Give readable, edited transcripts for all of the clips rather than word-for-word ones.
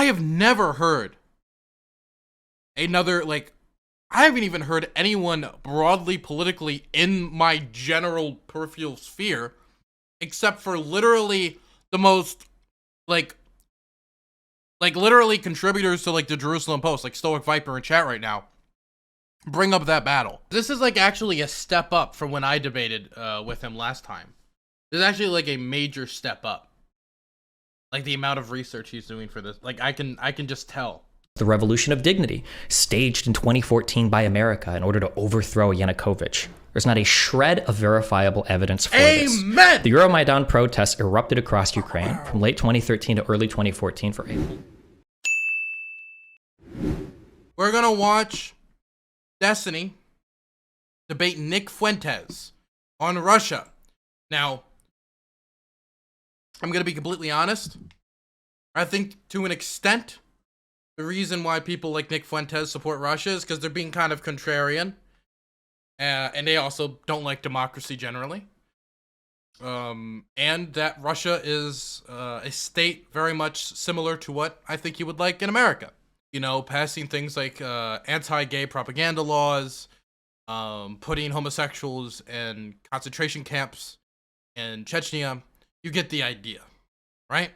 I have never heard another, like, I haven't even heard anyone broadly politically in my general peripheral sphere, except for literally the most, like literally contributors to, like, the Jerusalem Post, like Stoic Viper in chat right now, bring up that battle. This is, like, actually a step up from when I debated with him last time. This is actually, like, a major step up. Like, the amount of research he's doing for this. Like, I can just tell. The Revolution of Dignity, staged in 2014 by America in order to overthrow Yanukovych. There's not a shred of verifiable evidence for this. Amen! The Euromaidan protests erupted across Ukraine from late 2013 to early 2014 for April. We're gonna watch Destiny debate Nick Fuentes on Russia. Now, I'm gonna be completely honest. I think to an extent, the reason why people like Nick Fuentes support Russia is because they're being kind of contrarian. And they also don't like democracy generally. And that Russia is a state very much similar to what I think you would like in America. You know, passing things like anti-gay propaganda laws, putting homosexuals in concentration camps in Chechnya. You get the idea, right?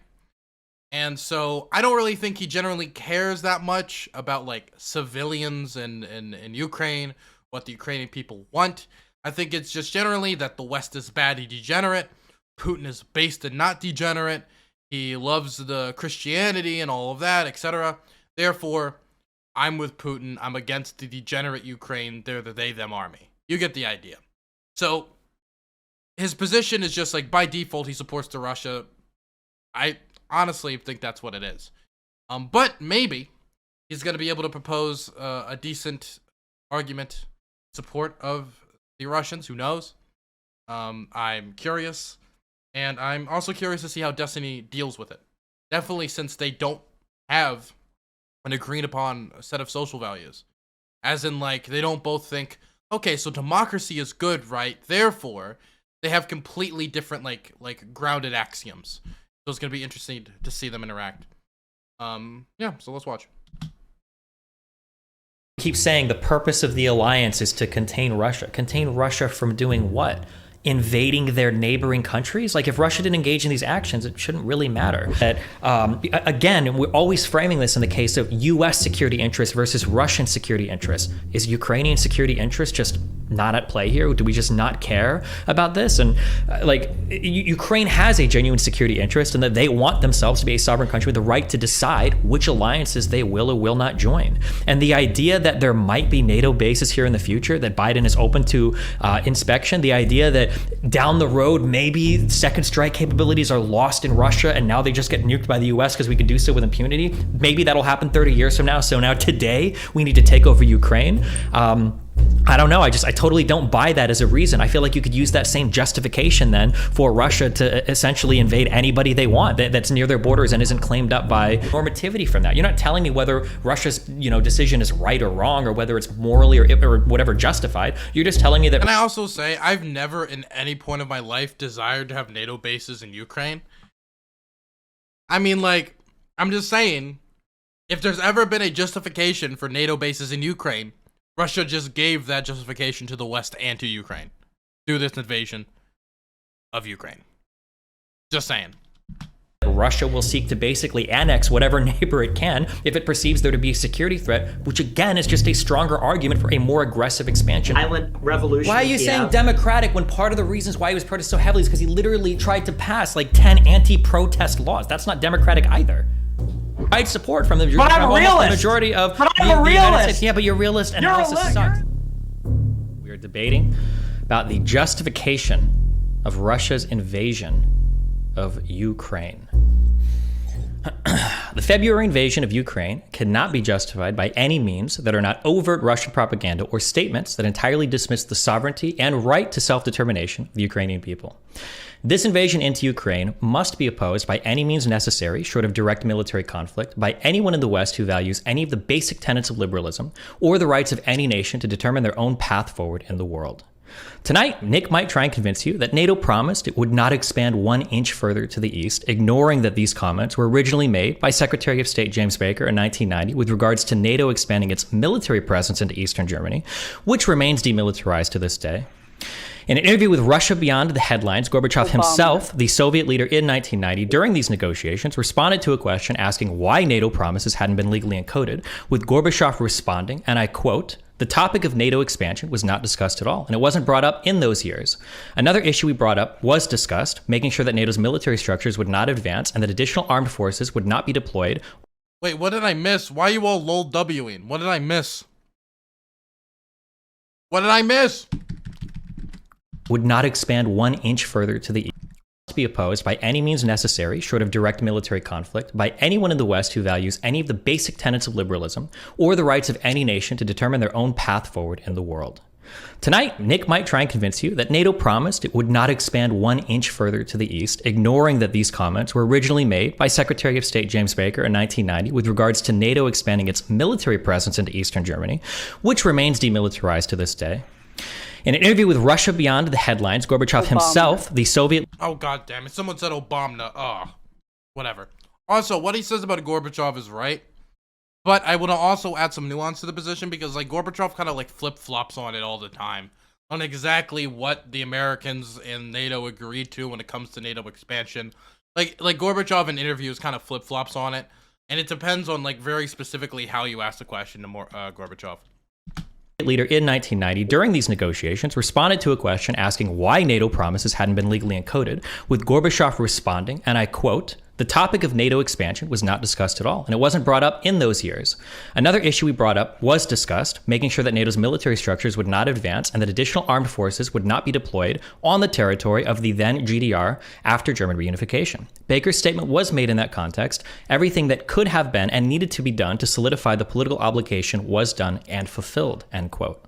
And so I don't really think he generally cares that much about, like, civilians in Ukraine, what the Ukrainian people want. I think it's just generally that the West is bad and degenerate. Putin is based and not degenerate. He loves the Christianity and all of that, etc. Therefore, I'm with Putin. I'm against the degenerate Ukraine. They're the they-them army. You get the idea. So his position is just, like, by default, he supports the Russia. I honestly think that's what it is. But maybe he's going to be able to propose a decent argument in support of the Russians. Who knows? I'm curious. And I'm also curious to see how Destiny deals with it. Definitely, since they don't have an agreed upon set of social values. As in, like, they don't both think, okay, so democracy is good, right? Therefore, they have completely different, like grounded axioms. So it's going to be interesting to see them interact. Yeah, so let's watch. Keep saying the purpose of the alliance is to contain Russia. Contain Russia from doing what? Invading their neighboring countries? Like, if Russia didn't engage in these actions, it shouldn't really matter. That again, we're always framing this in the case of U.S. security interests versus Russian security interests. Is Ukrainian security interest just not at play here? Do we just not care about this? And Ukraine has a genuine security interest in that they want themselves to be a sovereign country with the right to decide which alliances they will or will not join. And the idea that there might be NATO bases here in the future, that Biden is open to inspection, the idea that down the road, maybe second strike capabilities are lost in Russia and now they just get nuked by the US because we can do so with impunity. Maybe that'll happen 30 years from now. So now today we need to take over Ukraine. I don't know. I totally don't buy that as a reason. I feel like you could use that same justification then for Russia to essentially invade anybody they want that's near their borders and isn't claimed up by normativity from that. You're not telling me whether Russia's decision is right or wrong or whether it's morally or whatever justified. You're just telling me that. And I also say I've never in any point of my life desired to have NATO bases in Ukraine. I mean, like, I'm just saying, if there's ever been a justification for NATO bases in Ukraine, Russia just gave that justification to the West and to Ukraine through this invasion of Ukraine. Just saying. Russia will seek to basically annex whatever neighbor it can if it perceives there to be a security threat, which again is just a stronger argument for a more aggressive expansion. Violent revolution. Why are you saying democratic when part of the reasons why he was protested so heavily is because he literally tried to pass like 10 anti-protest laws? That's not democratic either. I'd support from the majority of but I'm a realist. Yeah, but your realist analysis sucks. We are debating about the justification of Russia's invasion of Ukraine. The February invasion of Ukraine cannot be justified by any means that are not overt Russian propaganda or statements that entirely dismiss the sovereignty and right to self-determination of the Ukrainian people. This invasion into Ukraine must be opposed by any means necessary, short of direct military conflict, by anyone in the West who values any of the basic tenets of liberalism or the rights of any nation to determine their own path forward in the world. Tonight, Nick might try and convince you that NATO promised it would not expand 1 inch further to the east, ignoring that these comments were originally made by Secretary of State James Baker in 1990 with regards to NATO expanding its military presence into eastern Germany, which remains demilitarized to this day. In an interview with Russia Beyond the Headlines, Gorbachev himself, the Soviet leader in 1990, during these negotiations, responded to a question asking why NATO promises hadn't been legally encoded, with Gorbachev responding, and I quote, "The topic of NATO expansion was not discussed at all, and it wasn't brought up in those years. Another issue we brought up was discussed, making sure that NATO's military structures would not advance and that additional armed forces would not be deployed." Wait, what did I miss? Why are you all lol Wing? What did I miss? What did I miss? Would not expand 1 inch further to the east. Must be opposed by any means necessary, short of direct military conflict, by anyone in the West who values any of the basic tenets of liberalism or the rights of any nation to determine their own path forward in the world. Tonight, Nick might try and convince you that NATO promised it would not expand 1 inch further to the east, ignoring that these comments were originally made by Secretary of State James Baker in 1990 with regards to NATO expanding its military presence into eastern Germany, which remains demilitarized to this day. In an interview with Russia Beyond the Headlines, Gorbachev himself, the Soviet... Oh, god damn it. Someone said Obama. Oh, whatever. Also, what he says about Gorbachev is right. But I want to also add some nuance to the position because, like, Gorbachev kind of, like, flip-flops on it all the time. On exactly what the Americans and NATO agreed to when it comes to NATO expansion. Like Gorbachev in interviews kind of flip-flops on it. And it depends on, like, very specifically how you ask the question to Gorbachev. Leader in 1990 during these negotiations responded to a question asking why NATO promises hadn't been legally encoded, with Gorbachev responding, and I quote, "The topic of NATO expansion was not discussed at all, and it wasn't brought up in those years. Another issue we brought up was discussed, making sure that NATO's military structures would not advance and that additional armed forces would not be deployed on the territory of the then GDR after German reunification. Baker's statement was made in that context. Everything that could have been and needed to be done to solidify the political obligation was done and fulfilled," end quote.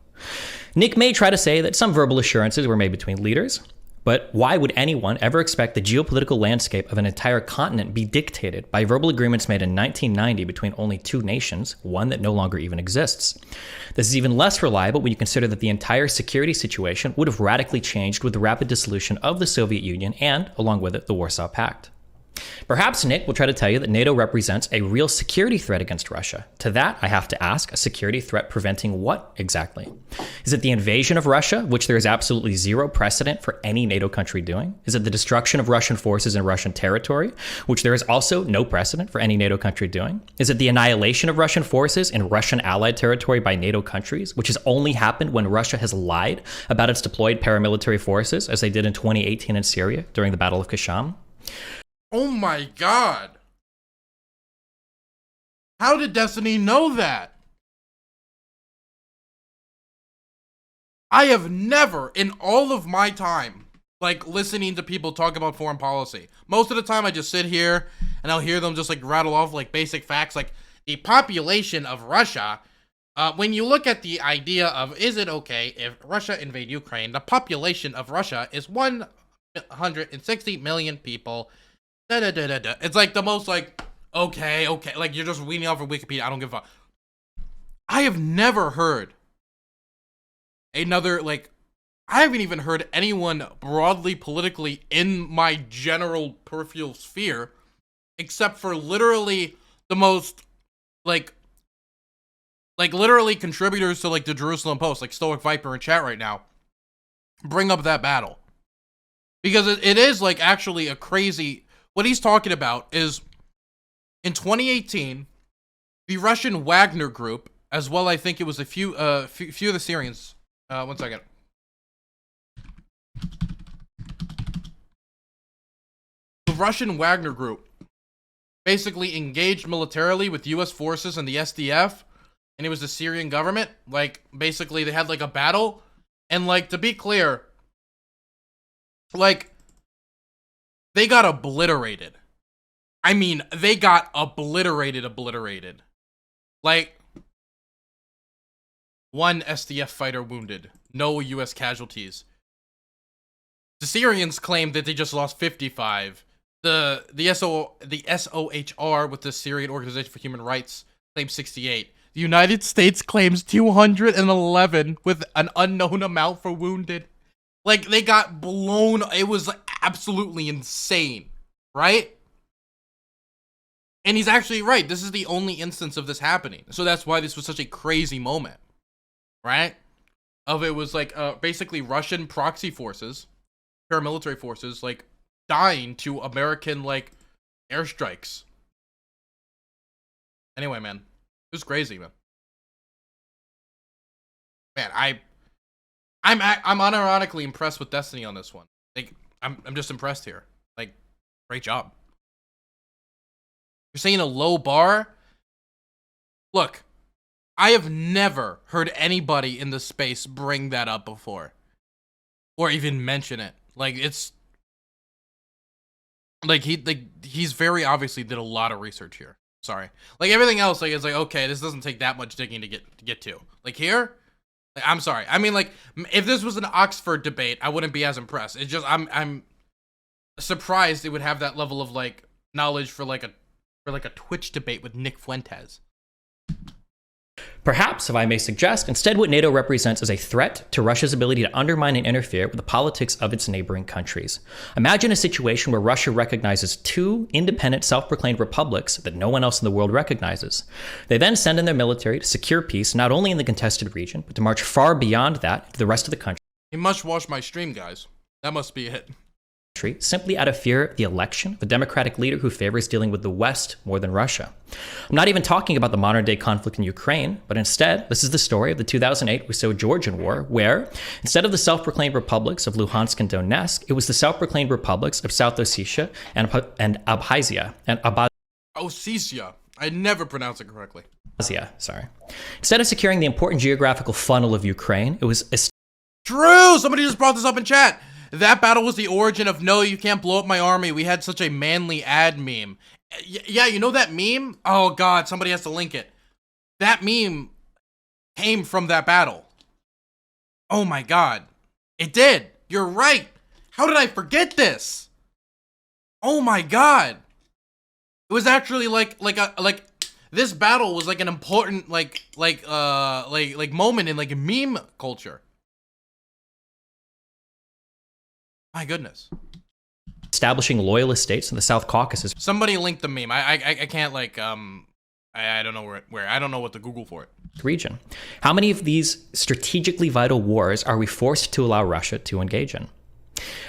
Nick may try to say that some verbal assurances were made between leaders, but why would anyone ever expect the geopolitical landscape of an entire continent be dictated by verbal agreements made in 1990 between only two nations, one that no longer even exists? This is even less reliable when you consider that the entire security situation would have radically changed with the rapid dissolution of the Soviet Union and, along with it, the Warsaw Pact. Perhaps Nick will try to tell you that NATO represents a real security threat against Russia. To that, I have to ask, a security threat preventing what exactly? Is it the invasion of Russia, which there is absolutely zero precedent for any NATO country doing? Is it the destruction of Russian forces in Russian territory, which there is also no precedent for any NATO country doing? Is it the annihilation of Russian forces in Russian allied territory by NATO countries, which has only happened when Russia has lied about its deployed paramilitary forces, as they did in 2018 in Syria during the Battle of Kasham? Oh my god. How did Destiny know that? I have never, in all of my time, like, listening to people talk about foreign policy. Most of the time I just sit here and I'll hear them just, like, rattle off, like, basic facts, like, the population of Russia. When you look at the idea of, is it okay if Russia invade Ukraine, the population of Russia is 160 million people. It's like the most, like, okay, like, you're just reading off of Wikipedia. I don't give a fuck. I have never heard another, like, I haven't even heard anyone broadly politically in my general peripheral sphere, except for literally the most, like literally contributors to, like, the Jerusalem Post, like Stoic Viper in chat right now, bring up that battle. Because it is, like, actually a crazy... What he's talking about is, in 2018, the Russian Wagner group, as well, I think it was a few of the Syrians. One second. The Russian Wagner group basically engaged militarily with U.S. forces and the SDF, and it was the Syrian government. Like, basically, they had, like, a battle, and, like, to be clear, like, they got obliterated. I mean, they got obliterated. Like, one SDF fighter wounded. No U.S. casualties. The Syrians claimed that they just lost 55. The SOHR, with the Syrian Organization for Human Rights, claimed 68. The United States claims 211 with an unknown amount for wounded. Like, they got blown. It was like absolutely insane, right? And he's actually right. This is the only instance of this happening. So that's why this was such a crazy moment, right? Of it was like basically Russian proxy forces, paramilitary forces, like dying to American like airstrikes. Anyway, man, it was crazy, man. Man, I'm unironically impressed with Destiny on this one. Like, I'm just impressed here. Like, great job. You're saying a low bar? Look, I have never heard anybody in the space bring that up before. Or even mention it. Like, it's... Like, he's very obviously did a lot of research here. Sorry. Like, everything else, like, it's like, okay, this doesn't take that much digging to get to. Like, here... Like, I'm sorry. I mean, like, if this was an Oxford debate, I wouldn't be as impressed. It's just, I'm surprised it would have that level of, like, knowledge for a Twitch debate with Nick Fuentes. Perhaps, if I may suggest, instead what NATO represents is a threat to Russia's ability to undermine and interfere with the politics of its neighboring countries. Imagine a situation where Russia recognizes two independent, self-proclaimed republics that no one else in the world recognizes. They then send in their military to secure peace not only in the contested region, but to march far beyond that to the rest of the country. You must watch my stream, guys. That must be it. Simply out of fear of the election of a democratic leader who favors dealing with the West more than Russia. I'm not even talking about the modern-day conflict in Ukraine, but instead, this is the story of the 2008 Russo-Georgian War, where, instead of the self-proclaimed republics of Luhansk and Donetsk, it was the self-proclaimed republics of South Ossetia and Abkhazia, Ossetia. I never pronounce it correctly. Sorry. Instead of securing the important geographical funnel of Ukraine, it was... True! Somebody just brought this up in chat. That battle was the origin of "No, you can't blow up my army. We had such a manly ad meme." Yeah, you know that meme? Oh god, somebody has to link it. That meme came from that battle. Oh my god. It did. You're right. How did I forget this? Oh my god. It was actually like this battle was like an important like moment in like meme culture. My goodness. Establishing loyalist states in the South Caucasus. Somebody linked the meme. I can't like I don't know where. I don't know what to Google for it. Region. How many of these strategically vital wars are we forced to allow Russia to engage in?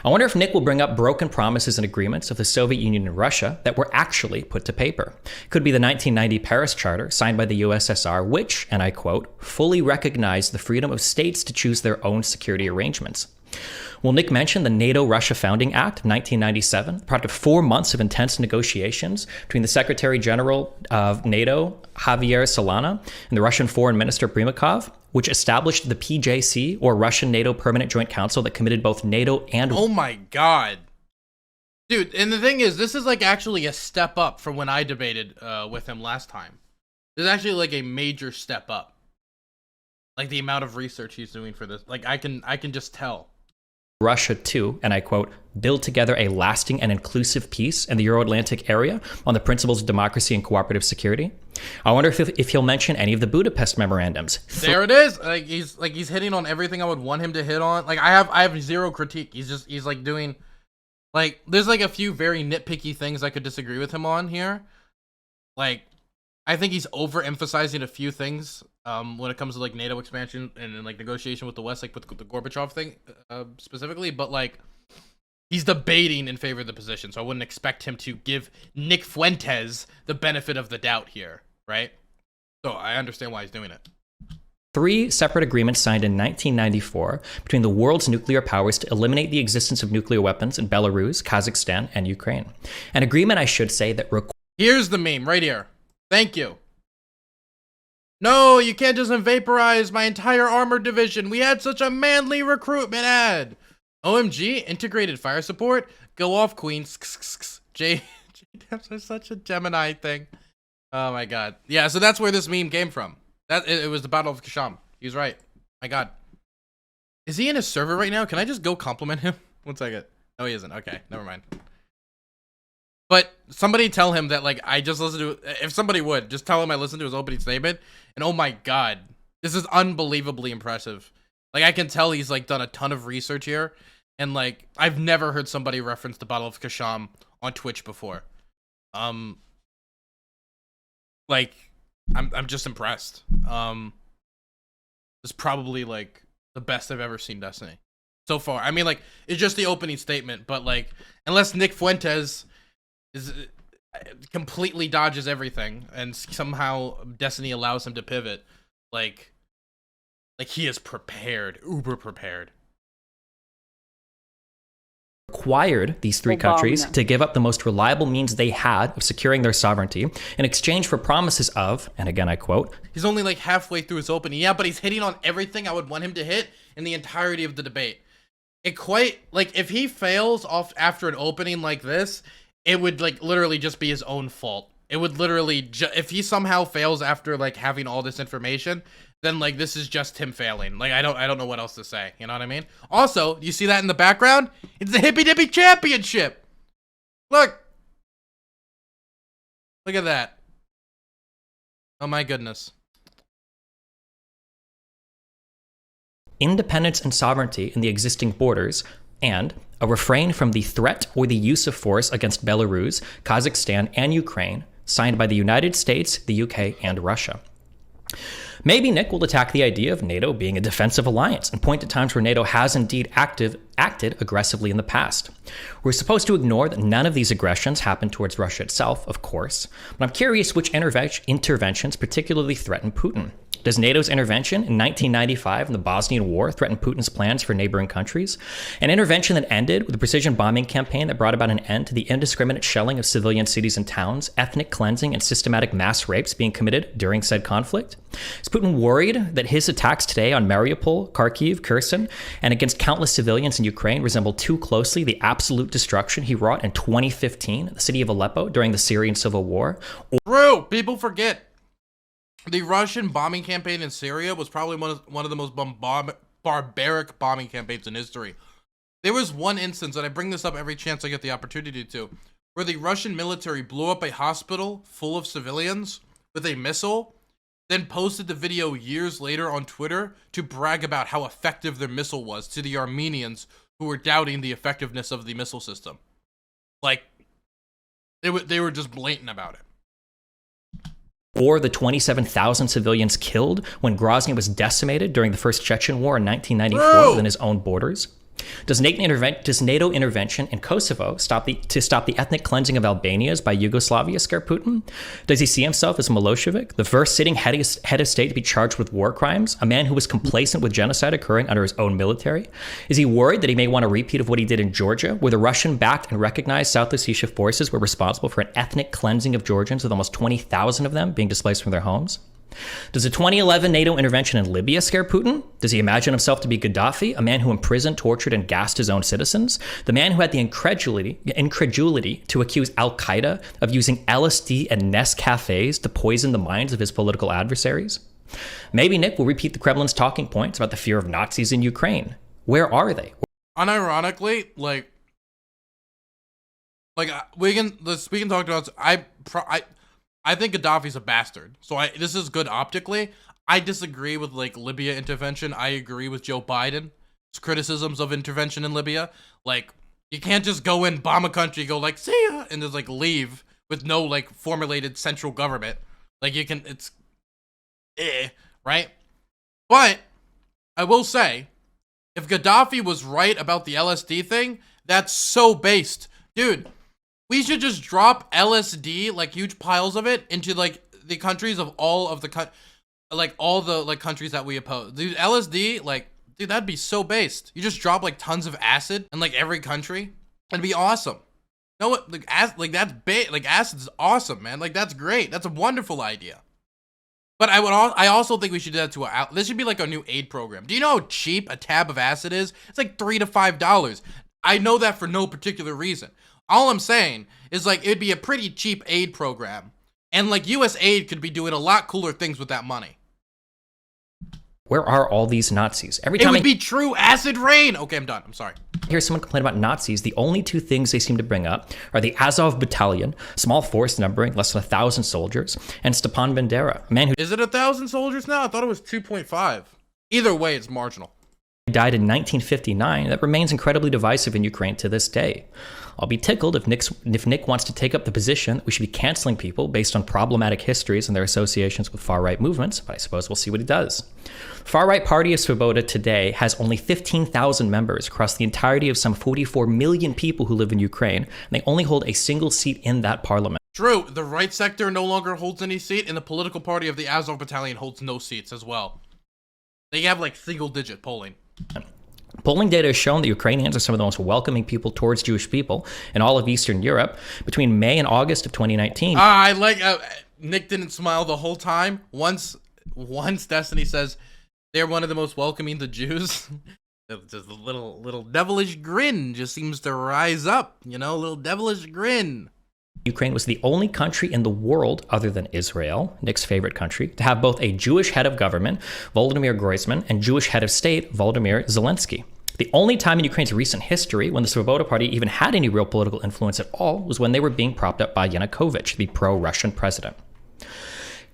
I wonder if Nick will bring up broken promises and agreements of the Soviet Union and Russia that were actually put to paper. Could be the 1990 Paris Charter signed by the USSR, which, and I quote, fully recognized the freedom of states to choose their own security arrangements. Will Nick mention the NATO-Russia Founding Act of 1997, product of 4 months of intense negotiations between the Secretary General of NATO, Javier Solana, and the Russian Foreign Minister Primakov, which established the PJC, or Russian NATO Permanent Joint Council, that committed both NATO and... Oh my god. Dude, and the thing is, this is like actually a step up from when I debated with him last time. This is actually like a major step up. Like the amount of research he's doing for this. Like I can just tell. Russia to, and I quote, build together a lasting and inclusive peace in the Euro-Atlantic area on the principles of democracy and cooperative security. I wonder if he'll mention any of the Budapest memorandums. There it is. He's hitting on everything I would want him to hit on. Like I have zero critique. He's like doing, like, there's like a few very nitpicky things I could disagree with him on here. Like, I think he's overemphasizing a few things when it comes to like NATO expansion and like negotiation with the West, like with the Gorbachev thing specifically. But like, he's debating in favor of the position, so I wouldn't expect him to give Nick Fuentes the benefit of the doubt here, right? So I understand why he's doing it. 3 separate agreements signed in 1994 between the world's nuclear powers to eliminate the existence of nuclear weapons in Belarus, Kazakhstan, and Ukraine. An agreement, I should say, that Here's the meme right here. Thank you. No, you can't just vaporize my entire armor division. We had such a manly recruitment ad. OMG, integrated fire support. Go off, Queens. J-Dubs are such a Gemini thing. Oh my god. Yeah, so that's where this meme came from. It was the Battle of Kasham. He was right. My god. Is he in his server right now? Can I just go compliment him? 1 second. No, he isn't. Okay, never mind. But somebody tell him that, like, I just listened to, if somebody would, just tell him I listened to his opening statement, and oh my god, this is unbelievably impressive. Like, I can tell he's, like, done a ton of research here, and, like, I've never heard somebody reference the Battle of Kasham on Twitch before. Like, I'm just impressed. It's probably, like, the best I've ever seen Destiny so far. I mean, like, it's just the opening statement, but, like, unless Nick Fuentes is completely dodges everything and somehow Destiny allows him to pivot, like he is prepared, uber prepared. Required these three countries to give up the most reliable means they had of securing their sovereignty in exchange for promises of, and again I quote, he's only like halfway through his opening, yeah, but he's hitting on everything I would want him to hit in the entirety of the debate. It quite, like, if he fails off after an opening like this, it would, like, literally just be his own fault. It would literally, if he somehow fails after, like, having all this information, then, like, this is just him failing. Like, I don't know what else to say. You know what I mean? Also, you see that in the background? It's the Hippy Dippy Championship! Look! Look at that. Oh my goodness. Independence and sovereignty in the existing borders, and a refrain from the threat or the use of force against Belarus, Kazakhstan, and Ukraine, signed by the United States, the UK, and Russia. Maybe Nick will attack the idea of NATO being a defensive alliance and point to times where NATO has indeed acted aggressively in the past. We're supposed to ignore that none of these aggressions happened towards Russia itself, of course, but I'm curious which interventions particularly threaten Putin. Does NATO's intervention in 1995 in the Bosnian War threaten Putin's plans for neighboring countries? An intervention that ended with a precision bombing campaign that brought about an end to the indiscriminate shelling of civilian cities and towns, ethnic cleansing, and systematic mass rapes being committed during said conflict? Is Putin worried that his attacks today on Mariupol, Kharkiv, Kherson, and against countless civilians in Ukraine resemble too closely the absolute destruction he wrought in 2015 at the city of Aleppo during the Syrian civil war? True! People forget. The Russian bombing campaign in Syria was probably one of the most barbaric bombing campaigns in history. There was one instance, and I bring this up every chance I get the opportunity to, where the Russian military blew up a hospital full of civilians with a missile, then posted the video years later on Twitter to brag about how effective their missile was to the Armenians who were doubting the effectiveness of the missile system. Like, they were just blatant about it. Or the 27,000 civilians killed when Grozny was decimated during the First Chechen War in 1994 within his own borders? Does NATO intervention in Kosovo stop the ethnic cleansing of Albanians by Yugoslavia scare Putin? Does he see himself as a Milosevic, the first sitting head of state to be charged with war crimes, a man who was complacent with genocide occurring under his own military? Is he worried that he may want a repeat of what he did in Georgia, where the Russian-backed and recognized South Ossetia forces were responsible for an ethnic cleansing of Georgians, with almost 20,000 of them being displaced from their homes? Does the 2011 NATO intervention in Libya scare Putin? Does he imagine himself to be Gaddafi, a man who imprisoned, tortured, and gassed his own citizens? The man who had the incredulity to accuse Al-Qaeda of using LSD and Nescafes to poison the minds of his political adversaries? Maybe Nick will repeat the Kremlin's talking points about the fear of Nazis in Ukraine. Where are they? Unironically, we can talk about. I think Gaddafi's a bastard. So this is good optically. I disagree with Libya intervention. I agree with Joe Biden's criticisms of intervention in Libya. Like, you can't just go in, bomb a country, go see ya, and just leave with no formulated central government. Right? But I will say, if Gaddafi was right about the LSD thing, that's so based. Dude, we should just drop LSD, huge piles of it, into the countries of all of the all the countries that we oppose. Dude, LSD, dude, that'd be so based. You just drop tons of acid in every country. It'd be awesome. You know what? Acid's awesome, man. That's great. That's a wonderful idea. But I also think we should do that to this should be a new aid program. Do you know how cheap a tab of acid is? It's $3 to $5. I know that for no particular reason. All I'm saying is it'd be a pretty cheap aid program. And US aid could be doing a lot cooler things with that money. Where are all these Nazis? Every It time would be true acid rain. Okay, I'm done. I'm sorry. I hear someone complain about Nazis, the only two things they seem to bring up are the Azov Battalion, small force numbering less than 1,000 soldiers, and Stepan Bandera, a man who Is it 1,000 soldiers now? I thought it was 2.5. Either way, it's marginal. died in 1959 that remains incredibly divisive in Ukraine to this day. I'll be tickled if Nick wants to take up the position that we should be canceling people based on problematic histories and their associations with far-right movements, but I suppose we'll see what he does. Far-right Party of Svoboda today has only 15,000 members across the entirety of some 44 million people who live in Ukraine, and they only hold a single seat in that parliament. True, the right sector no longer holds any seat, and the political party of the Azov Battalion holds no seats as well. They have like single-digit polling. Polling data has shown that Ukrainians are some of the most welcoming people towards Jewish people in all of Eastern Europe. Between May and August of 2019, I like Nick didn't smile the whole time. Once Destiny says they're one of the most welcoming to Jews, just a little devilish grin just seems to rise up. You know, a little devilish grin. Ukraine was the only country in the world, other than Israel, Nick's favorite country, to have both a Jewish head of government, Volodymyr Groysman, and Jewish head of state, Volodymyr Zelensky. The only time in Ukraine's recent history when the Svoboda Party even had any real political influence at all was when they were being propped up by Yanukovych, the pro-Russian president.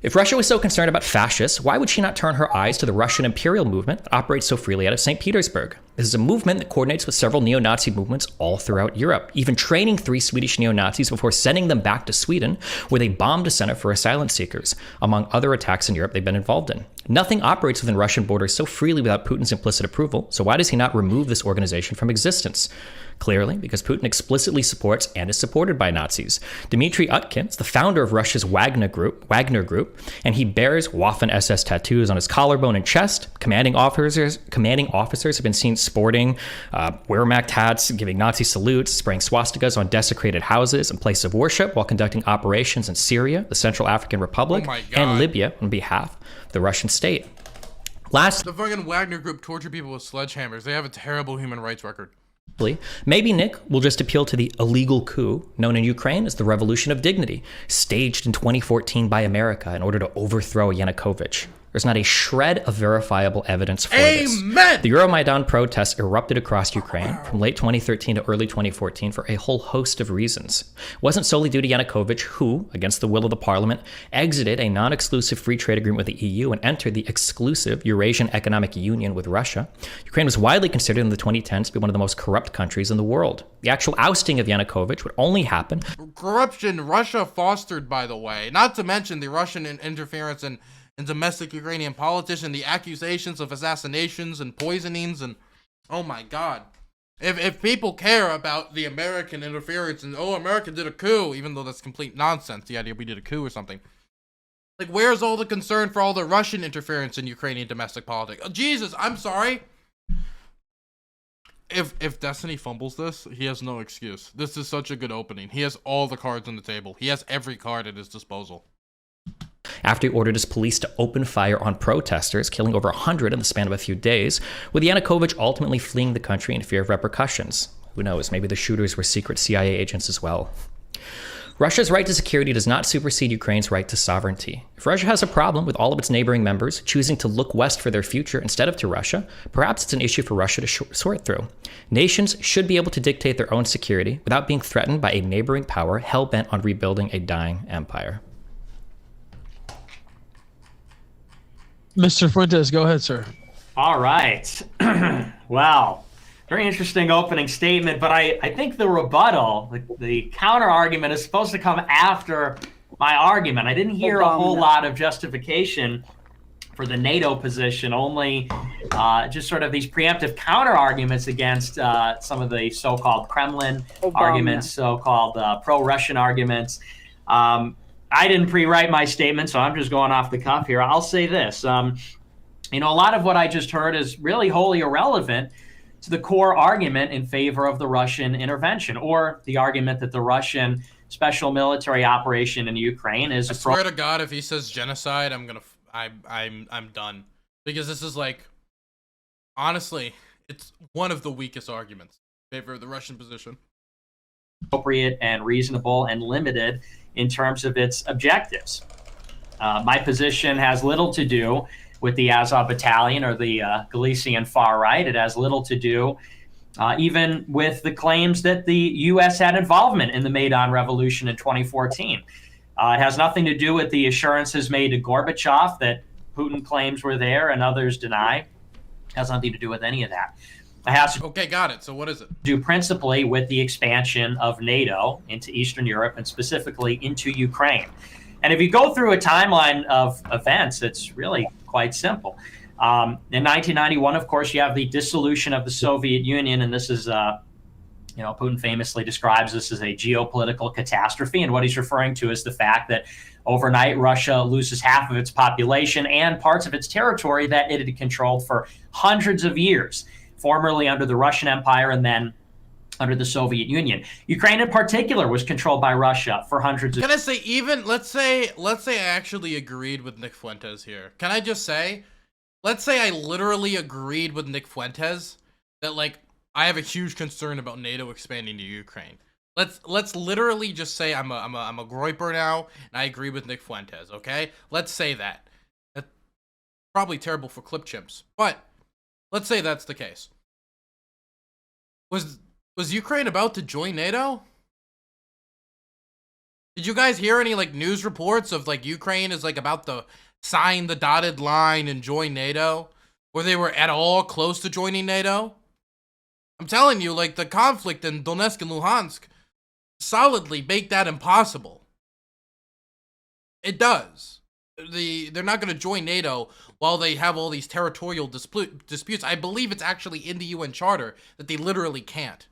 If Russia was so concerned about fascists, why would she not turn her eyes to the Russian imperial movement that operates so freely out of St. Petersburg? This is a movement that coordinates with several neo-Nazi movements all throughout Europe, even training 3 Swedish neo-Nazis before sending them back to Sweden, where they bombed a center for asylum seekers, among other attacks in Europe they've been involved in. Nothing operates within Russian borders so freely without Putin's implicit approval, so why does he not remove this organization from existence? Clearly, because Putin explicitly supports and is supported by Nazis. Dmitry Utkin is the founder of Russia's Wagner Group, and he bears Waffen-SS tattoos on his collarbone and chest. Commanding officers have been seen sporting Wehrmacht hats, giving Nazi salutes, spraying swastikas on desecrated houses and places of worship while conducting operations in Syria, the Central African Republic, and Libya on behalf of the Russian state. The fucking Wagner Group torture people with sledgehammers. They have a terrible human rights record. Maybe Nick will just appeal to the illegal coup known in Ukraine as the Revolution of Dignity, staged in 2014 by America in order to overthrow Yanukovych. There's not a shred of verifiable evidence for this. Amen! The Euromaidan protests erupted across Ukraine from late 2013 to early 2014 for a whole host of reasons. It wasn't solely due to Yanukovych, who, against the will of the parliament, exited a non-exclusive free trade agreement with the EU and entered the exclusive Eurasian Economic Union with Russia. Ukraine was widely considered in the 2010s to be one of the most corrupt countries in the world. The actual ousting of Yanukovych would only happen. Corruption Russia fostered, by the way. Not to mention the Russian interference in domestic Ukrainian politics and the accusations of assassinations and poisonings and oh my god. If people care about the American interference and America did a coup, even though that's complete nonsense, the idea we did a coup or something. Like, where's all the concern for all the Russian interference in Ukrainian domestic politics? Oh, Jesus, I'm sorry. If Destiny fumbles this, he has no excuse. This is such a good opening. He has all the cards on the table. He has every card at his disposal. After he ordered his police to open fire on protesters, killing over 100 in the span of a few days, with Yanukovych ultimately fleeing the country in fear of repercussions. Who knows, maybe the shooters were secret CIA agents as well. Russia's right to security does not supersede Ukraine's right to sovereignty. If Russia has a problem with all of its neighboring members choosing to look west for their future instead of to Russia, perhaps it's an issue for Russia to sort through. Nations should be able to dictate their own security without being threatened by a neighboring power hell-bent on rebuilding a dying empire. Mr. Fuentes, go ahead, sir. All right. Wow. Very interesting opening statement, but I think the rebuttal, the counter argument is supposed to come after my argument. I didn't hear a whole lot of justification for the NATO position, only just sort of these preemptive counter arguments against some of the so-called Kremlin arguments, so-called pro-Russian arguments. I didn't pre-write my statement, so I'm just going off the cuff here. I'll say this. A lot of what I just heard is really wholly irrelevant to the core argument in favor of the Russian intervention, or the argument that the Russian special military operation in Ukraine is. I swear to God, if he says genocide, I'm done, because this is like, honestly, it's one of the weakest arguments in favor of the Russian position. Appropriate and reasonable and limited in terms of its objectives. My position has little to do with the Azov Battalion or the Galician far right. It has little to do even with the claims that the U.S. had involvement in the Maidan Revolution in 2014. It has nothing to do with the assurances made to Gorbachev that Putin claims were there and others deny. It has nothing to do with any of that. It has to Okay, got it. So what is it? do principally with the expansion of NATO into Eastern Europe and specifically into Ukraine. And if you go through a timeline of events, it's really quite simple. In 1991, of course, you have the dissolution of the Soviet Union, and this is, Putin famously describes this as a geopolitical catastrophe, and what he's referring to is the fact that overnight Russia loses half of its population and parts of its territory that it had controlled for hundreds of years, formerly under the Russian Empire and then under the Soviet Union. Ukraine in particular was controlled by Russia for hundreds of Can I say even, let's say I actually agreed with Nick Fuentes here. Can I just say, let's say I literally agreed with Nick Fuentes that, like, I have a huge concern about NATO expanding to Ukraine. Let's literally just say I'm a Groyper now, and I agree with Nick Fuentes, okay? Let's say that. That's probably terrible for clip chimps, but let's say that's the case. Was Ukraine about to join NATO? Did you guys hear any, like, news reports of, like, Ukraine is, like, about to sign the dotted line and join NATO? Or they were at all close to joining NATO? I'm telling you, like, the conflict in Donetsk and Luhansk solidly make that impossible. It does. They're not going to join NATO while they have all these territorial disputes. I believe it's actually in the UN Charter that they literally can't.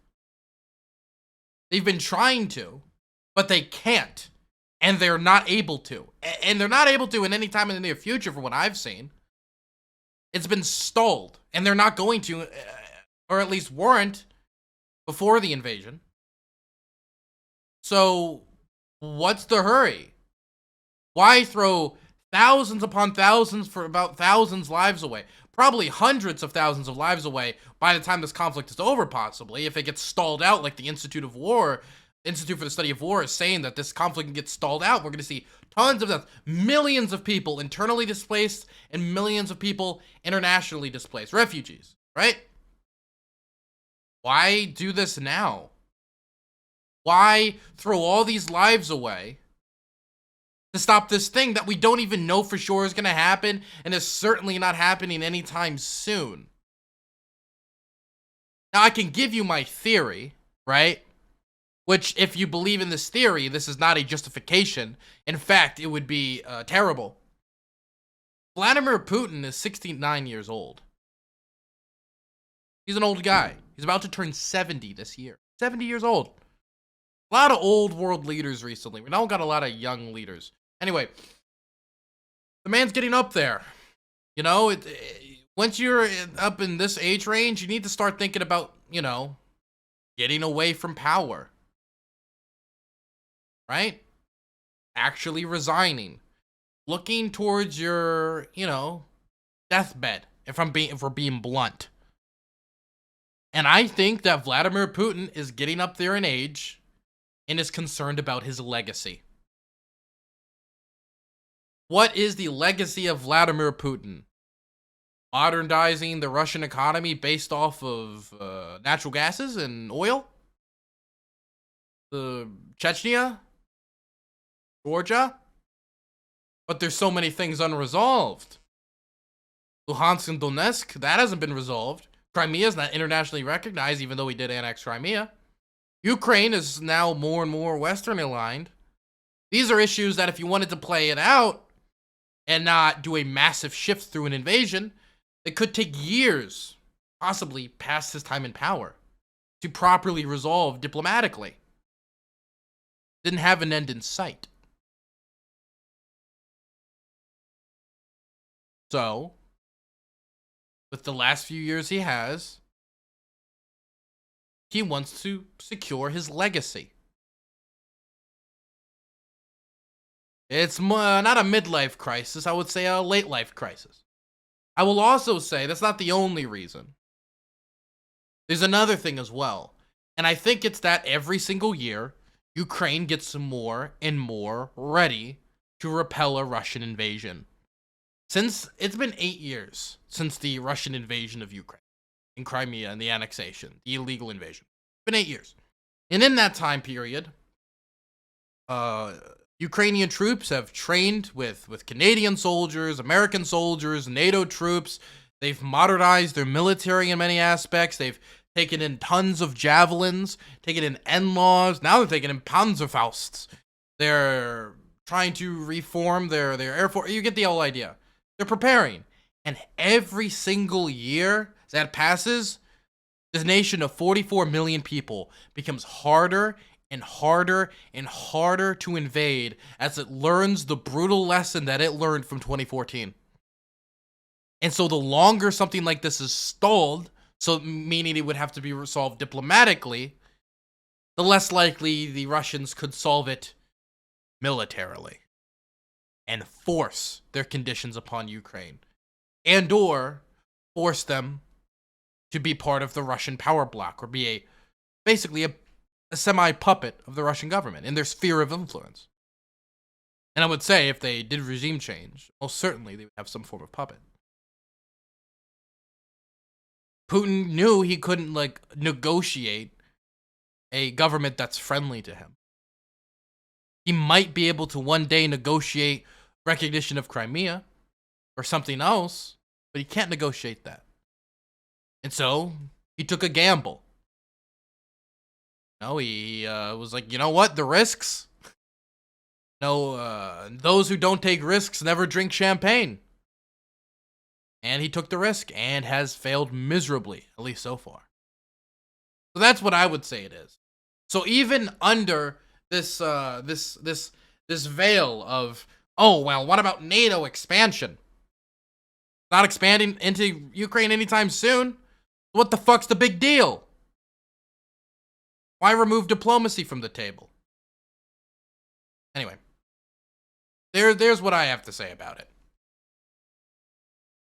They've been trying to, but they can't. And they're not able to. And they're not able to in any time in the near future, from what I've seen. It's been stalled. And they're not going to, or at least weren't, before the invasion. So, what's the hurry? Why throw thousands upon thousands for about thousands lives away? Probably hundreds of thousands of lives away by the time this conflict is over, possibly. If it gets stalled out, like the Institute for the Study of War is saying that this conflict can get stalled out, we're going to see tons of deaths, millions of people internally displaced and millions of people internationally displaced, refugees, right? Why do this now? Why throw all these lives away to stop this thing that we don't even know for sure is going to happen and is certainly not happening anytime soon? Now, I can give you my theory, right? Which, if you believe in this theory, this is not a justification. In fact, it would be terrible. Vladimir Putin is 69 years old. He's an old guy. He's about to turn 70 this year. 70 years old. A lot of old world leaders recently. We don't got a lot of young leaders. Anyway, the man's getting up there. You know, once you're up in this age range, you need to start thinking about, getting away from power. Right? Actually resigning. Looking towards your, deathbed, if we're being blunt. And I think that Vladimir Putin is getting up there in age and is concerned about his legacy. What is the legacy of Vladimir Putin? Modernizing the Russian economy based off of natural gases and oil? The Chechnya? Georgia? But there's so many things unresolved. Luhansk and Donetsk, that hasn't been resolved. Crimea is not internationally recognized, even though we did annex Crimea. Ukraine is now more and more Western aligned. These are issues that if you wanted to play it out and not do a massive shift through an invasion, it could take years, possibly past his time in power, to properly resolve diplomatically. Didn't have an end in sight. So, with the last few years he has, he wants to secure his legacy. It's not a midlife crisis, I would say a late life crisis. I will also say that's not the only reason. There's another thing as well. And I think it's that every single year, Ukraine gets more and more ready to repel a Russian invasion. since it's been 8 years since the Russian invasion of Ukraine in Crimea and the annexation, the illegal invasion. It's been 8 years. And in that time period, Ukrainian troops have trained with Canadian soldiers, American soldiers, NATO troops. They've modernized their military in many aspects. They've taken in tons of javelins, taken in NLAWs. Now they're taking in Panzerfausts. They're trying to reform their air force. You get the whole idea. They're preparing. And every single year that passes, this nation of 44 million people becomes harder and harder and harder to invade as it learns the brutal lesson that it learned from 2014. And so the longer something like this is stalled, so meaning it would have to be resolved diplomatically, the less likely the Russians could solve it militarily and force their conditions upon Ukraine, and or force them to be part of the Russian power bloc, or be basically a semi-puppet of the Russian government in their sphere of influence. And I would say if they did regime change, most certainly they would have some form of puppet. Putin knew he couldn't negotiate a government that's friendly to him. He might be able to one day negotiate recognition of Crimea or something else, but he can't negotiate that. And so he took a gamble. He was like, you know what? The risks? Those who don't take risks never drink champagne. And he took the risk and has failed miserably, at least so far. So that's what I would say it is. So even under this veil of, oh, well, what about NATO expansion? Not expanding into Ukraine anytime soon? What the fuck's the big deal? Why remove diplomacy from the table? Anyway, there's what I have to say about it.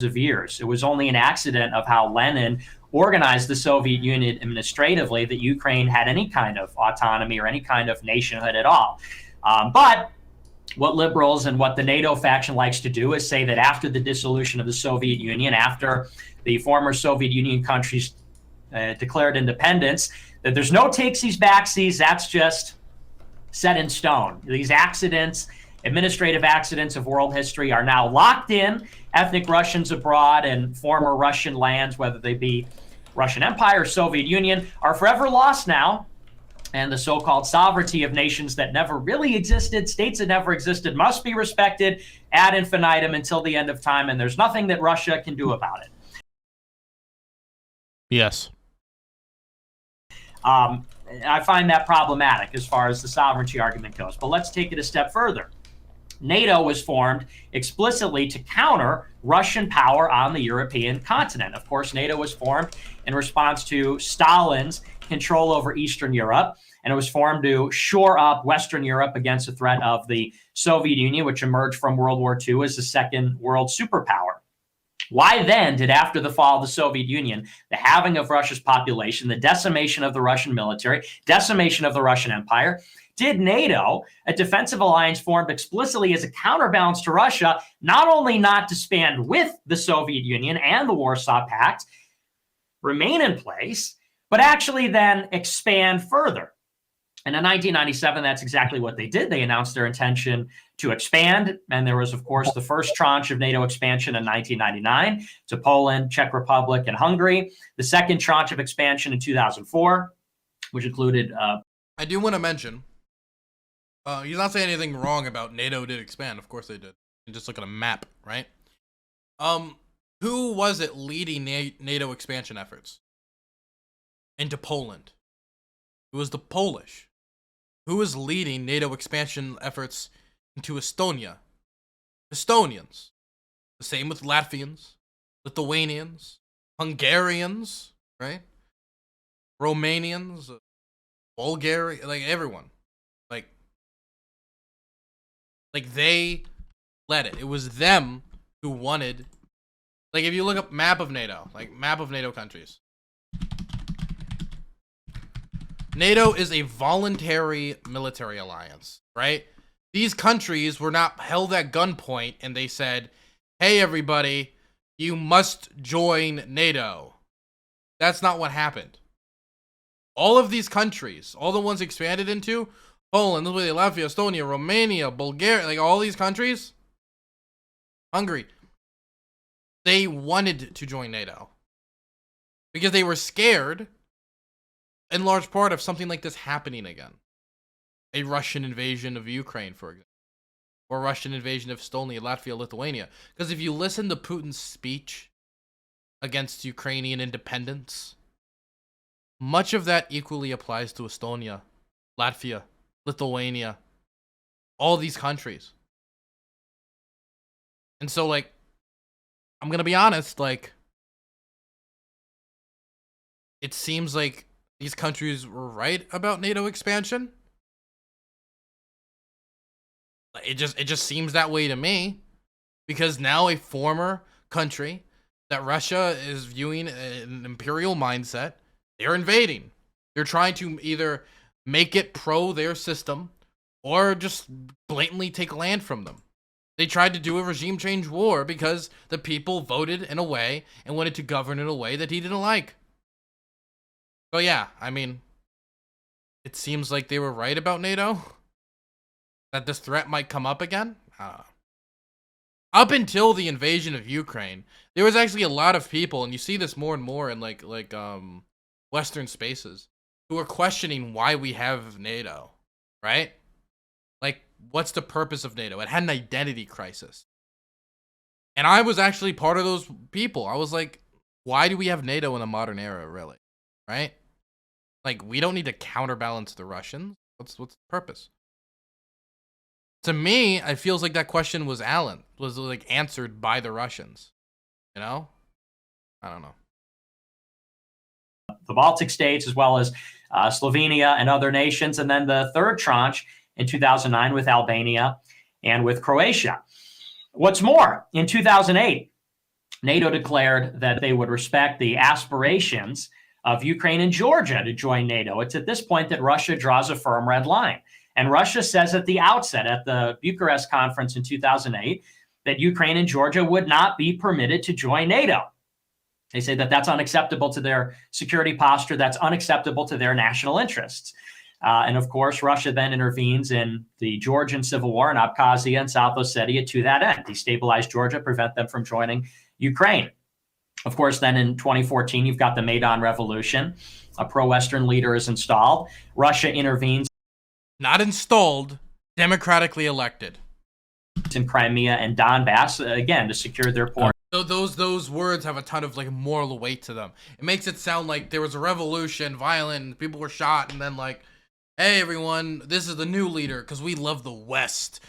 Of years. It was only an accident of how Lenin organized the Soviet Union administratively that Ukraine had any kind of autonomy or any kind of nationhood at all. But what liberals and what the NATO faction likes to do is say that after the dissolution of the Soviet Union, after the former Soviet Union countries declared independence, that there's no takesies, backsies. That's just set in stone. These accidents, administrative accidents of world history, are now locked in. Ethnic Russians abroad and former Russian lands, whether they be Russian Empire or Soviet Union, are forever lost now. And the so-called sovereignty of nations that never really existed, states that never existed, must be respected ad infinitum until the end of time. And there's nothing that Russia can do about it. Yes. I find that problematic as far as the sovereignty argument goes. But let's take it a step further. NATO was formed explicitly to counter Russian power on the European continent. Of course, NATO was formed in response to Stalin's control over Eastern Europe, and it was formed to shore up Western Europe against the threat of the Soviet Union, which emerged from World War II as the second world superpower. Why then did, after the fall of the Soviet Union, the halving of Russia's population, the decimation of the Russian military, decimation of the Russian Empire, did NATO, a defensive alliance formed explicitly as a counterbalance to Russia, not only not disband with the Soviet Union and the Warsaw Pact, remain in place, but actually then expand further? And in 1997, that's exactly what they did. They announced their intention to expand. And there was, of course, the first tranche of NATO expansion in 1999 to Poland, Czech Republic, and Hungary. The second tranche of expansion in 2004, which included... I do want to mention, he's not saying anything wrong about NATO did expand. Of course they did. You just look at a map, right? Who was it leading NATO expansion efforts into Poland? It was the Polish. Who is leading NATO expansion efforts into Estonia? Estonians. The same with Latvians, Lithuanians, Hungarians, right? Romanians, Bulgaria, like everyone. Like they led it. It was them who wanted, like if you look up map of NATO countries. NATO is a voluntary military alliance, right? These countries were not held at gunpoint and they said, hey, everybody, you must join NATO. That's not what happened. All of these countries, all the ones expanded into, Poland, Lithuania, Latvia, Estonia, Romania, Bulgaria, like all these countries, Hungary, they wanted to join NATO because they were scared, in large part, of something like this happening again. A Russian invasion of Ukraine, for example, or Russian invasion of Estonia, Latvia, Lithuania. Because if you listen to Putin's speech against Ukrainian independence, much of that equally applies to Estonia, Latvia, Lithuania, all these countries. And so, like, I'm gonna be honest, like, it seems like these countries were right about NATO expansion. It just seems that way to me, because now a former country that Russia is viewing an imperial mindset, they're invading. They're trying to either make it pro their system or just blatantly take land from them. They tried to do a regime change war because the people voted in a way and wanted to govern in a way that he didn't like. So yeah, I mean, it seems like they were right about NATO, that this threat might come up again. Up until the invasion of Ukraine, there was actually a lot of people, and you see this more and more in like Western spaces, who are questioning why we have NATO, right? Like, what's the purpose of NATO? It had an identity crisis. And I was actually part of those people. I was like, why do we have NATO in the modern era, really? Right? Like, we don't need to counterbalance the Russians. What's the purpose? To me, it feels like that question was like answered by the Russians. You know? I don't know. The Baltic states, as well as Slovenia and other nations, and then the third tranche in 2009 with Albania and with Croatia. What's more, in 2008, NATO declared that they would respect the aspirations of Ukraine and Georgia to join NATO. It's at this point that Russia draws a firm red line. And Russia says at the outset, at the Bucharest conference in 2008, that Ukraine and Georgia would not be permitted to join NATO. They say that that's unacceptable to their security posture, that's unacceptable to their national interests. And of course, Russia then intervenes in the Georgian civil war in Abkhazia and South Ossetia to that end, destabilize Georgia, prevent them from joining Ukraine. Of course, then in 2014, you've got the Maidan Revolution. A pro-Western leader is installed. Russia intervenes. Not installed, democratically elected. In Crimea and Donbass, again, to secure their port. So those words have a ton of like moral weight to them. It makes it sound like there was a revolution, violent, people were shot, and then like, hey everyone, this is the new leader because we love the West.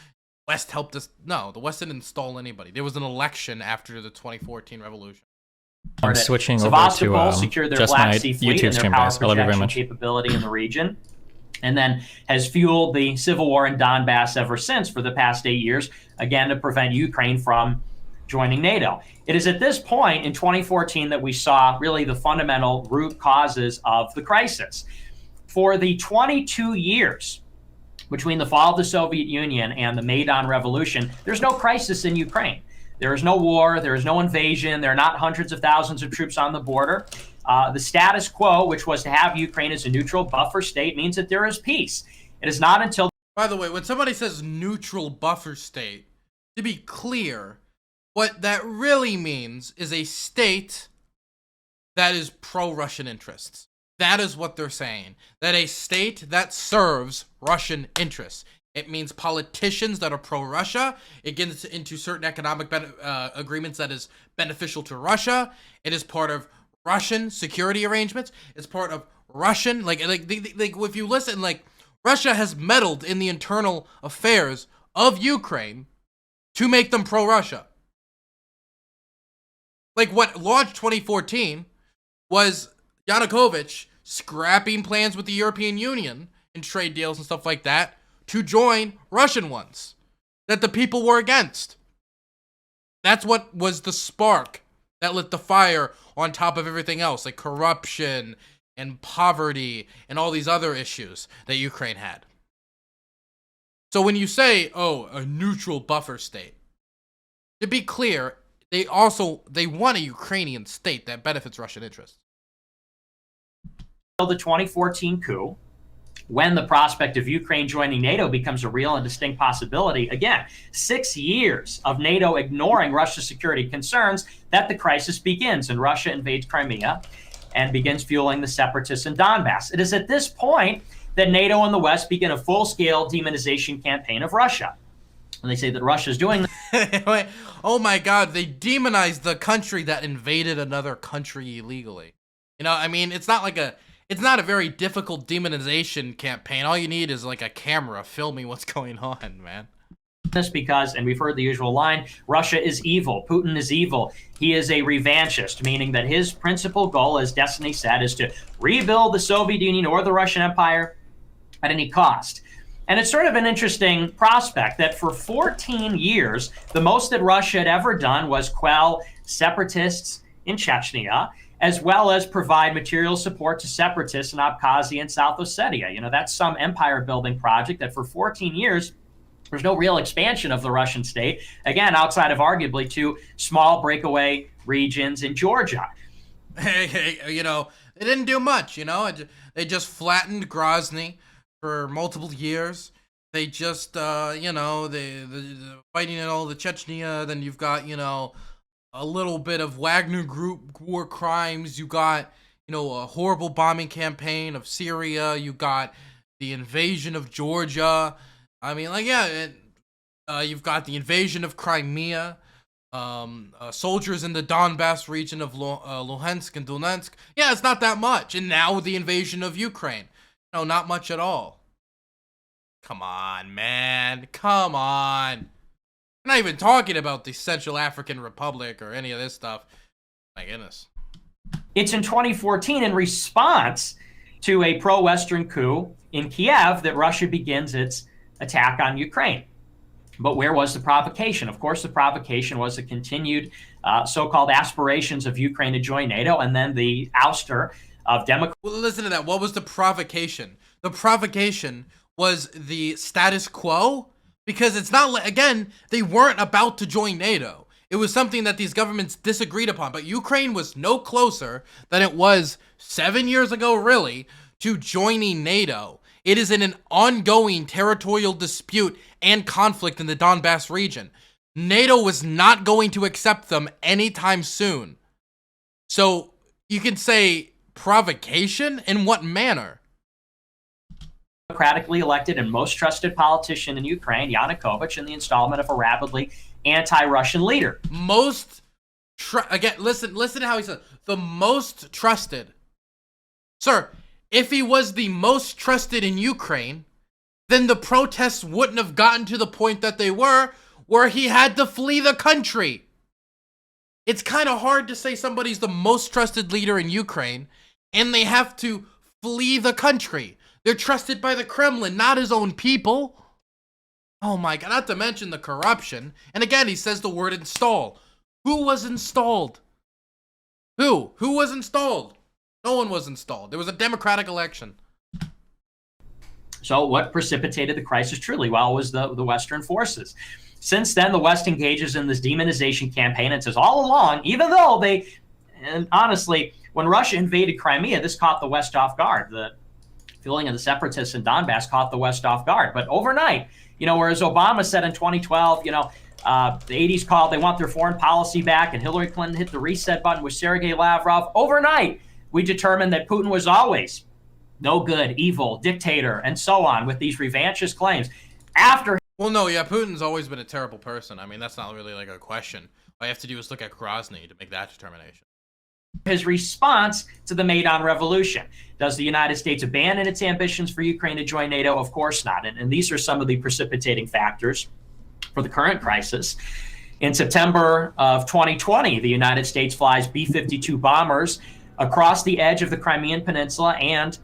West helped us. No, the West didn't install anybody. There was an election after the 2014 revolution. I'm switching over to secure their just Black my Sea fleet YouTube and their stream, power guys. I love you very projection much. capability in the region, and then has fueled the civil war in Donbass ever since for the past 8 years, again, to prevent Ukraine from joining NATO. It is at this point in 2014 that we saw really the fundamental root causes of the crisis. For the 22 years between the fall of the Soviet Union and the Maidan Revolution, there's no crisis in Ukraine. There is no war. There is no invasion. There are not hundreds of thousands of troops on the border. The status quo, which was to have Ukraine as a neutral buffer state, means that there is peace. It is not until... By the way, when somebody says neutral buffer state, to be clear, what that really means is a state that is pro-Russian interests. That is what they're saying. That a state that serves Russian interests. It means politicians that are pro-Russia. It gets into certain economic agreements that is beneficial to Russia. It is part of Russian security arrangements. It's part of Russian, like if you listen, like Russia has meddled in the internal affairs of Ukraine to make them pro-Russia. Like what launched 2014 was Yanukovych scrapping plans with the European Union and trade deals and stuff like that to join Russian ones that the people were against. That's what was the spark that lit the fire on top of everything else, like corruption and poverty and all these other issues that Ukraine had. So when you say, oh, a neutral buffer state, to be clear, they want a Ukrainian state that benefits Russian interests. The 2014 coup, when the prospect of Ukraine joining NATO becomes a real and distinct possibility, again, 6 years of NATO ignoring Russia's security concerns, that the crisis begins and Russia invades Crimea and begins fueling the separatists in Donbass. It is at this point that NATO and the West begin a full-scale demonization campaign of Russia. And they say that Russia is doing Wait, oh my God, they demonized the country that invaded another country illegally. You know, I mean, it's not a very difficult demonization campaign. All you need is like a camera filming what's going on, man. this because, and we've heard the usual line, Russia is evil, Putin is evil. He is a revanchist, meaning that his principal goal, as Destiny said, is to rebuild the Soviet Union or the Russian Empire at any cost. And it's sort of an interesting prospect that for 14 years, the most that Russia had ever done was quell separatists in Chechnya, as well as provide material support to separatists in Abkhazia and South Ossetia. You know, that's some empire building project that for 14 years, there's no real expansion of the Russian state, again, outside of arguably two small breakaway regions in Georgia. You know, they didn't do much, you know. They just flattened Grozny for multiple years. They just, you know, they fighting in all the Chechnya. Then you've got, you know, a little bit of Wagner Group war crimes. You got, you know, a horrible bombing campaign of Syria. You got the invasion of Georgia. I mean, like, yeah, you've got the invasion of Crimea. Soldiers in the Donbass region of Luhansk and Donetsk. Yeah, it's not that much. And now the invasion of Ukraine. No, not much at all. Come on, man. Come on. I'm not even talking about the Central African Republic or any of this stuff. My goodness. It's in 2014 in response to a pro-Western coup in Kiev that Russia begins its attack on Ukraine. But where was the provocation? Of course, the provocation was the continued so-called aspirations of Ukraine to join NATO and then the ouster of Democrats. Well, listen to that. What was the provocation? The provocation was the status quo, because it's not, again, they weren't about to join NATO. It was something that these governments disagreed upon, but Ukraine was no closer than it was 7 years ago, really, to joining NATO. It is in an ongoing territorial dispute and conflict in the Donbass region. NATO was not going to accept them anytime soon. So you can say provocation? In what manner? Democratically elected and most trusted politician in Ukraine, Yanukovych, in the installment of a rapidly anti-Russian leader. Again, listen to how he said the most trusted. Sir, if he was the most trusted in Ukraine, then the protests wouldn't have gotten to the point that they were, where he had to flee the country. It's kind of hard to say somebody's the most trusted leader in Ukraine, and they have to flee the country. They're trusted by the Kremlin, not his own people. Oh my God, not to mention the corruption. And again, he says the word install. Who was installed? Who was installed? No one was installed. There was a democratic election. So what precipitated the crisis truly? Well, it was the Western forces. Since then, the West engages in this demonization campaign and says all along, even though and honestly, when Russia invaded Crimea, this caught the West off guard. The fueling of the separatists in Donbass caught the West off guard. But overnight, you know, whereas Obama said in 2012, you know, the 80s called, they want their foreign policy back, and Hillary Clinton hit the reset button with Sergei Lavrov. Overnight, we determined that Putin was always no good, evil, dictator, and so on with these revanchist claims. Well, no, yeah, Putin's always been a terrible person. I mean, that's not really like a question. All you have to do is look at Grozny to make that determination. His response to the Maidan Revolution. Does the United States abandon its ambitions for Ukraine to join NATO? Of course not. And these are some of the precipitating factors for the current crisis. In September of 2020, the United States flies B-52 bombers across the edge of the Crimean Peninsula and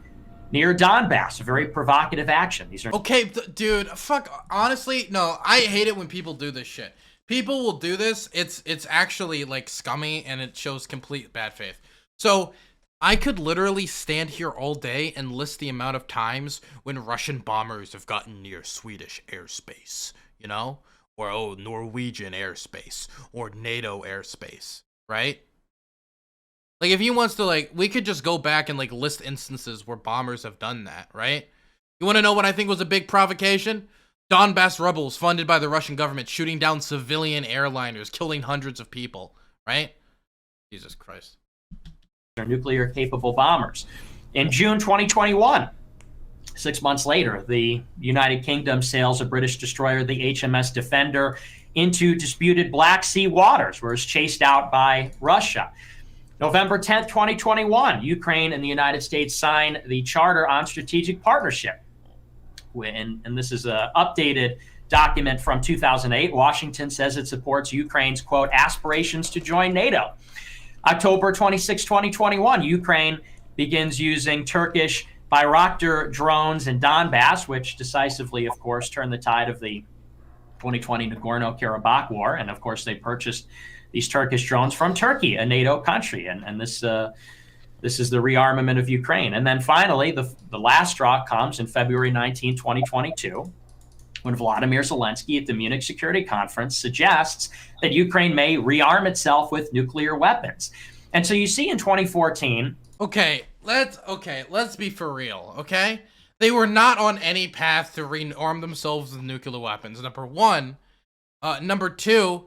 near Donbass, a very provocative action. These are okay, dude. Fuck. Honestly, no. I hate it when people do this shit. People will do this. It's actually like scummy, and it shows complete bad faith. So I could literally stand here all day and list the amount of times when Russian bombers have gotten near Swedish airspace, you know, or oh, Norwegian airspace or NATO airspace, right? Like, if he wants to, like, we could just go back and like list instances where bombers have done that, right? You want to know what I think was a big provocation? Donbass rebels funded by the Russian government shooting down civilian airliners, killing hundreds of people, right? Jesus Christ. Nuclear capable bombers. In June 2021, 6 months later, the United Kingdom sails a British destroyer, the HMS Defender, into disputed Black Sea waters, where it's chased out by Russia. November 10th, 2021, Ukraine and the United States sign the Charter on Strategic Partnership. And this is an updated document from 2008. Washington says it supports Ukraine's, quote, aspirations to join NATO. October 26, 2021, Ukraine begins using Turkish Bayraktar drones in Donbass, which decisively, of course, turned the tide of the 2020 Nagorno-Karabakh war. And, of course, they purchased these Turkish drones from Turkey, a NATO country. And this is the rearmament of Ukraine. And then finally, the last straw comes in February 19, 2022, when Vladimir Zelensky at the Munich Security Conference suggests that Ukraine may rearm itself with nuclear weapons. And so you see in 2014... Okay, let's be for real, okay? They were not on any path to rearm themselves with nuclear weapons, number one. Number two,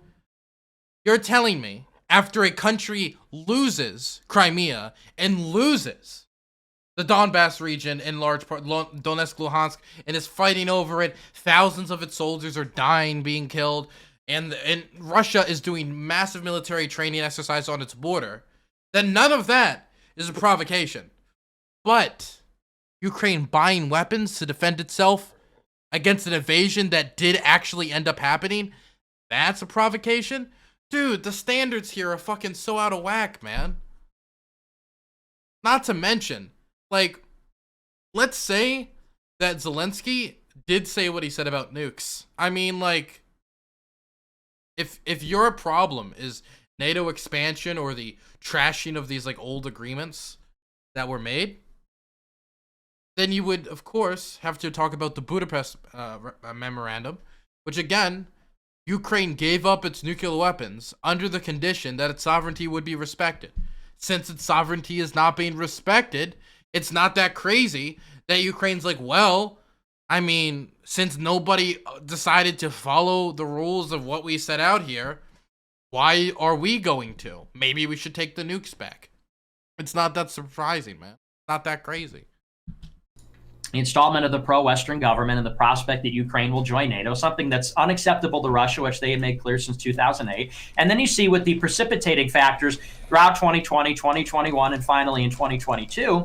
you're telling me after a country loses Crimea and loses the Donbass region in large part, Donetsk, Luhansk, and is fighting over it, thousands of its soldiers are dying, being killed, and Russia is doing massive military training exercise on its border, then none of that is a provocation. But Ukraine buying weapons to defend itself against an invasion that did actually end up happening, that's a provocation? Dude, the standards here are fucking so out of whack, man. Not to mention, like, let's say that Zelensky did say what he said about nukes. I mean, like, if your problem is NATO expansion or the trashing of these, like, old agreements that were made, then you would, of course, have to talk about the Budapest memorandum, which, again, Ukraine gave up its nuclear weapons under the condition that its sovereignty would be respected. Since its sovereignty is not being respected, it's not that crazy that Ukraine's like, well, I mean, since nobody decided to follow the rules of what we set out here, why are we going to? Maybe we should take the nukes back. It's not that surprising, man. Not that crazy. The installment of the pro-Western government and the prospect that Ukraine will join NATO, something that's unacceptable to Russia, which they had made clear since 2008. And then you see with the precipitating factors throughout 2020, 2021, and finally in 2022,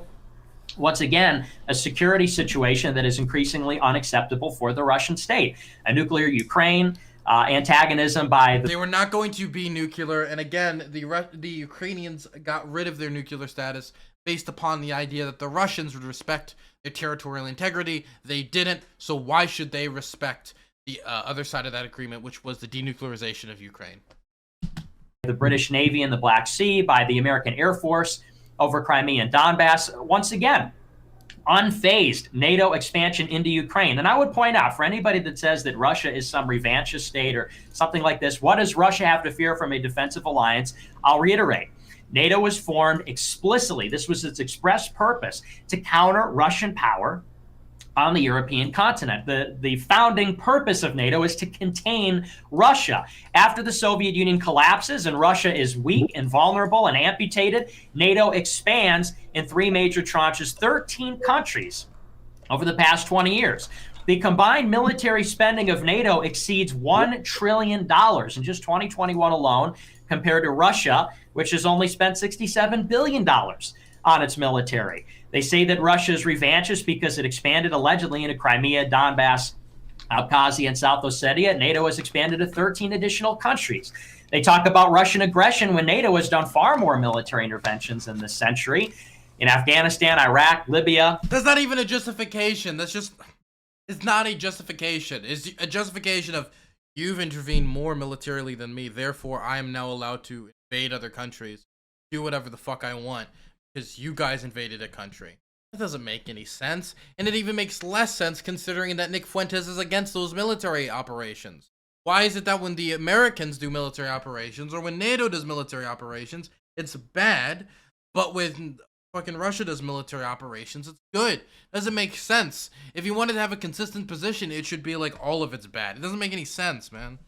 once again, a security situation that is increasingly unacceptable for the Russian state. A nuclear Ukraine, antagonism by the... They were not going to be nuclear, and again, the Ukrainians got rid of their nuclear status based upon the idea that the Russians would respect their territorial integrity. They didn't, so why should they respect the other side of that agreement, which was the denuclearization of Ukraine? The British Navy in the Black Sea, by the American Air Force over Crimea and Donbass. Once again, unfazed NATO expansion into Ukraine. And I would point out, for anybody that says that Russia is some revanchist state or something like this, what does Russia have to fear from a defensive alliance? I'll reiterate. NATO was formed explicitly, this was its express purpose, to counter Russian power on the European continent. The founding purpose of NATO is to contain Russia. After the Soviet Union collapses and Russia is weak and vulnerable and amputated, NATO expands in 3 major tranches, 13 countries over the past 20 years. The combined military spending of NATO exceeds $1 trillion in just 2021 alone, compared to Russia, which has only spent $67 billion on its military. They say that Russia is revanchist because it expanded allegedly into Crimea, Donbass, Abkhazia, and South Ossetia. NATO has expanded to 13 additional countries. They talk about Russian aggression when NATO has done far more military interventions in this century. In Afghanistan, Iraq, Libya. That's not even a justification. That's just, it's not a justification. It's a justification of, you've intervened more militarily than me, therefore I am now allowed to invade other countries, do whatever the fuck I want, because you guys invaded a country. That doesn't make any sense, and it even makes less sense considering that Nick Fuentes is against those military operations. Why is it that when the Americans do military operations or when NATO does military operations, it's bad, but when fucking Russia does military operations, it's good? Doesn't make sense. If you wanted to have a consistent position, it should be like all of it's bad. It doesn't make any sense, man.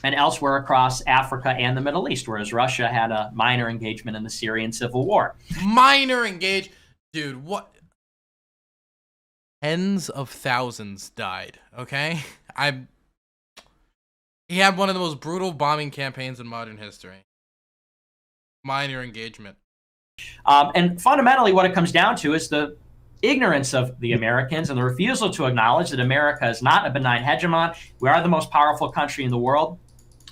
And elsewhere across Africa and the Middle East, whereas Russia had a minor engagement in the Syrian civil war. Minor engage, dude. What? Tens of thousands died. Okay, He had one of the most brutal bombing campaigns in modern history. Minor engagement. And fundamentally, what it comes down to is the ignorance of the Americans and the refusal to acknowledge that America is not a benign hegemon. We are the most powerful country in the world.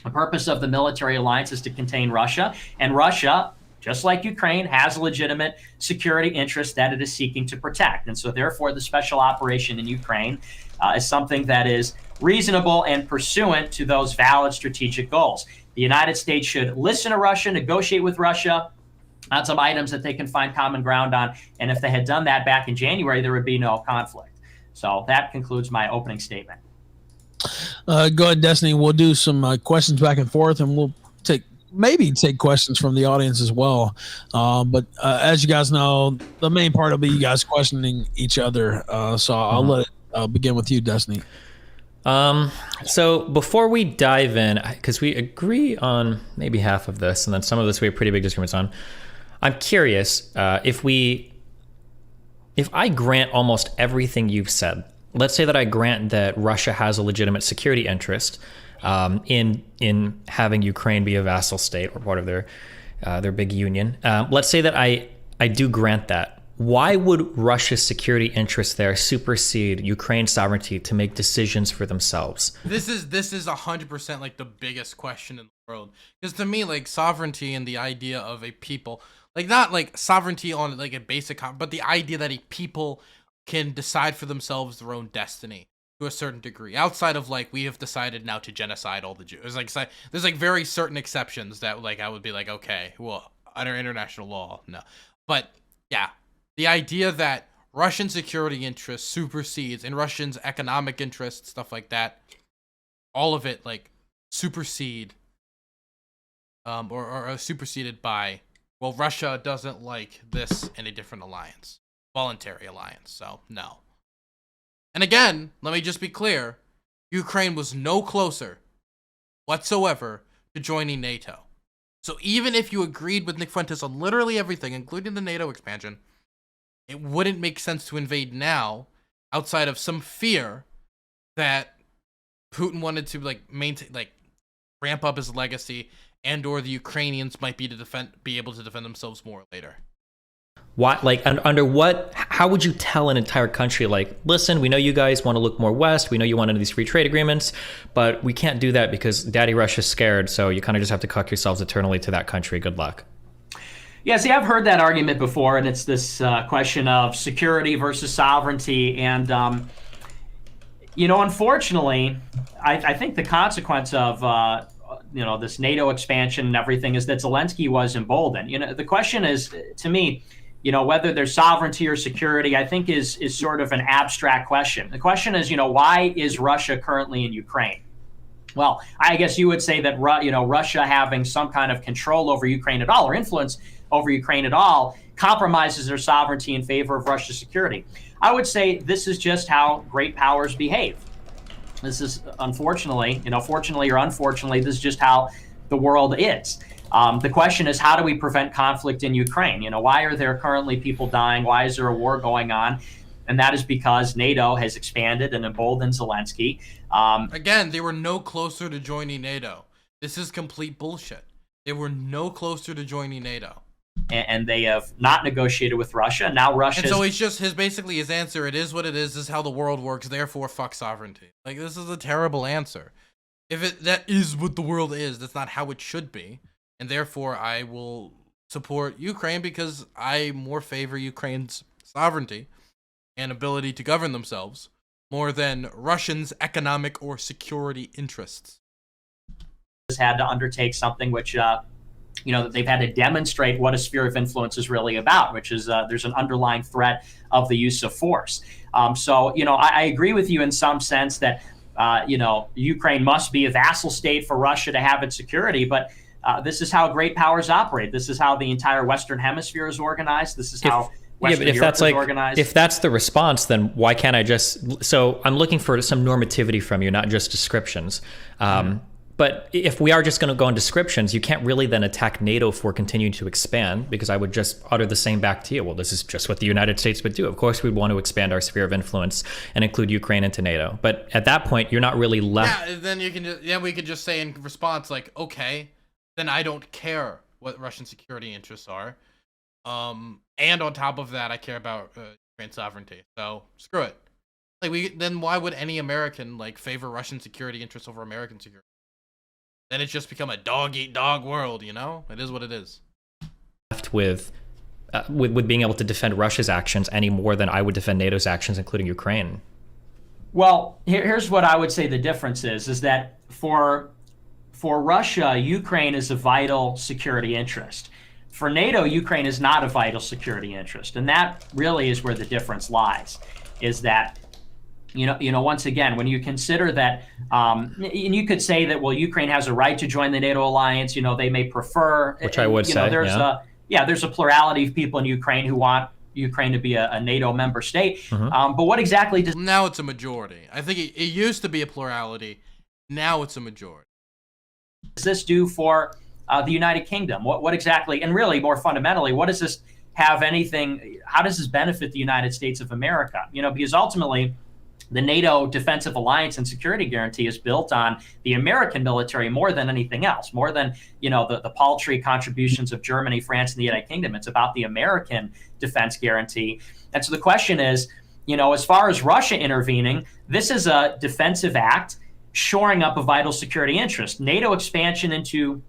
The purpose of the military alliance is to contain Russia, and Russia, just like Ukraine, has a legitimate security interest that it is seeking to protect. And so therefore, the special operation in Ukraine is something that is reasonable and pursuant to those valid strategic goals. The United States should listen to Russia, negotiate with Russia on some items that they can find common ground on. And if they had done that back in January, there would be no conflict. So that concludes my opening statement. Go ahead, Destiny. We'll do some questions back and forth, and we'll maybe take questions from the audience as well. But as you guys know, the main part will be you guys questioning each other. So I'll let it begin with you, Destiny. So before we dive in, because we agree on maybe half of this, and then some of this we have pretty big disagreements on, I'm curious if I grant almost everything you've said. Let's say that I grant that Russia has a legitimate security interest in having Ukraine be a vassal state or part of their big union. Let's say that I do grant that. Why would Russia's security interests there supersede Ukraine's sovereignty to make decisions for themselves? This is 100% like the biggest question in the world. Because to me, like sovereignty and the idea of a people, like not like sovereignty on like a basic, but the idea that a people can decide for themselves their own destiny to a certain degree, outside of like we have decided now to genocide all the Jews. Like there's like very certain exceptions that like I would be like, okay, well, under international law, no. But yeah, the idea that Russian security interests supersedes and Russians' economic interests, stuff like that, all of it like supersede or are superseded by, well, Russia doesn't like this in a different alliance. Voluntary alliance, so no. And again, let me just be clear, Ukraine was no closer whatsoever to joining NATO. So even if you agreed with Nick Fuentes on literally everything, including the NATO expansion, it wouldn't make sense to invade now outside of some fear that Putin wanted to like maintain, like ramp up his legacy, and or the Ukrainians might be able to defend themselves more later. Why, like, under what, how would you tell an entire country, like, listen, we know you guys want to look more west, we know you want into these free trade agreements, but we can't do that because Daddy Russia's scared, so you kind of just have to cuck yourselves eternally to that country. Good luck. Yeah, see, I've heard that argument before, and it's this question of security versus sovereignty. And, unfortunately, I think the consequence of, this NATO expansion and everything is that Zelensky was emboldened. The question is, to me, whether there's sovereignty or security, I think is sort of an abstract question. The question is, why is Russia currently in Ukraine? Well, I guess you would say that, Russia having some kind of control over Ukraine at all or influence over Ukraine at all compromises their sovereignty in favor of Russia's security. I would say this is just how great powers behave. This is unfortunately, fortunately or unfortunately, this is just how the world is. The question is, how do we prevent conflict in Ukraine? Why are there currently people dying? Why is there a war going on? And that is because NATO has expanded and emboldened Zelensky. Again, they were no closer to joining NATO. This is complete bullshit. They were no closer to joining NATO. And they have not negotiated with Russia. Now Russia. And so he's just his answer. It is what it is. This is how the world works. Therefore, fuck sovereignty. Like, this is a terrible answer. If that is what the world is, that's not how it should be. And therefore, I will support Ukraine because I more favor Ukraine's sovereignty and ability to govern themselves more than Russians' economic or security interests. Has had to undertake something which, that they've had to demonstrate what a sphere of influence is really about, which is there's an underlying threat of the use of force. I agree with you in some sense that Ukraine must be a vassal state for Russia to have its security. But this is how great powers operate. This is how the entire Western Hemisphere is organized. This is how Western Europe is organized. If that's the response, then why can't I just? So I'm looking for some normativity from you, not just descriptions. But if we are just going to go on descriptions, you can't really then attack NATO for continuing to expand, because I would just utter the same back to you. Well, this is just what the United States would do. Of course, we'd want to expand our sphere of influence and include Ukraine into NATO. But at that point, you're not really left. Yeah, then we could just say in response, like, okay, then I don't care what Russian security interests are. And on top of that, I care about Ukraine sovereignty. So screw it. Then why would any American favor Russian security interests over American security? Then it's just become a dog-eat-dog world, you know? It is what it is. Left with being able to defend Russia's actions any more than I would defend NATO's actions, including Ukraine. Well, here's what I would say the difference is that for Russia, Ukraine is a vital security interest. For NATO, Ukraine is not a vital security interest. And that really is where the difference lies, is that once again, when you consider that, and you could say that, well, Ukraine has a right to join the NATO alliance. They may prefer, which I would say. There's a plurality of people in Ukraine who want Ukraine to be a NATO member state. Mm-hmm. But what exactly does now it's a majority? I think it used to be a plurality. Now it's a majority. This do for the United Kingdom? What exactly, and really more fundamentally, what does this have anything? How does this benefit the United States of America? Because ultimately, the NATO defensive alliance and security guarantee is built on the American military more than anything else, more than the paltry contributions of Germany, France, and the United Kingdom. It's about the American defense guarantee. And so the question is, as far as Russia intervening, this is a defensive act shoring up a vital security interest. NATO expansion into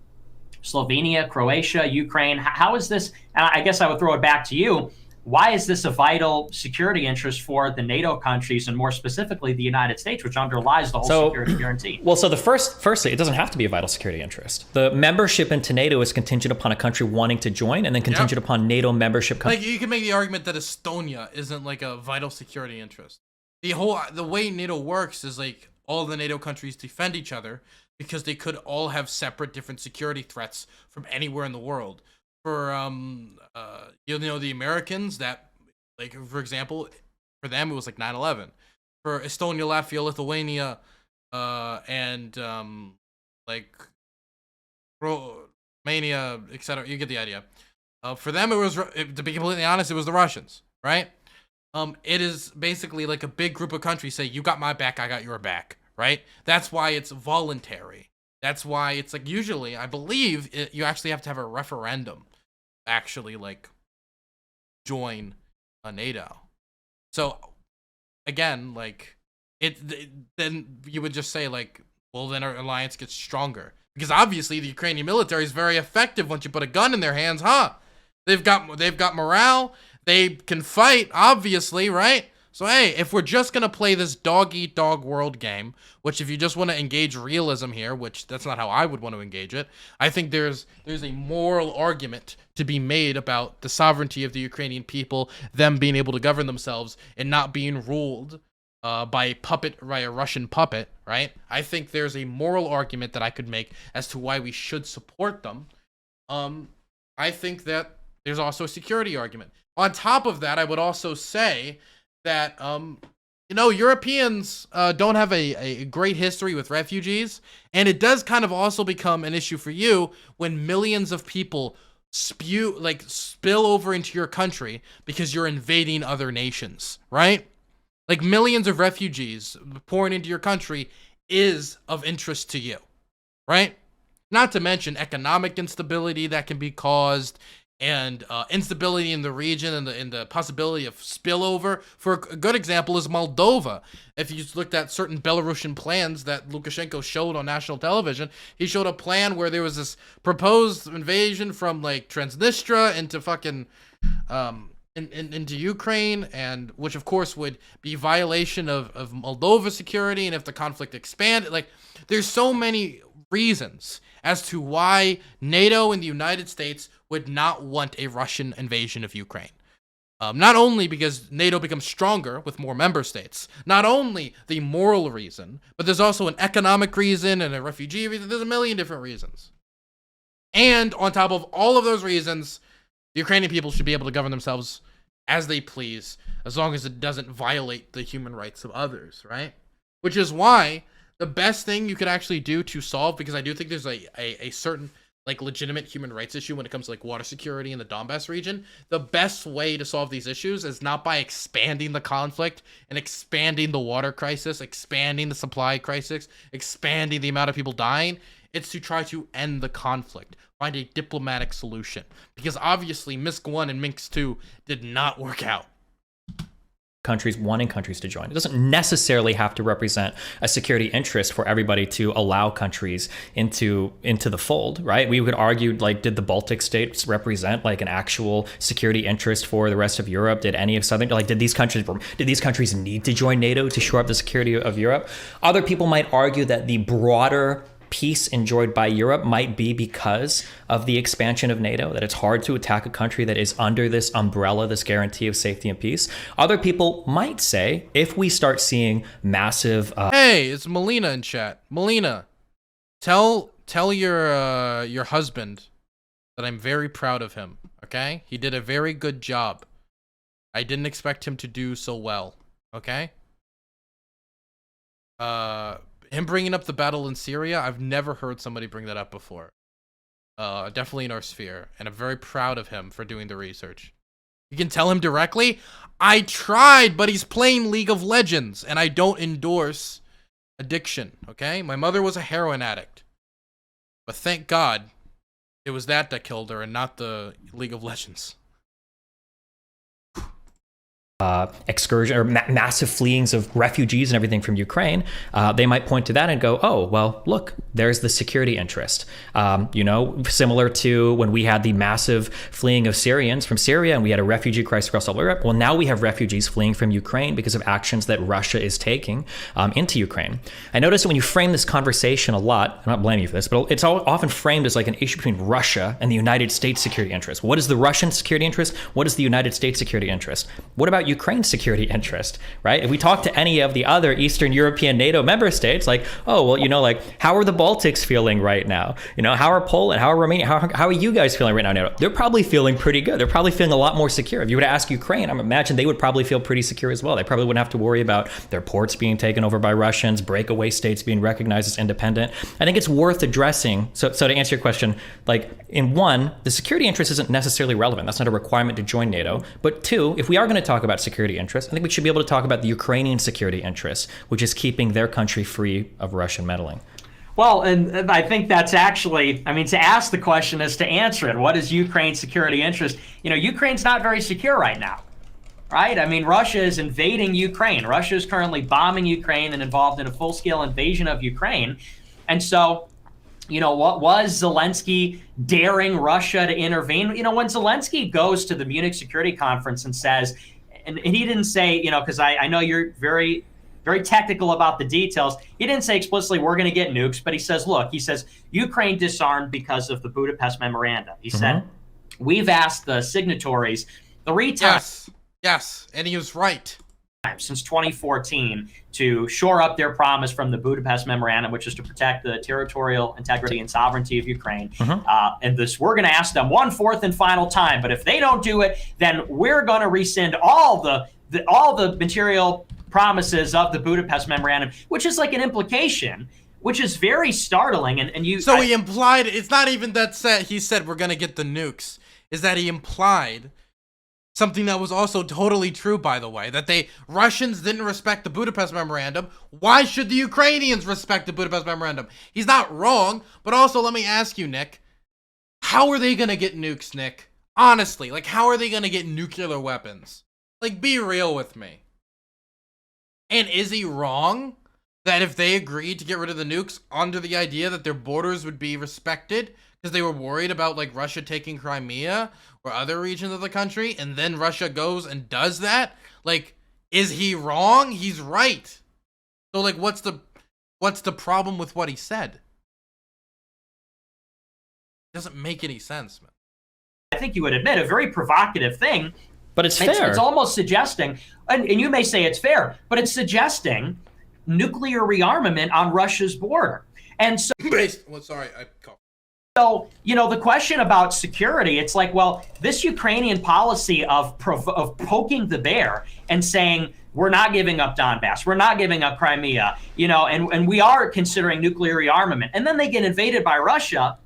Slovenia, Croatia, Ukraine. How is this? And I guess I would throw it back to you. Why is this a vital security interest for the NATO countries, and more specifically the United States, which underlies the whole security guarantee? Well, so firstly, it doesn't have to be a vital security interest. The membership into NATO is contingent upon a country wanting to join, and then contingent upon NATO membership. You can make the argument that Estonia isn't a vital security interest. The way NATO works is all the NATO countries defend each other because they could all have separate different security threats from anywhere in the world. For the Americans, that for example, for them it was 9/11. For Estonia, Latvia, Lithuania, and Romania, etc. You get the idea. For them, it was, to be completely honest, it was the Russians, right? It is basically a big group of countries say, you got my back, I got your back, right? That's why it's voluntary. That's why it's usually, I believe, you actually have to have a referendum actually join NATO. So again, then you would just say well, then our alliance gets stronger, because obviously the Ukrainian military is very effective once you put a gun in their hands, huh? They've got morale, they can fight, obviously, right? So hey, if we're just gonna play this dog-eat-dog world game, which if you just want to engage realism here, which that's not how I would want to engage it, I think there's a moral argument to be made about the sovereignty of the Ukrainian people, them being able to govern themselves and not being ruled by a Russian puppet, right? I think there's a moral argument that I could make as to why we should support them. I think that there's also a security argument. On top of that, I would also say that Europeans don't have a great history with refugees, and it does kind of also become an issue for you when millions of people spill over into your country because you're invading other nations, right? Millions of refugees pouring into your country is of interest to you, right? Not to mention economic instability that can be caused, and instability in the region, and the possibility of spillover. For a good example is Moldova. If you looked at certain Belarusian plans that Lukashenko showed on national television, he showed a plan where there was this proposed invasion from Transnistria into fucking into Ukraine, and which of course would be violation of Moldova security, and if the conflict expanded, there's so many reasons as to why NATO and the United States would not want a Russian invasion of Ukraine. Not only because NATO becomes stronger with more member states, not only the moral reason, but there's also an economic reason and a refugee reason. There's a million different reasons. And on top of all of those reasons, the Ukrainian people should be able to govern themselves as they please, as long as it doesn't violate the human rights of others, right? Which is why the best thing you could actually do to solve, because I do think there's a certain like legitimate human rights issue when it comes to like water security in the Donbass region, the best way to solve these issues is not by expanding the conflict and expanding the water crisis, expanding the supply crisis, expanding the amount of people dying. It's to try to end the conflict, find a diplomatic solution, because obviously Minsk 1 and Minsk 2 did not work out. Countries wanting countries to join. It doesn't necessarily have to represent a security interest for everybody to allow countries into the fold, right? We would argue, like, did the Baltic states represent like an actual security interest for the rest of Europe? Did any of southern, like, did these countries need to join NATO to shore up the security of Europe? Other people might argue that the broader peace enjoyed by Europe might be because of the expansion of NATO, that it's hard to attack a country that is under this umbrella, this guarantee of safety and peace. Other people might say, if we start seeing massive... Hey, it's Melina in chat. Melina, tell your husband that I'm very proud of him, okay? He did a very good job. I didn't expect him to do so well, okay? Him bringing up the battle in Syria, I've never heard somebody bring that up before. Definitely in our sphere, and I'm very proud of him for doing the research. You can tell him directly, I tried, but he's playing League of Legends, and I don't endorse addiction, okay? My mother was a heroin addict, but thank God it was that killed her and not the League of Legends. Excursion or massive fleeings of refugees and everything from Ukraine, they might point to that and go, oh, well, look, there's the security interest. Similar to when we had the massive fleeing of Syrians from Syria and we had a refugee crisis across all Europe. Well, now we have refugees fleeing from Ukraine because of actions that Russia is taking into Ukraine. I noticed that when you frame this conversation a lot, I'm not blaming you for this, but it's often framed as like an issue between Russia and the United States security interest. What is the Russian security interest? What is the United States security interest? What about Ukraine's security interest, right? If we talk to any of the other Eastern European NATO member states, like, oh, well, like, how are the Baltics feeling right now? How are Poland, how are Romania, how are you guys feeling right now, NATO? They're probably feeling pretty good. They're probably feeling a lot more secure. If you were to ask Ukraine, I imagine they would probably feel pretty secure as well. They probably wouldn't have to worry about their ports being taken over by Russians, breakaway states being recognized as independent. I think it's worth addressing. So to answer your question, like, in one, the security interest isn't necessarily relevant. That's not a requirement to join NATO. But two, if we are going to talk about security interests, I think we should be able to talk about the Ukrainian security interests, which is keeping their country free of Russian meddling. Well, and I think that's actually, to ask the question is to answer it. What is Ukraine's security interest? Ukraine's not very secure right now, right? Russia is invading Ukraine. Russia is currently bombing Ukraine and involved in a full-scale invasion of Ukraine. And so, what was Zelensky daring Russia to intervene? When Zelensky goes to the Munich Security Conference and says, and he didn't say, because I know you're very, very technical about the details. He didn't say explicitly, we're going to get nukes, but he says, Ukraine disarmed because of the Budapest Memorandum. He said, we've asked the signatories 3 times. Yes, and he was right. Since 2014 to shore up their promise from the Budapest Memorandum, which is to protect the territorial integrity and sovereignty of Ukraine. And we're going to ask them 1/4 and final time. But if they don't do it, then we're going to rescind all the material promises of the Budapest Memorandum, which is like an implication, which is very startling. He implied, it's not even that he said we're going to get the nukes, is that he implied something that was also totally true, by the way, that Russians didn't respect the Budapest Memorandum. Why should the Ukrainians respect the Budapest Memorandum? He's not wrong, but also let me ask you, Nick, how are they going to get nukes, Nick? Honestly, like, how are they going to get nuclear weapons? Like, be real with me. And is he wrong that if they agreed to get rid of the nukes under the idea that their borders would be respected because they were worried about, like, Russia taking Crimea or other regions of the country, and then Russia goes and does that? Like, is he wrong? He's right. So, like, what's the problem with what he said? It doesn't make any sense, man. I think you would admit a very provocative thing But it's fair. It's almost suggesting, and you may say it's fair, but it's suggesting nuclear rearmament on Russia's border. And so, So, the question about security, it's like, well, this Ukrainian policy of poking the bear and saying, we're not giving up Donbass, we're not giving up Crimea, and we are considering nuclear rearmament. And then they get invaded by Russia.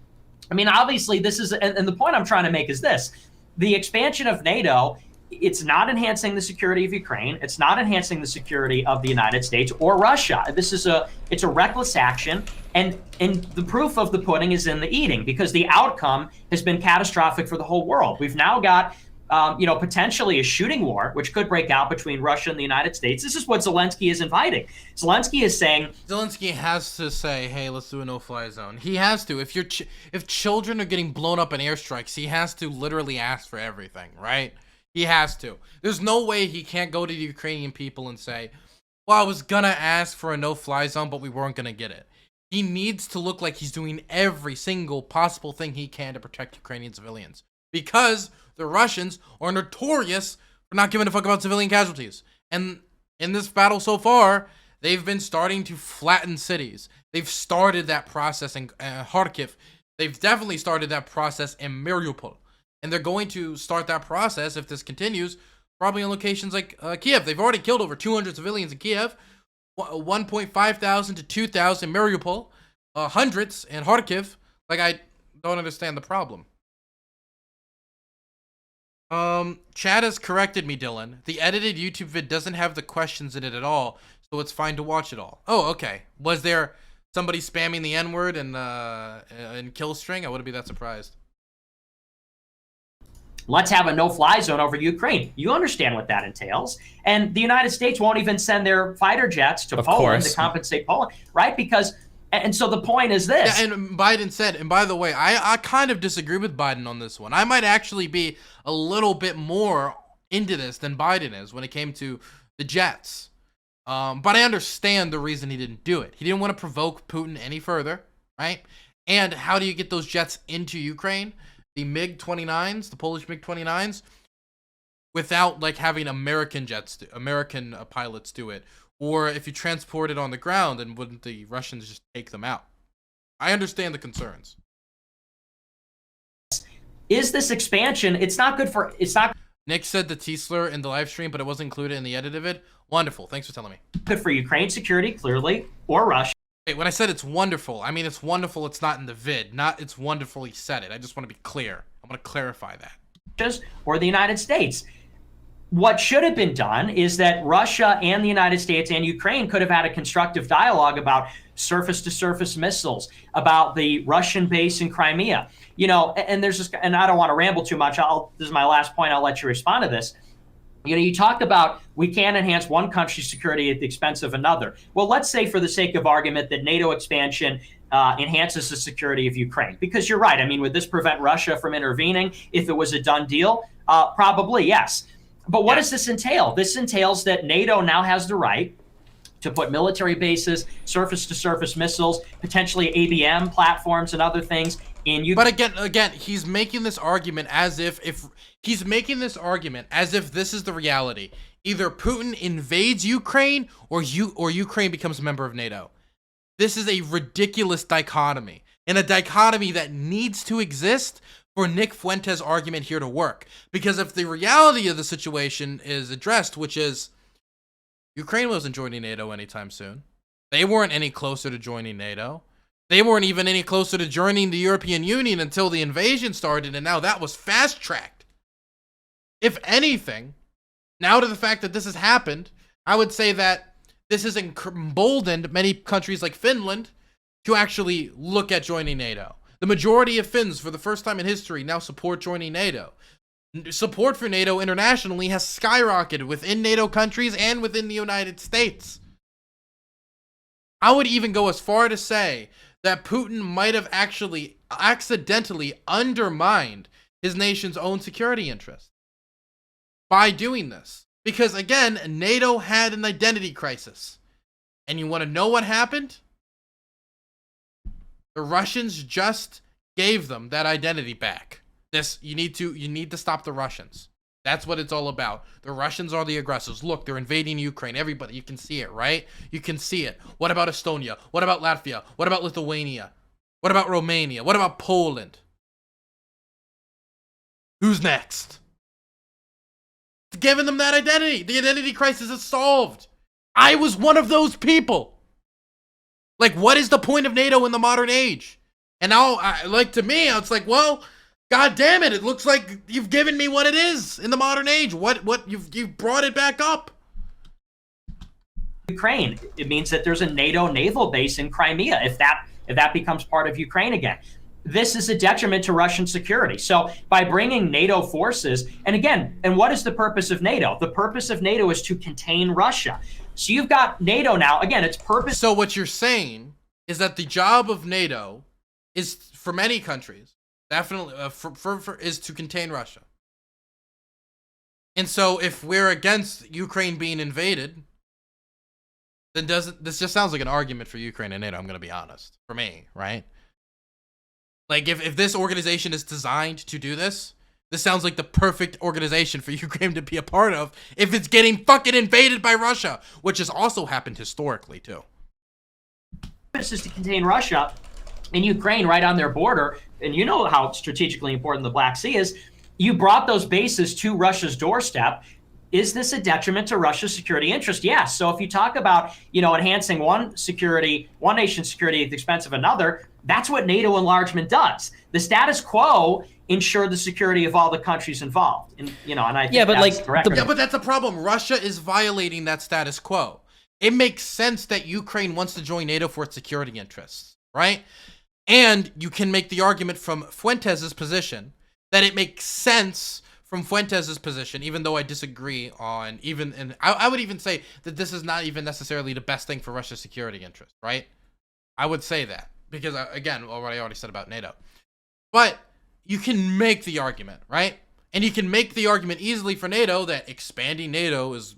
I mean, obviously, this is, and the point I'm trying to make is this. The expansion of NATO, it's not enhancing the security of Ukraine. It's not enhancing the security of the United States or Russia. It's a reckless action. And the proof of the pudding is in the eating, because the outcome has been catastrophic for the whole world. We've now got, potentially a shooting war, which could break out between Russia and the United States. This is what Zelensky is inviting. Zelensky is saying, Zelensky has to say, hey, let's do a no-fly zone. He has to. If children are getting blown up in airstrikes, he has to literally ask for everything, right? He has to. There's no way he can't go to the Ukrainian people and say, well, I was gonna ask for a no-fly zone, but we weren't gonna get it. He needs to look like he's doing every single possible thing he can to protect Ukrainian civilians, because the Russians are notorious for not giving a fuck about civilian casualties. And in this battle so far, they've been starting to flatten cities. They've started that process in Kharkiv. They've definitely started that process in Mariupol. And they're going to start that process, if this continues, probably on locations like Kiev. They've already killed over 200 civilians in Kiev, 1.5 thousand to 2,000 in Mariupol, hundreds in Kharkiv. Like, I don't understand the problem. Chad has corrected me, Dylan. The edited YouTube vid doesn't have the questions in it at all, so it's fine to watch it all. Oh, okay. Was there somebody spamming the N-word in kill string? I wouldn't be that surprised. Let's have a no-fly zone over Ukraine. You understand what that entails. And the United States won't even send their fighter jets to Poland to compensate Poland, right? And so the point is this. Yeah, and Biden said, and by the way, I kind of disagree with Biden on this one. I might actually be a little bit more into this than Biden is when it came to the jets. But I understand the reason he didn't do it. He didn't want to provoke Putin any further, right? And how do you get those jets into Ukraine? The MiG-29s, the Polish MiG-29s, without like having American pilots do it. Or if you transport it on the ground, then wouldn't the Russians just take them out? I understand the concerns. Is this expansion, it's not. Nick said the T-slur in the live stream, but it wasn't included in the edit of it. Wonderful. Thanks for telling me. Good for Ukraine security, clearly, or Russia. Hey, when I said it's wonderful, I mean it's wonderful it's not in the vid. Not it's wonderful he said it. I just want to be clear. I want to clarify that. Or the United States. What should have been done is that Russia and the United States and Ukraine could have had a constructive dialogue about surface-to-surface missiles, about the Russian base in Crimea. And there's just, and I don't want to ramble too much. This is my last point. I'll let you respond to this. You talked about we can't enhance one country's security at the expense of another. Well, let's say for the sake of argument that NATO expansion enhances the security of Ukraine. Because you're right. I mean, would this prevent Russia from intervening if it was a done deal? Probably, yes. But what does this entail? This entails that NATO now has the right to put military bases, surface-to-surface missiles, potentially ABM platforms and other things in Ukraine. But again, he's making this argument as if this is the reality. Either Putin invades Ukraine or Ukraine becomes a member of NATO. This is a ridiculous dichotomy, and a dichotomy that needs to exist for Nick Fuentes' argument here to work. Because if the reality of the situation is addressed, which is Ukraine wasn't joining NATO anytime soon. They weren't any closer to joining NATO. They weren't even any closer to joining the European Union until the invasion started, and now that was fast-tracked. If anything, now to the fact that this has happened, I would say that this has emboldened many countries like Finland to actually look at joining NATO. The majority of Finns, for the first time in history, now support joining NATO. Support for NATO internationally has skyrocketed within NATO countries and within the United States. I would even go as far to say that Putin might have actually accidentally undermined his nation's own security interests by doing this. Because again, NATO had an identity crisis. And you want to know what happened? The Russians just gave them that identity back. You need to stop the Russians. That's what it's all about. The Russians are the aggressors. Look, they're invading Ukraine. Everybody, you can see it, right? You can see it. What about Estonia? What about Latvia? What about Lithuania? What about Romania? What about Poland? Who's next? Giving them that identity. The identity crisis is solved. I was one of those people. Like, what is the point of NATO in the modern age? And now, to me, it's like, well, God damn it! It looks like you've given me what it is in the modern age. What you've brought it back up. Ukraine. It means that there's a NATO naval base in Crimea. If that becomes part of Ukraine again, this is a detriment to Russian security. So by bringing NATO forces, and what is the purpose of NATO? The purpose of NATO is to contain Russia. So you've got NATO now. Again, its purpose. So what you're saying is that the job of NATO is, for many countries, definitely is to contain Russia. And so if we're against Ukraine being invaded, then this just sounds like an argument for Ukraine and NATO, I'm going to be honest. For me, right? Like, if this organization is designed to do this, this sounds like the perfect organization for Ukraine to be a part of if it's getting fucking invaded by Russia, which has also happened historically, too. This is to contain Russia in Ukraine, right on their border. And you know how strategically important the Black Sea is. You brought those bases to Russia's doorstep. Is this a detriment to Russia's security interest? Yes. So if you talk about, enhancing one nation's security at the expense of another, that's what NATO enlargement does. The status quo ensure the security of all the countries involved. And I think that's correct. Yeah, but that's a problem. Russia is violating that status quo. It makes sense that Ukraine wants to join NATO for its security interests, right? And you can make the argument from Fuentes' position that it makes sense from Fuentes' position, even though I disagree on I would even say that this is not even necessarily the best thing for Russia's security interest, right? I would say that because, again, what I already said about NATO. But you can make the argument, right? And you can make the argument easily for NATO that expanding NATO is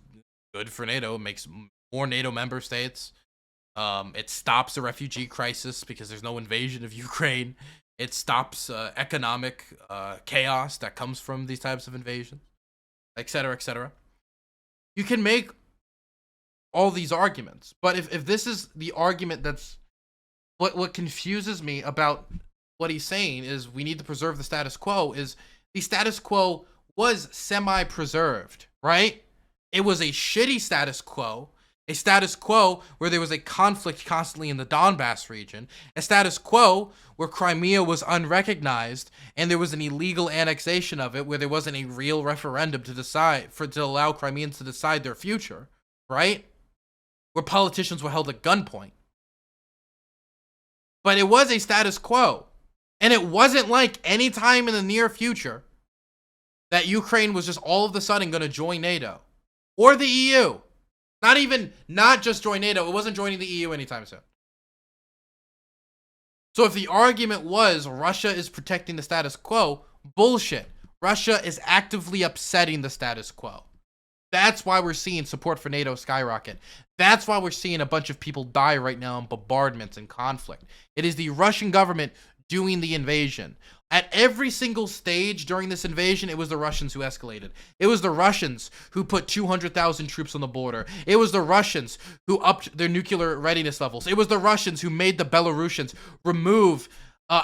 good for NATO. It makes more NATO member states. It stops the refugee crisis because there's no invasion of Ukraine. It stops economic chaos that comes from these types of invasions, et cetera, et cetera. You can make all these arguments. But if this is the argument that's... What confuses me about what he's saying is we need to preserve the status quo, is the status quo was semi-preserved, right? It was a shitty status quo. A status quo where there was a conflict constantly in the Donbass region. A status quo where Crimea was unrecognized and there was an illegal annexation of it where there wasn't a real referendum to allow Crimeans to decide their future, right? Where politicians were held at gunpoint. But it was a status quo. And it wasn't like any time in the near future that Ukraine was just all of a sudden going to join NATO or the EU. Not just join NATO. It wasn't joining the EU anytime soon. So if the argument was Russia is protecting the status quo, bullshit. Russia is actively upsetting the status quo. That's why we're seeing support for NATO skyrocket. That's why we're seeing a bunch of people die right now in bombardments and conflict. It is the Russian government doing the invasion. At every single stage during this invasion, it was the Russians who escalated. It was the Russians who put 200,000 troops on the border. It was the Russians who upped their nuclear readiness levels. It was the Russians who made the Belarusians remove,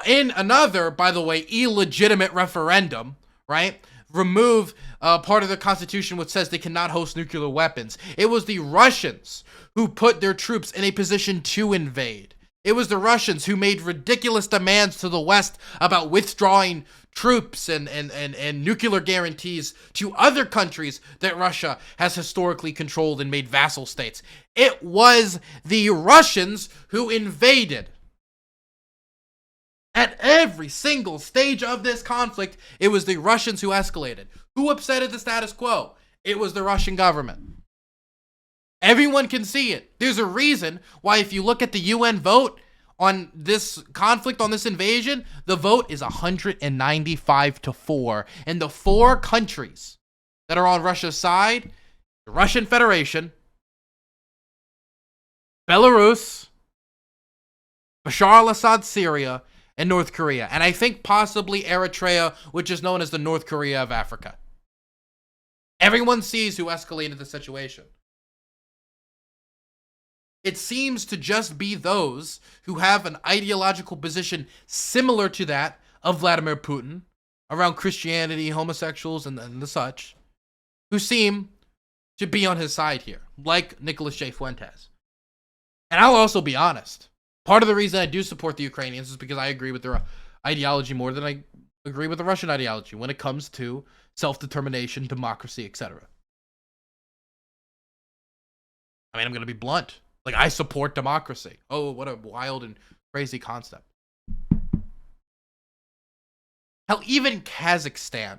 in another, by the way, illegitimate referendum, right? Remove part of the constitution which says they cannot host nuclear weapons. It was the Russians who put their troops in a position to invade. It was the Russians who made ridiculous demands to the West about withdrawing troops and nuclear guarantees to other countries that Russia has historically controlled and made vassal states. It was the Russians who invaded. At every single stage of this conflict, it was the Russians who escalated. Who upsetted the status quo? It was the Russian government. Everyone can see it. There's a reason why if you look at the UN vote on this conflict, on this invasion, the vote is 195-4. And the four countries that are on Russia's side, the Russian Federation, Belarus, Bashar al-Assad, Syria, and North Korea. And I think possibly Eritrea, which is known as the North Korea of Africa. Everyone sees who escalated the situation. It seems to just be those who have an ideological position similar to that of Vladimir Putin around Christianity, homosexuals, and the such, who seem to be on his side here, like Nicholas J. Fuentes. And I'll also be honest. Part of the reason I do support the Ukrainians is because I agree with their ideology more than I agree with the Russian ideology when it comes to self-determination, democracy, etc. I mean, I'm going to be blunt. Like, I support democracy. Oh, what a wild and crazy concept. Hell, even Kazakhstan,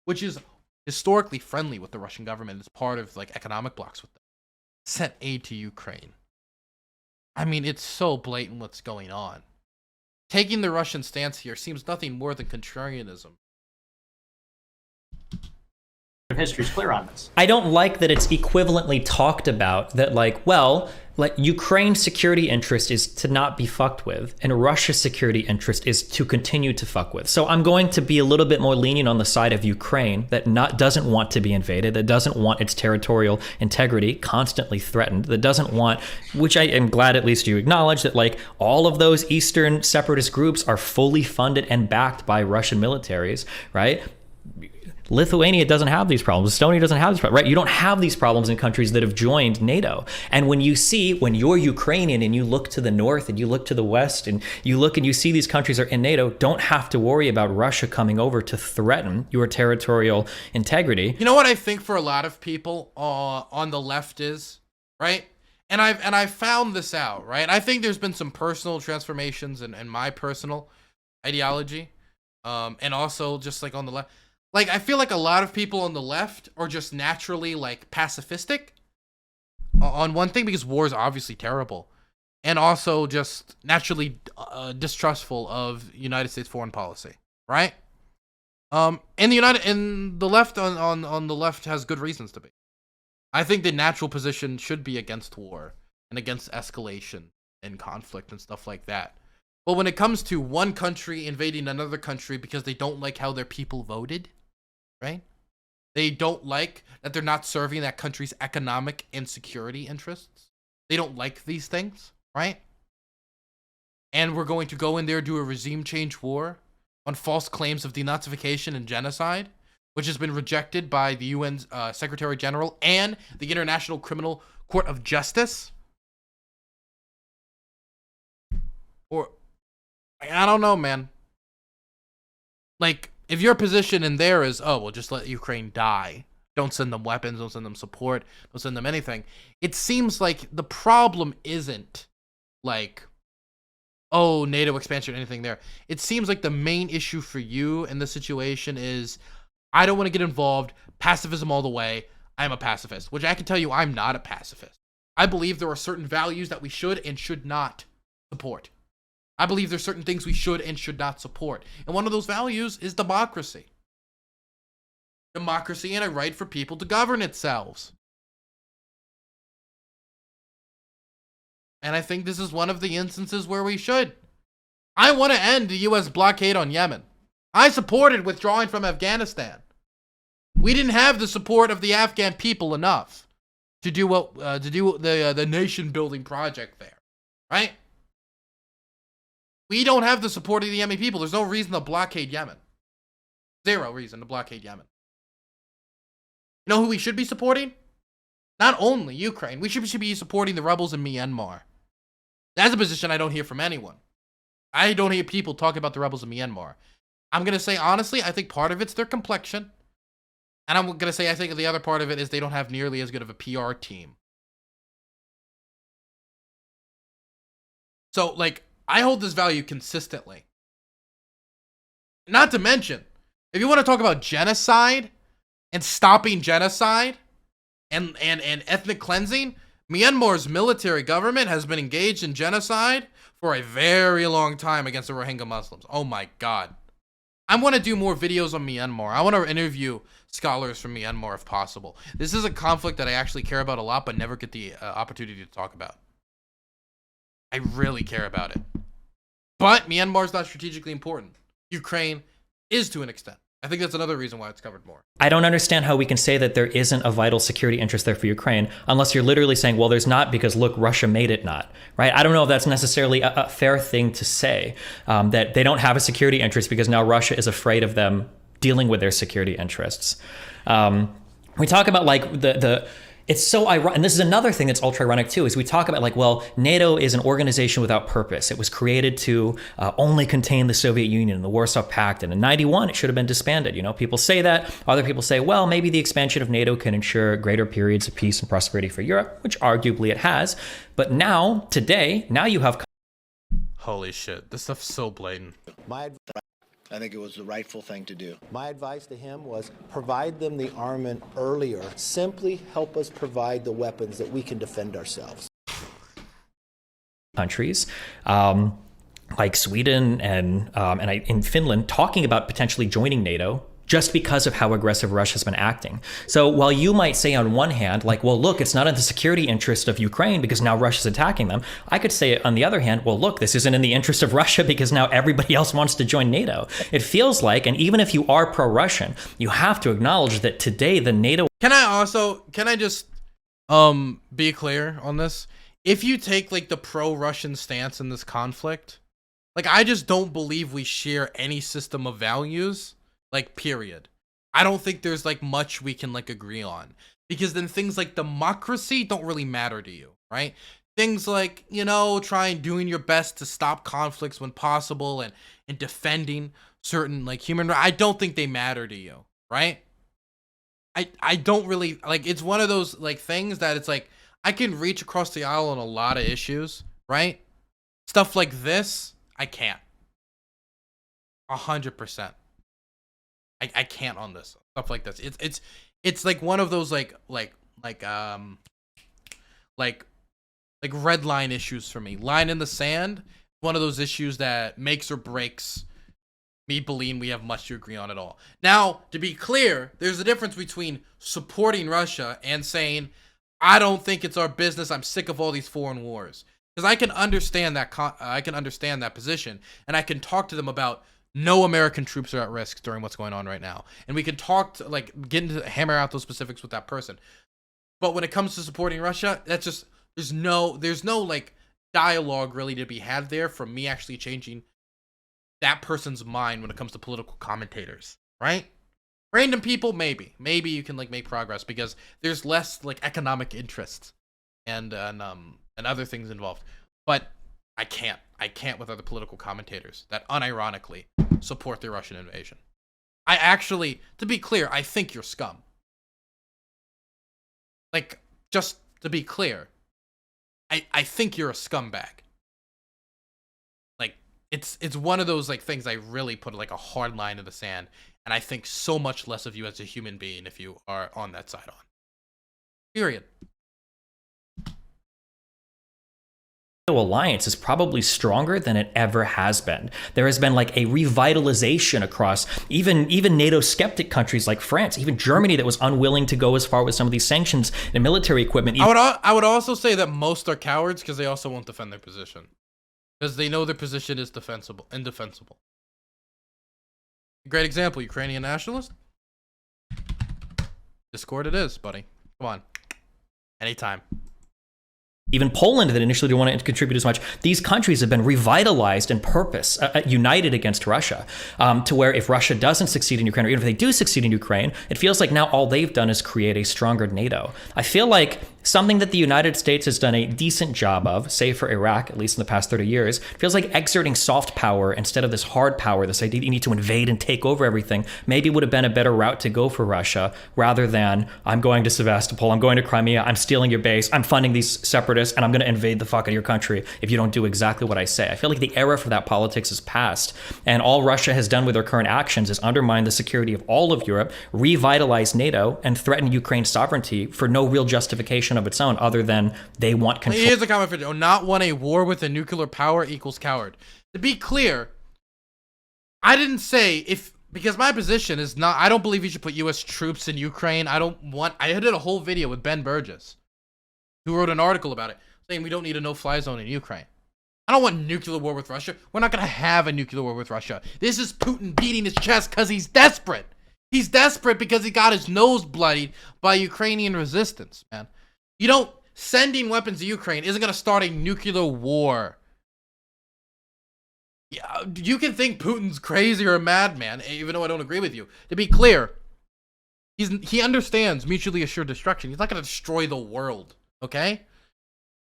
which is historically friendly with the Russian government, is part of, like, economic blocs with them, sent aid to Ukraine. I mean, it's so blatant what's going on. Taking the Russian stance here seems nothing more than contrarianism. History's clear on this. I don't like that it's equivalently talked about that, like, well, like Ukraine's security interest is to not be fucked with, and Russia's security interest is to continue to fuck with. So I'm going to be a little bit more lenient on the side of Ukraine that doesn't want to be invaded, that doesn't want its territorial integrity constantly threatened, that doesn't want, which I am glad at least you acknowledge that, like, all of those Eastern separatist groups are fully funded and backed by Russian militaries, right? Lithuania doesn't have these problems. Estonia doesn't have these problems, right? You don't have these problems in countries that have joined NATO. And when you're Ukrainian and you look to the north and you look to the west and you look and you see these countries are in NATO, don't have to worry about Russia coming over to threaten your territorial integrity. You know what I think for a lot of people on the left is, right? And I've found this out, right? I think there's been some personal transformations in my personal ideology. And also just like on the left. Like, I feel like a lot of people on the left are just naturally, like, pacifistic on one thing, because war is obviously terrible. And also just naturally distrustful of United States foreign policy, right? And the left on the left has good reasons to be. I think the natural position should be against war and against escalation and conflict and stuff like that. But when it comes to one country invading another country because they don't like how their people voted, right? They don't like that they're not serving that country's economic and security interests. They don't like these things, right? And we're going to go in there, do a regime change war on false claims of denazification and genocide, which has been rejected by the UN Secretary General and the International Criminal Court of Justice. Or, I don't know, man. Like, if your position in there is, oh, well, just let Ukraine die. Don't send them weapons, don't send them support, don't send them anything. It seems like the problem isn't, like, oh, NATO expansion or anything there. It seems like the main issue for you in this situation is, I don't want to get involved, pacifism all the way. I'm a pacifist, which I can tell you I'm not a pacifist. I believe there are certain values that we should and should not support. I believe there's certain things we should and should not support. And one of those values is democracy. Democracy and a right for people to govern themselves. And I think this is one of the instances where we should. I want to end the U.S. blockade on Yemen. I supported withdrawing from Afghanistan. We didn't have the support of the Afghan people enough to do the nation building project there, right? We don't have the support of the Yemen people. There's no reason to blockade Yemen. Zero reason to blockade Yemen. You know who we should be supporting? Not only Ukraine. We should be supporting the rebels in Myanmar. That's a position I don't hear from anyone. I don't hear people talk about the rebels in Myanmar. I'm going to say, honestly, I think part of it's their complexion. And I'm going to say I think the other part of it is they don't have nearly as good of a PR team. So, like, I hold this value consistently. Not to mention, if you want to talk about genocide and stopping genocide and ethnic cleansing, Myanmar's military government has been engaged in genocide for a very long time against the Rohingya Muslims. Oh my God. I want to do more videos on Myanmar. I want to interview scholars from Myanmar if possible. This is a conflict that I actually care about a lot, but never get the opportunity to talk about. I really care about it. But Myanmar is not strategically important. Ukraine is to an extent. I think that's another reason why it's covered more. I don't understand how we can say that there isn't a vital security interest there for Ukraine unless you're literally saying, well, there's not because, look, Russia made it not, right? I don't know if that's necessarily a fair thing to say, that they don't have a security interest because now Russia is afraid of them dealing with their security interests. We talk about like it's so ironic, and this is another thing that's ultra ironic too, is we talk about like, well, NATO is an organization without purpose. It was created to only contain the Soviet Union and the Warsaw Pact, and in '91 it should have been disbanded. You know, people say that. Other people say, well, maybe the expansion of NATO can ensure greater periods of peace and prosperity for Europe, which arguably it has. But now, today, now you have. Holy shit, this stuff's so blatant. I think it was the rightful thing to do. My advice to him was provide them the armament earlier. Simply help us provide the weapons that we can defend ourselves. Countries like Sweden and in Finland talking about potentially joining NATO just because of how aggressive Russia's been acting. So while you might say on one hand, like, well, look, it's not in the security interest of Ukraine because now Russia's attacking them. I could say on the other hand, well, look, this isn't in the interest of Russia because now everybody else wants to join NATO. It feels like, and even if you are pro-Russian, you have to acknowledge that today the NATO. Can I just be clear on this? If you take like the pro-Russian stance in this conflict, like I just don't believe we share any system of values. Like, period. I don't think there's like much we can like agree on, because then things like democracy don't really matter to you, right? Things like, you know, doing your best to stop conflicts when possible and defending certain like human rights, I don't think they matter to you, right? I don't really like, it's one of those like things that it's like I can reach across the aisle on a lot of issues, right? Stuff like this, I can't. 100%. I can't on this stuff like this. It's like one of those like red line issues for me. Line in the sand. One of those issues that makes or breaks me believing we have much to agree on at all. Now, to be clear, there's a difference between supporting Russia and saying I don't think it's our business. I'm sick of all these foreign wars. Because I can understand that position, and I can talk to them about. No American troops are at risk during what's going on right now. And we can talk to, like, hammer out those specifics with that person. But when it comes to supporting Russia, that's just, there's no like dialogue really to be had there from me actually changing that person's mind when it comes to political commentators, right? Random people, maybe you can like make progress because there's less like economic interest and other things involved. But I can't with other political commentators that unironically support the Russian invasion. I actually, to be clear, I think you're scum. Like, just to be clear, I think you're a scumbag. Like, it's one of those like things I really put like a hard line in the sand, and I think so much less of you as a human being if you are on that side on. Period. Alliance is probably stronger than it ever has been. There has been like a revitalization across even NATO skeptic countries like France, even Germany that was unwilling to go as far with some of these sanctions and military equipment. I would also say that most are cowards because they also won't defend their position because they know their position is indefensible. Great example, Ukrainian nationalist. Discord it is, buddy. Come on. Anytime. Even Poland that initially didn't want to contribute as much. These countries have been revitalized in purpose, united against Russia, to where if Russia doesn't succeed in Ukraine, or even if they do succeed in Ukraine, it feels like now all they've done is create a stronger NATO. I feel like something that the United States has done a decent job of, say for Iraq, at least in the past 30 years, feels like exerting soft power instead of this hard power, this idea that you need to invade and take over everything, maybe would have been a better route to go for Russia, rather than, I'm going to Sevastopol, I'm going to Crimea, I'm stealing your base, I'm funding these separatists, and I'm going to invade the fuck out of your country if you don't do exactly what I say. I feel like the era for that politics is past, and all Russia has done with their current actions is undermine the security of all of Europe, revitalize NATO, and threaten Ukraine's sovereignty for no real justification of its own other than they want control. Here's a comment for Joe. Not want a war with a nuclear power equals coward. To be clear, I didn't say because my position is not, I don't believe you should put U.S. troops in Ukraine. I did a whole video with Ben Burgess, who wrote an article about it, saying we don't need a no-fly zone in Ukraine. I don't want nuclear war with Russia. We're not going to have a nuclear war with Russia. This is Putin beating his chest because he's desperate. He's desperate because he got his nose bloodied by Ukrainian resistance, man. You don't, sending weapons to Ukraine isn't going to start a nuclear war. Yeah, you can think Putin's crazy or a madman, even though I don't agree with you. To be clear, he understands mutually assured destruction. He's not going to destroy the world, okay?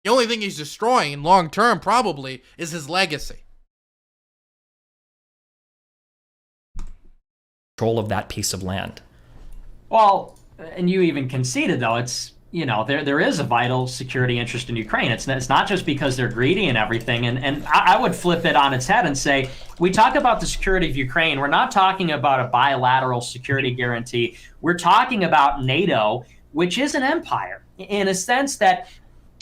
The only thing he's destroying long term probably is his legacy. Control of that piece of land. Well, and you even conceded, though, it's, you know, there is a vital security interest in Ukraine. It's not just because they're greedy and everything. And I would flip it on its head and say, we talk about the security of Ukraine. We're not talking about a bilateral security guarantee. We're talking about NATO, which is an empire in a sense that,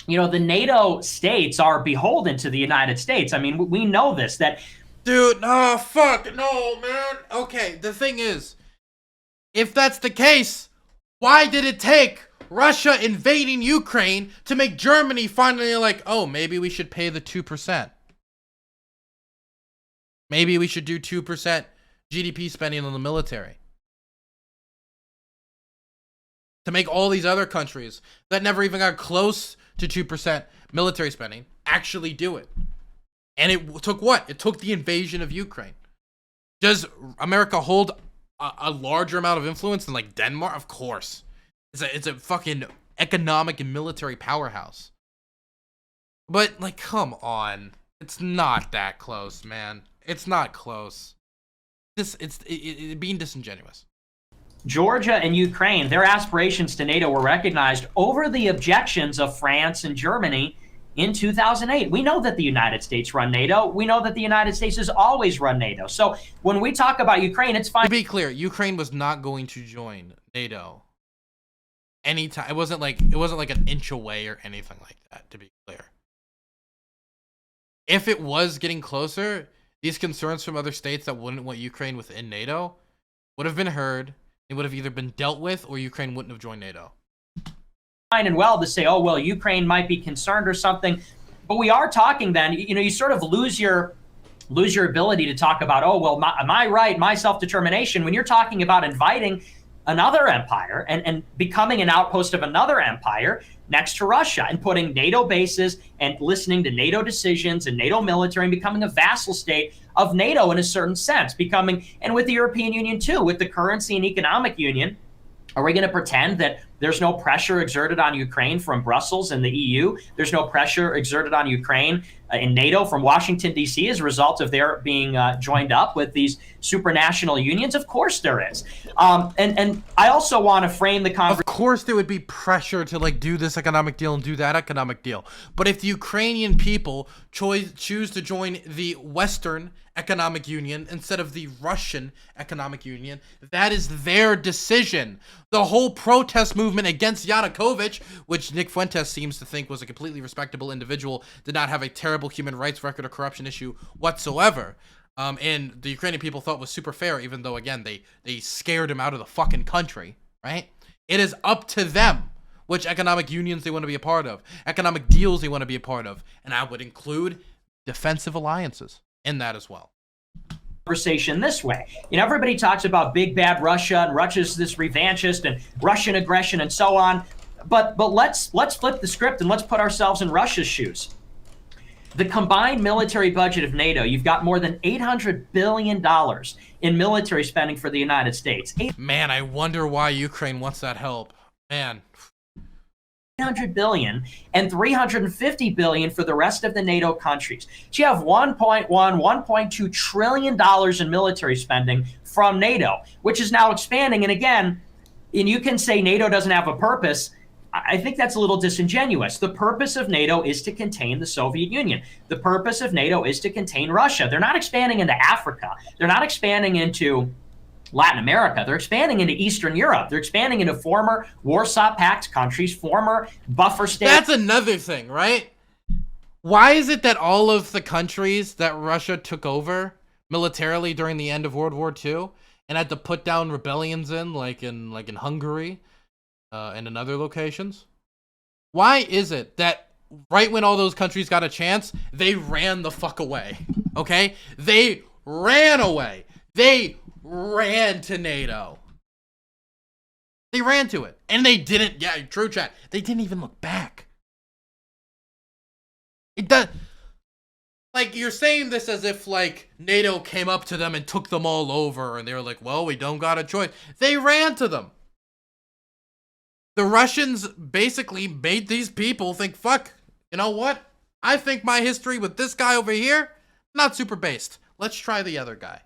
you know, the NATO states are beholden to the United States. I mean, we know this, that... Dude, no, fuck, no, man. Okay, the thing is, if that's the case, why did it take Russia invading Ukraine to make Germany finally like, oh, maybe we should pay the 2%? Maybe we should do 2% GDP spending on the military. To make all these other countries that never even got close to 2% military spending actually do it. And it took what? It took the invasion of Ukraine. Does America hold a larger amount of influence than like Denmark? Of course. It's a fucking economic and military powerhouse. But like, come on. It's not that close, man. It's not close. It's being disingenuous. Georgia and Ukraine, their aspirations to NATO were recognized over the objections of France and Germany in 2008. We know that the United States run NATO. We know that the United States has always run NATO. So when we talk about Ukraine, it's fine. To be clear, Ukraine was not going to join NATO anytime. It wasn't like an inch away or anything like that, to be clear. If it was getting closer, these concerns from other states that wouldn't want Ukraine within NATO would have been heard. It would have either been dealt with or Ukraine wouldn't have joined NATO. Fine and well to say, oh, well, Ukraine might be concerned or something. But we are talking then, you know, you sort of lose your ability to talk about, oh, well, my right, my self-determination, when you're talking about inviting another empire and becoming an outpost of another empire next to Russia and putting NATO bases and listening to NATO decisions and NATO military and becoming a vassal state of NATO in a certain sense, becoming, and with the European Union too, with the currency and economic union. Are we going to pretend that there's no pressure exerted on Ukraine from Brussels and the EU? There's no pressure exerted on Ukraine in NATO from Washington, D.C. as a result of their being joined up with these supranational unions? Of course there is. And I also want to frame the conversation. Of course there would be pressure to like do this economic deal and do that economic deal. But if the Ukrainian people choose to join the Western Economic Union instead of the Russian Economic Union, that is their decision. The whole protest movement against Yanukovych, which Nick Fuentes seems to think was a completely respectable individual, did not have a terrible human rights record or corruption issue whatsoever. And the Ukrainian people thought was super fair, even though, again, they scared him out of the fucking country, right? It is up to them which economic unions they want to be a part of, economic deals they want to be a part of. And I would include defensive alliances in that as well. Conversation this way. You know, everybody talks about big bad Russia and Russia's this revanchist and Russian aggression and so on. But let's flip the script and let's put ourselves in Russia's shoes. The combined military budget of NATO, you've got more than $800 billion in military spending for the United States. Man, I wonder why Ukraine wants that help. Man. $800 billion and $350 billion for the rest of the NATO countries. So you have $1.2 trillion in military spending from NATO, which is now expanding. And again, and you can say NATO doesn't have a purpose. I think that's a little disingenuous. The purpose of NATO is to contain the Soviet Union. The purpose of NATO is to contain Russia. They're not expanding into Africa. They're not expanding into Latin America. They're expanding into Eastern Europe. They're expanding into former Warsaw Pact countries, former buffer states. That's another thing, right? Why is it that all of the countries that Russia took over militarily during the end of World War II and had to put down rebellions in, like in Hungary and in other locations? Why is it that right when all those countries got a chance, they ran the fuck away. Okay? They ran away. They ran to NATO. They ran to it. And they didn't, yeah, true chat, they didn't even look back. It does, like, you're saying this as if, like, NATO came up to them and took them all over, and they were like, well, we don't got a choice. They ran to them. The Russians basically made these people think, fuck, you know what? I think my history with this guy over here, not super based. Let's try the other guy.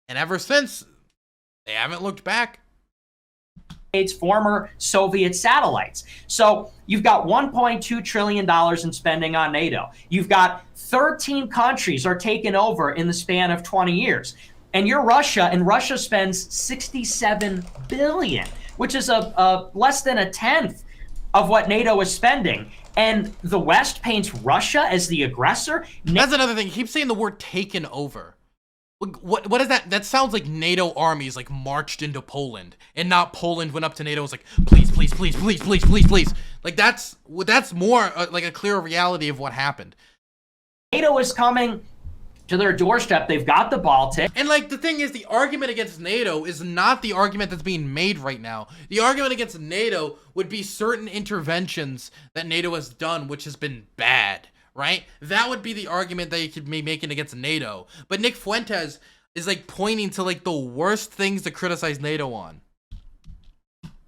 And ever since, they haven't looked back. Former Soviet satellites. So you've got $1.2 trillion in spending on NATO. You've got 13 countries are taken over in the span of 20 years. And you're Russia, and Russia spends $67 billion, which is a less than a tenth of what NATO is spending. And the West paints Russia as the aggressor. That's another thing. He keeps saying the word taken over. What is that? That sounds like NATO armies like marched into Poland, and not Poland went up to NATO and was like, please, please, please, please, please, please, please. Like that's more like a clear reality of what happened. NATO is coming to their doorstep. They've got the Baltic. And like the thing is, the argument against NATO is not the argument that's being made right now. The argument against NATO would be certain interventions that NATO has done, which has been bad. Right? That would be the argument that you could be making against NATO. But Nick Fuentes is like pointing to like the worst things to criticize NATO on.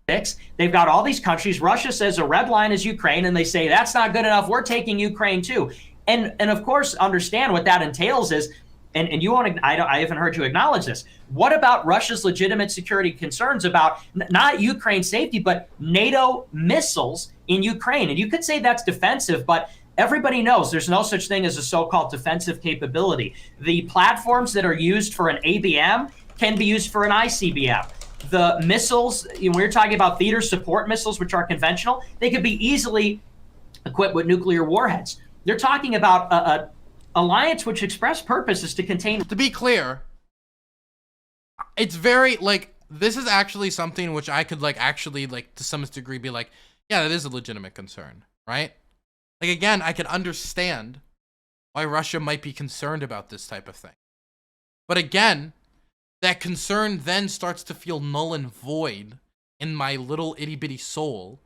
They've got all these countries. Russia says a red line is Ukraine, and they say that's not good enough. We're taking Ukraine too. And of course, understand what that entails is, and you won't, I haven't heard you acknowledge this. What about Russia's legitimate security concerns about not Ukraine's safety, but NATO missiles in Ukraine? And you could say that's defensive, but everybody knows there's no such thing as a so-called defensive capability. The platforms that are used for an ABM can be used for an ICBM. The missiles, we're talking about theater support missiles, which are conventional, they could be easily equipped with nuclear warheads. They're talking about a alliance which express purpose is to contain. To be clear, it's very, like, this is actually something which I could, like, actually, like, to some degree be like, yeah, that is a legitimate concern, right? Like, again, I can understand why Russia might be concerned about this type of thing. But again, that concern then starts to feel null and void in my little itty-bitty soul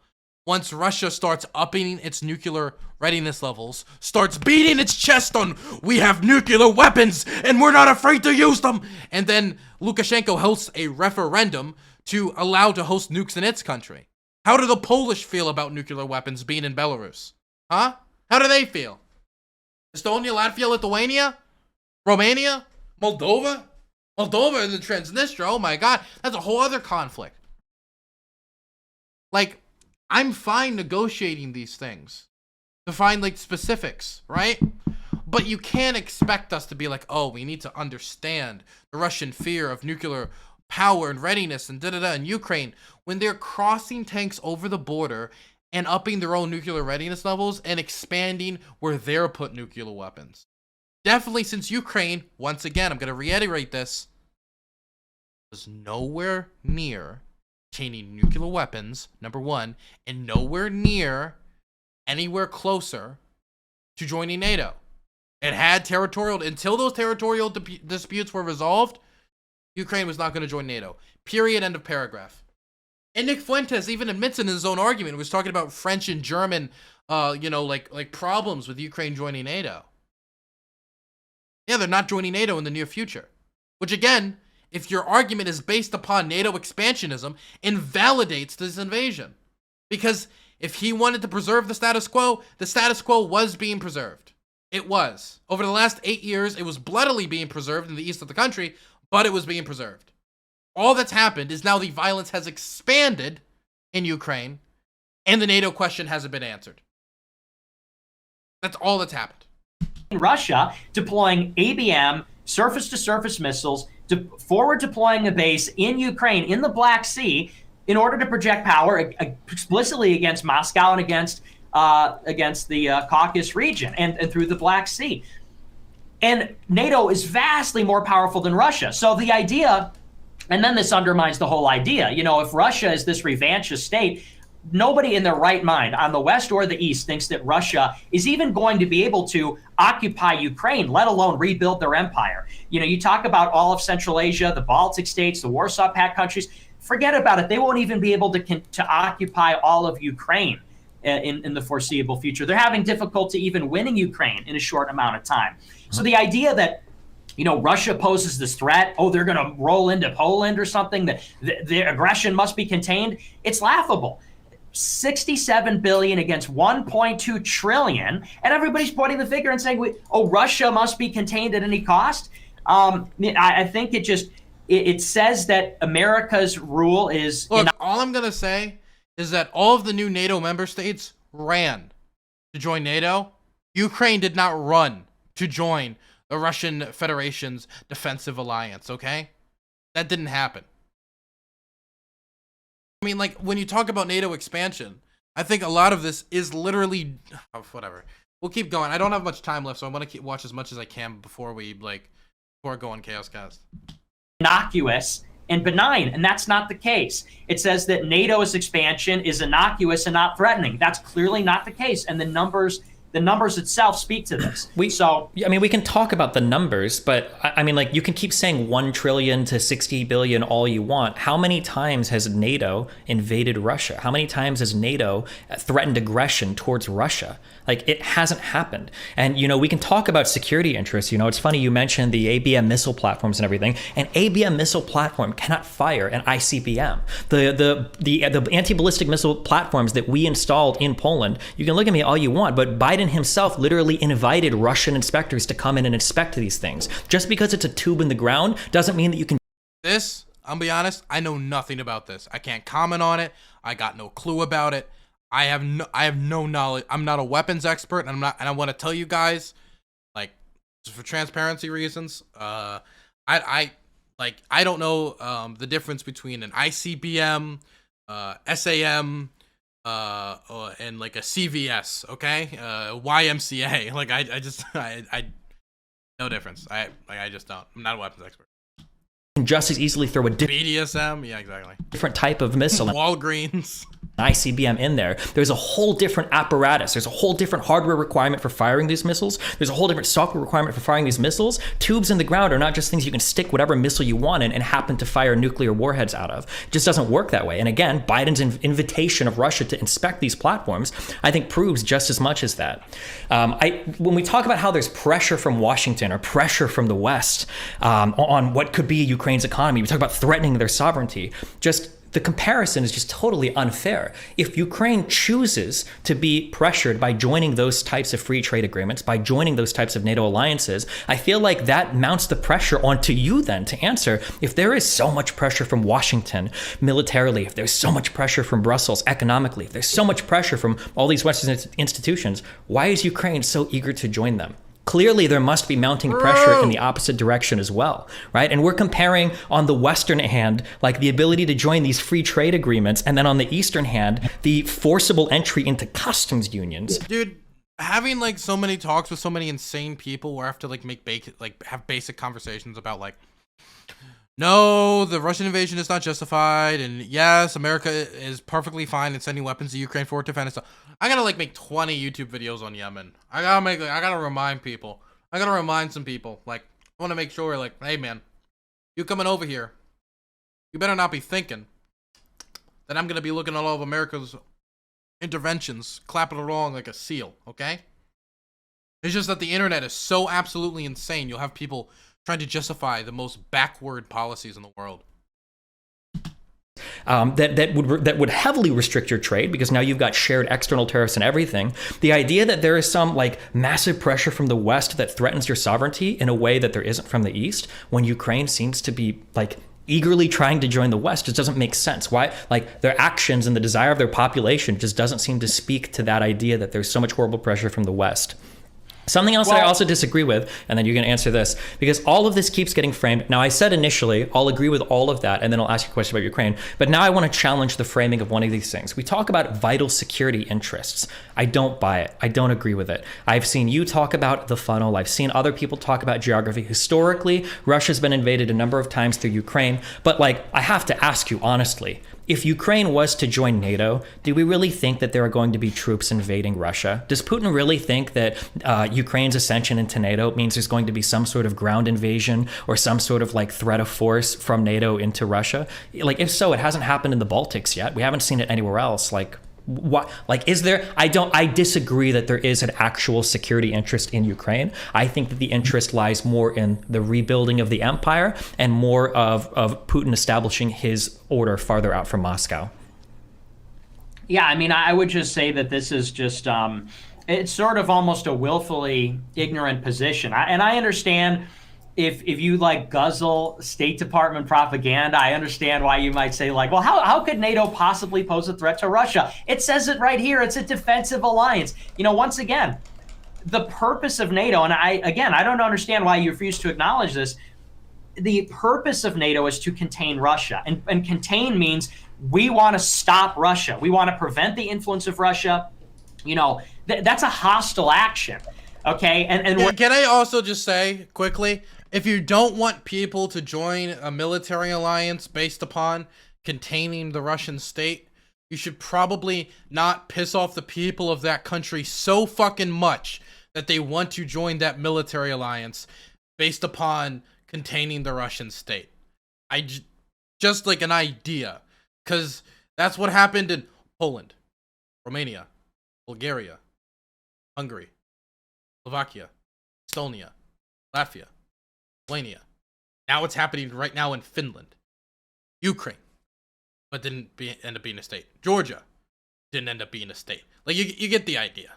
once Russia starts upping its nuclear readiness levels, starts beating its chest on, we have nuclear weapons and we're not afraid to use them, and then Lukashenko hosts a referendum to allow to host nukes in its country. How do the Polish feel about nuclear weapons being in Belarus? Huh? How do they feel? Estonia, Latvia, Lithuania? Romania? Moldova? Moldova and the Transnistria, oh my god, that's a whole other conflict. Like, I'm fine negotiating these things to find, like, specifics, right? But you can't expect us to be like, oh, we need to understand the Russian fear of nuclear power and readiness and da-da-da in Ukraine when they're crossing tanks over the border and upping their own nuclear readiness levels and expanding where they're put nuclear weapons. Definitely since Ukraine, once again, I'm going to reiterate this, was nowhere near obtaining nuclear weapons, number one, and nowhere near anywhere closer to joining NATO. It had territorial, until those territorial disputes were resolved, Ukraine was not going to join NATO. Period, end of paragraph. And Nick Fuentes even admits in his own argument, was talking about French and German, like problems with Ukraine joining NATO. Yeah, they're not joining NATO in the near future. Which again, if your argument is based upon NATO expansionism, invalidates this invasion. Because if he wanted to preserve the status quo was being preserved. It was. Over the last 8 years, it was bloodily being preserved in the east of the country, but it was being preserved. All that's happened is now the violence has expanded in Ukraine, and the NATO question hasn't been answered. That's all that's happened. Russia deploying ABM, surface-to-surface missiles, forward deploying a base in Ukraine, in the Black Sea, in order to project power explicitly against Moscow and against the Caucasus region and through the Black Sea. And NATO is vastly more powerful than Russia. So the idea, and then this undermines the whole idea, if Russia is this revanchist state, nobody in their right mind on the West or the East thinks that Russia is even going to be able to occupy Ukraine, let alone rebuild their empire. You know, you talk about all of Central Asia, the Baltic states, the Warsaw Pact countries. Forget about it. They won't even be able to occupy all of Ukraine in the foreseeable future. They're having difficulty even winning Ukraine in a short amount of time. So the idea that, you know, Russia poses this threat, oh, they're going to roll into Poland or something, that the aggression must be contained, it's laughable. 67 billion against 1.2 trillion, and everybody's pointing the finger and saying, oh, Russia must be contained at any cost. I think it says that America's rule is... Look, all I'm going to say is that all of the new NATO member states ran to join NATO. Ukraine did not run to join the Russian Federation's defensive alliance, okay? That didn't happen. I mean, like, when you talk about NATO expansion, I think a lot of this is literally... Oh, whatever. We'll keep going. I don't have much time left, so I want to watch as much as I can before we, before I go on Chaos Cast. Innocuous and benign, and that's not the case. It says that NATO's expansion is innocuous and not threatening. That's clearly not the case, and the numbers itself speak to this. We can talk about the numbers, but I mean, like, you can keep saying 1 trillion to 60 billion all you want. How many times has NATO invaded Russia? How many times has NATO threatened aggression towards Russia? Like, it hasn't happened. And, you know, we can talk about security interests. You know, it's funny you mentioned the ABM missile platforms and everything. An ABM missile platform cannot fire an ICBM. The anti-ballistic missile platforms that we installed in Poland, you can look at me all you want, but Biden himself literally invited Russian inspectors to come in and inspect these things. Just because it's a tube in the ground doesn't mean that you can... This, I'll be honest, I know nothing about this. I can't comment on it. I got no clue about it. I have no knowledge. I'm not a weapons expert, and I want to tell you guys, like, just for transparency reasons, I don't know the difference between an ICBM, SAM, and like a CVS, okay, YMCA. Like, I no difference. I just don't. I'm not a weapons expert. Just as easily throw a BDSM, yeah, exactly. Different type of missile. Walgreens. ICBM in there. There's a whole different apparatus. There's a whole different hardware requirement for firing these missiles. There's a whole different software requirement for firing these missiles. Tubes in the ground are not just things you can stick whatever missile you want in and happen to fire nuclear warheads out of. It just doesn't work that way. And again, Biden's invitation of Russia to inspect these platforms, I think, proves just as much as that. When we talk about how there's pressure from Washington or pressure from the West on what could be Ukraine's economy, we talk about threatening their sovereignty. The comparison is just totally unfair. If Ukraine chooses to be pressured by joining those types of free trade agreements, by joining those types of NATO alliances, I feel like that mounts the pressure onto you then to answer. If there is so much pressure from Washington militarily, if there's so much pressure from Brussels economically, if there's so much pressure from all these Western institutions, why is Ukraine so eager to join them? Clearly, there must be mounting pressure in the opposite direction as well, right? And we're comparing on the Western hand, like the ability to join these free trade agreements, and then on the Eastern hand, the forcible entry into customs unions. Dude, having like so many talks with so many insane people where I have to like have basic conversations about like, no, the Russian invasion is not justified, and yes, America is perfectly fine in sending weapons to Ukraine for it to defend itself. I gotta like make 20 YouTube videos on Yemen. I gotta remind people. I gotta remind some people. Like, I want to make sure, like, hey man, you coming over here, you better not be thinking that I'm gonna be looking at all of America's interventions, clapping along like a seal. Okay? It's just that the internet is so absolutely insane. You'll have people trying to justify the most backward policies in the world. That would heavily restrict your trade, because now you've got shared external tariffs and everything. The idea that there is some like massive pressure from the West that threatens your sovereignty in a way that there isn't from the East, when Ukraine seems to be like eagerly trying to join the West, just doesn't make sense. Why? Like, their actions and the desire of their population just doesn't seem to speak to that idea that there's so much horrible pressure from the West. Something else that I also disagree with, and then you can answer this, because all of this keeps getting framed. Now, I said initially, I'll agree with all of that, and then I'll ask you a question about Ukraine. But now I want to challenge the framing of one of these things. We talk about vital security interests. I don't buy it. I don't agree with it. I've seen you talk about the funnel. I've seen other people talk about geography. Historically, Russia's been invaded a number of times through Ukraine. But, like, I have to ask you honestly, if Ukraine was to join NATO, do we really think that there are going to be troops invading Russia? Does Putin really think that Ukraine's ascension into NATO means there's going to be some sort of ground invasion or some sort of like threat of force from NATO into Russia? Like, if so, it hasn't happened in the Baltics yet. We haven't seen it anywhere else. Like, what, like, is there, I disagree that there is an actual security interest in Ukraine. I think that the interest lies more in the rebuilding of the empire and more of Putin establishing his order farther out from Moscow. Yeah, I mean, I would just say that this is just, it's sort of almost a willfully ignorant position. And I understand if you like guzzle State Department propaganda, I understand why you might say like, well, how could NATO possibly pose a threat to Russia? It says it right here. It's a defensive alliance. You know, once again, the purpose of NATO, and I don't understand why you refuse to acknowledge this. The purpose of NATO is to contain Russia, and contain means we want to stop Russia. We want to prevent the influence of Russia. You know, that's a hostile action. Okay, and can I also just say quickly, if you don't want people to join a military alliance based upon containing the Russian state, you should probably not piss off the people of that country so fucking much that they want to join that military alliance based upon containing the Russian state. Just like an idea, because that's what happened in Poland, Romania, Bulgaria, Hungary, Slovakia, Estonia, Latvia, Lithuania. Now it's happening right now in Finland. Ukraine, but didn't end up being a state. Georgia didn't end up being a state. Like, you get the idea.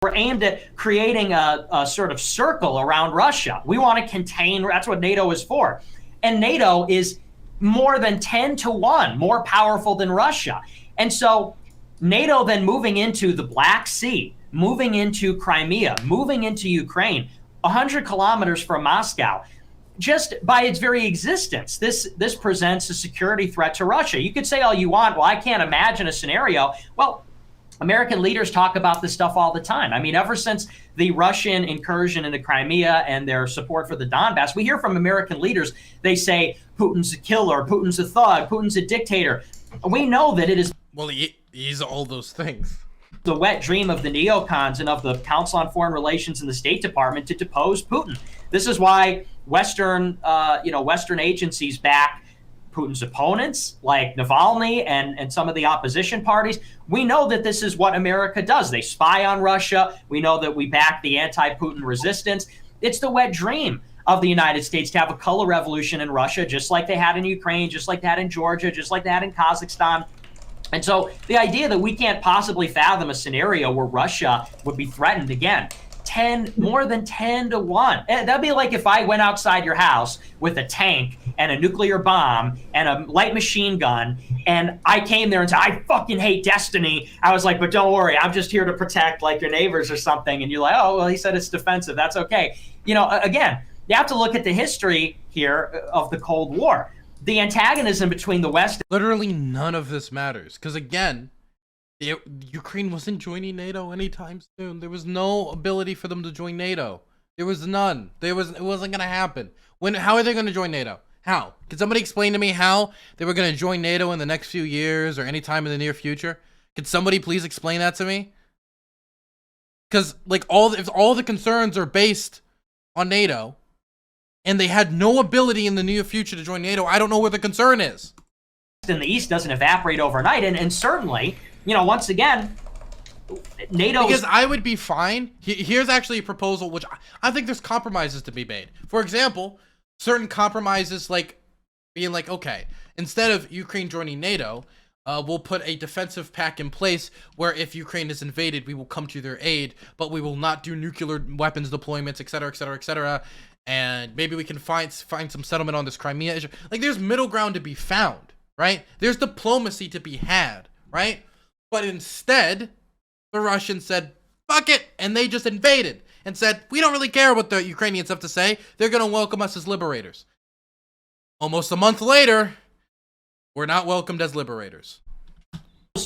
we're aimed at creating a sort of circle around Russia. We want to contain, that's what NATO is for. And NATO is more than 10 to 1 more powerful than Russia. And so NATO then moving into the Black Sea, moving into Crimea, moving into Ukraine, 100 kilometers from Moscow, just by its very existence, this presents a security threat to Russia. You could say all you want, well, I can't imagine a scenario. Well, American leaders talk about this stuff all the time. I mean, ever since the Russian incursion into Crimea and their support for the Donbass, we hear from American leaders, they say, Putin's a killer, Putin's a thug, Putin's a dictator. We know that it is... Well, he's all those things. The wet dream of the neocons and of the Council on Foreign Relations and the State Department to depose Putin. This is why Western agencies back Putin's opponents like Navalny and some of the opposition parties. We know that this is what America does. They spy on Russia. We know that we back the anti-Putin resistance. It's the wet dream of the United States to have a color revolution in Russia, just like they had in Ukraine, just like they had in Georgia, just like they had in Kazakhstan. And so the idea that we can't possibly fathom a scenario where Russia would be threatened again, more than 10 to 1. That'd be like if I went outside your house with a tank and a nuclear bomb and a light machine gun, and I came there and said, I fucking hate Destiny. I was like, but don't worry, I'm just here to protect like your neighbors or something. And you're like, oh, well, he said it's defensive. That's okay. You know, again, you have to look at the history here of the Cold War. The antagonism between the West... Literally none of this matters. Because again, Ukraine wasn't joining NATO anytime soon. There was no ability for them to join NATO. There was none. It wasn't going to happen. How are they going to join NATO? How? Can somebody explain to me how they were going to join NATO in the next few years or anytime in the near future? Can somebody please explain that to me? Because like if all the concerns are based on NATO, and they had no ability in the near future to join NATO, I don't know where the concern is. In the East doesn't evaporate overnight, and certainly, you know, once again, NATO... Because I would be fine. Here's actually a proposal, which I think there's compromises to be made. For example, certain compromises like being like, okay, instead of Ukraine joining NATO, we'll put a defensive pact in place where if Ukraine is invaded, we will come to their aid, but we will not do nuclear weapons deployments, etc., etc., etc., and maybe we can find some settlement on this Crimea issue. Like, there's middle ground to be found, right? There's diplomacy to be had, right? But instead, the Russians said, fuck it, and they just invaded and said, we don't really care what the Ukrainians have to say. They're going to welcome us as liberators. Almost a month later, we're not welcomed as liberators.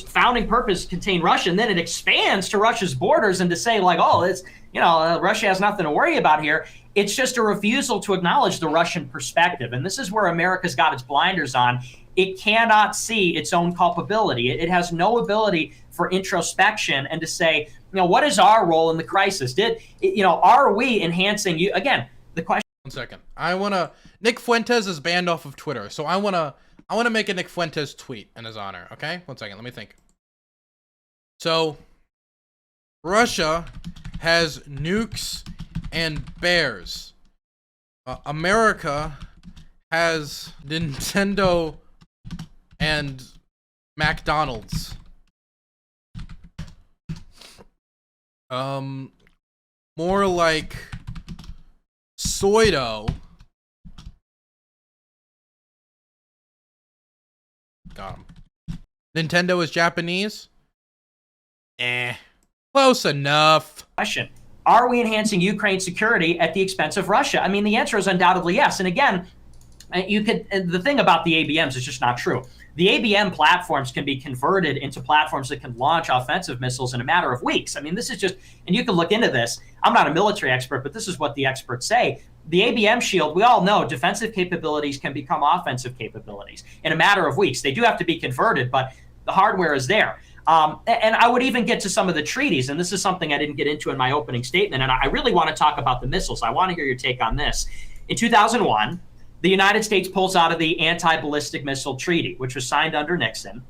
Founding purpose contain Russia, and then it expands to Russia's borders, and to say like, oh, it's, you know, Russia has nothing to worry about here. It's just a refusal to acknowledge the Russian perspective. And this is where America's got its blinders on. it cannot see its own culpability. It has no ability for introspection and to say, what is our role in the crisis? Are we enhancing you? Again, the question. 1 second. Nick Fuentes is banned off of Twitter, so I wanna make a Nick Fuentes tweet in his honor. Okay, 1 second. Let me think. So, Russia has nukes and bears. America has Nintendo and McDonald's. More like soy dough. Got him. Nintendo is Japanese? Close enough. Question. Are we enhancing Ukraine's security at the expense of Russia? I mean, the answer is undoubtedly yes. And again, the thing about the ABMs is just not true. The ABM platforms can be converted into platforms that can launch offensive missiles in a matter of weeks. I mean, this is just, and you can look into this. I'm not a military expert, but this is what the experts say. The ABM shield, we all know defensive capabilities can become offensive capabilities in a matter of weeks. They do have to be converted, but the hardware is there. And I would even get to some of the treaties, and this is something I didn't get into in my opening statement, and I really want to talk about the missiles. I want to hear your take on this. In 2001, the United States pulls out of the Anti-Ballistic Missile Treaty, which was signed under Nixon.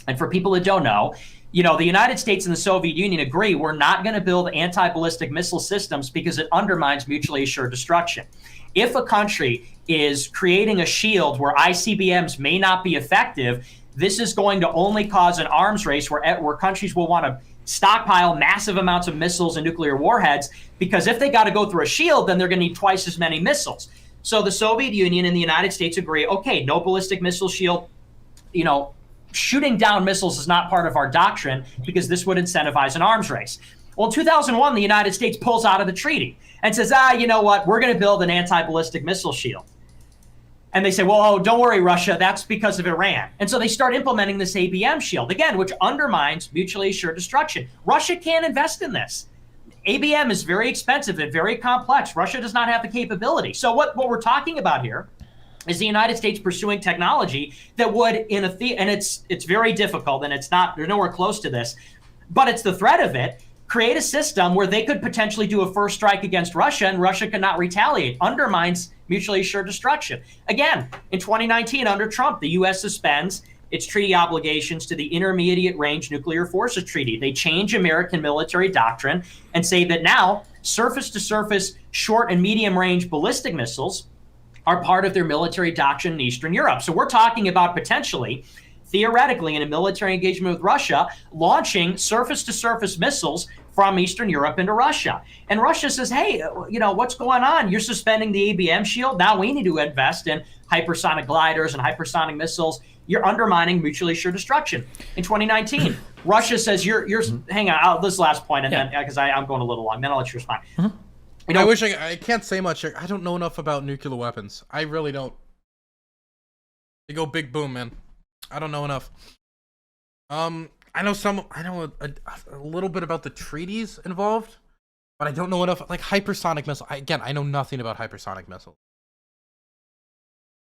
And for people that don't know, the United States and the Soviet Union agree we're not going to build anti-ballistic missile systems because it undermines mutually assured destruction. If a country is creating a shield where ICBMs may not be effective, this is going to only cause an arms race where countries will want to stockpile massive amounts of missiles and nuclear warheads, because if they got to go through a shield, then they're going to need twice as many missiles. So the Soviet Union and the United States agree, okay, no ballistic missile shield. Shooting down missiles is not part of our doctrine because this would incentivize an arms race. Well, in 2001, the United States pulls out of the treaty and says, you know what, we're going to build an anti-ballistic missile shield. And they say, well, don't worry, Russia, that's because of Iran. And so they start implementing this ABM shield, again, which undermines mutually assured destruction. Russia can't invest in this. ABM is very expensive and very complex. Russia does not have the capability. So what we're talking about here is the United States pursuing technology that would, and it's very difficult, and they're nowhere close to this, but it's the threat of it, create a system where they could potentially do a first strike against Russia and Russia could not retaliate, undermines mutually assured destruction. Again, in 2019, under Trump, the U.S. suspends its treaty obligations to the Intermediate Range Nuclear Forces Treaty. They change American military doctrine and say that now surface-to-surface short and medium-range ballistic missiles are part of their military doctrine in Eastern Europe. So we're talking about potentially, theoretically, in a military engagement with Russia, launching surface-to-surface missiles from Eastern Europe into Russia. And Russia says, hey, what's going on? You're suspending the ABM shield. Now we need to invest in hypersonic gliders and hypersonic missiles. You're undermining mutually assured destruction. In 2019, Russia says you're hang on, this last point, and then because I'm going a little long, then I'll let you respond. I wish I can't say much. I don't know enough about nuclear weapons. I really don't. They go big boom, man. I don't know enough. I know a little bit about the treaties involved, but I don't know enough. Like hypersonic missile. I know nothing about hypersonic missiles.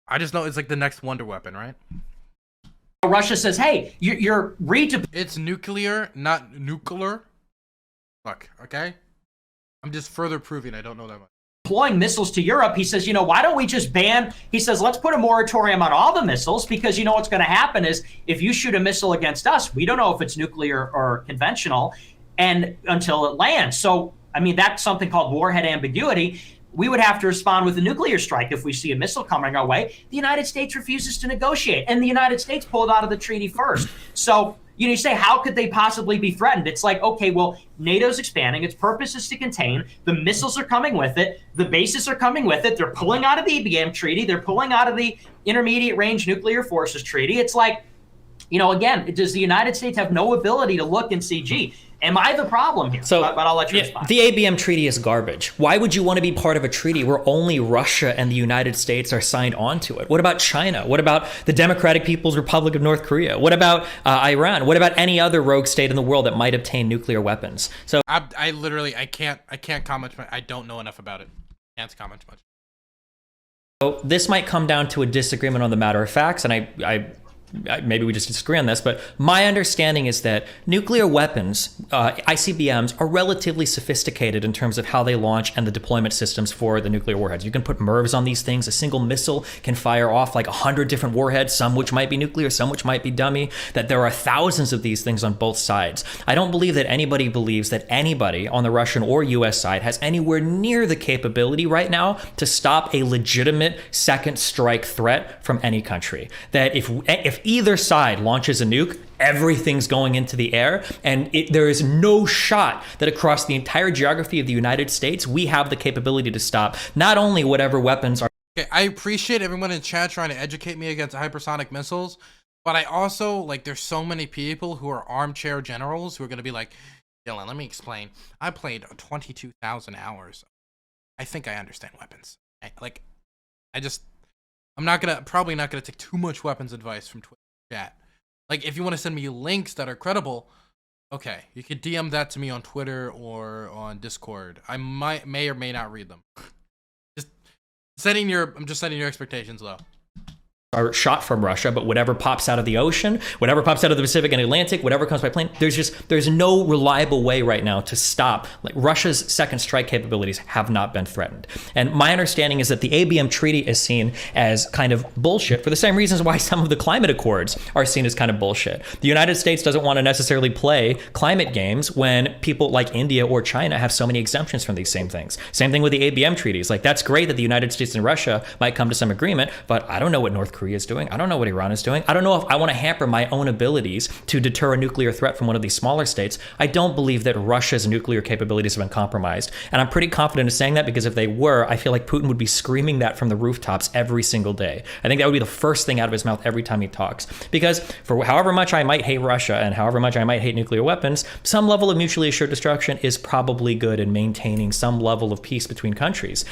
I just know it's like the next wonder weapon, right? Russia says, hey, it's nuclear, not nuclear. Fuck, okay? I'm just further proving I don't know that much. Deploying missiles to Europe, he says, why don't we just ban, he says, let's put a moratorium on all the missiles, because what's going to happen is if you shoot a missile against us, we don't know if it's nuclear or conventional and until it lands. So, that's something called warhead ambiguity. We would have to respond with a nuclear strike if we see a missile coming our way. The United States refuses to negotiate, and the United States pulled out of the treaty first. So, you say, how could they possibly be threatened? It's like, okay, well, NATO's expanding. Its purpose is to contain. The missiles are coming with it. The bases are coming with it. They're pulling out of the ABM treaty. They're pulling out of the Intermediate Range Nuclear Forces Treaty. It's like, again, does the United States have no ability to look and see, gee, am I the problem here? So, but I'll let you respond. The ABM treaty is garbage. Why would you want to be part of a treaty where only Russia and the United States are signed onto it? What about China? What about the Democratic People's Republic of North Korea? What about Iran? What about any other rogue state in the world that might obtain nuclear weapons? So I literally can't comment. I don't know enough about it. Can't comment much. So this might come down to a disagreement on the matter of facts, and I maybe we just disagree on this, but my understanding is that nuclear weapons, ICBMs, are relatively sophisticated in terms of how they launch and the deployment systems for the nuclear warheads. You can put MIRVs on these things. A single missile can fire off like 100 different warheads, some which might be nuclear, some which might be dummy, that there are thousands of these things on both sides. I don't believe that anybody believes that anybody on the Russian or US side has anywhere near the capability right now to stop a legitimate second strike threat from any country. That if either side launches a nuke, everything's going into the air, and there is no shot that across the entire geography of the United States, we have the capability to stop not only whatever weapons are. Okay, I appreciate everyone in chat trying to educate me against hypersonic missiles, but I also, like, there's so many people who are armchair generals who are going to be like, Dylan, let me explain. I played 22,000 hours. I think I understand weapons. I'm probably not gonna take too much weapons advice from Twitter chat. Like, if you want to send me links that are credible, okay, you could DM that to me on Twitter or on Discord. I may or may not read them. I'm just setting your expectations low. Are shot from Russia, but whatever pops out of the ocean, whatever pops out of the Pacific and Atlantic, whatever comes by plane, there's no reliable way right now to stop. Like, Russia's second strike capabilities have not been threatened. And my understanding is that the ABM treaty is seen as kind of bullshit for the same reasons why some of the climate accords are seen as kind of bullshit. The United States doesn't want to necessarily play climate games when people like India or China have so many exemptions from these same things. Same thing with the ABM treaties. Like, that's great that the United States and Russia might come to some agreement, but I don't know what North Korea is doing. I don't know what Iran is doing. I don't know if I want to hamper my own abilities to deter a nuclear threat from one of these smaller states. I don't believe that Russia's nuclear capabilities have been compromised. And I'm pretty confident in saying that, because if they were, I feel like Putin would be screaming that from the rooftops every single day. I think that would be the first thing out of his mouth every time he talks. Because for however much I might hate Russia and however much I might hate nuclear weapons, some level of mutually assured destruction is probably good in maintaining some level of peace between countries.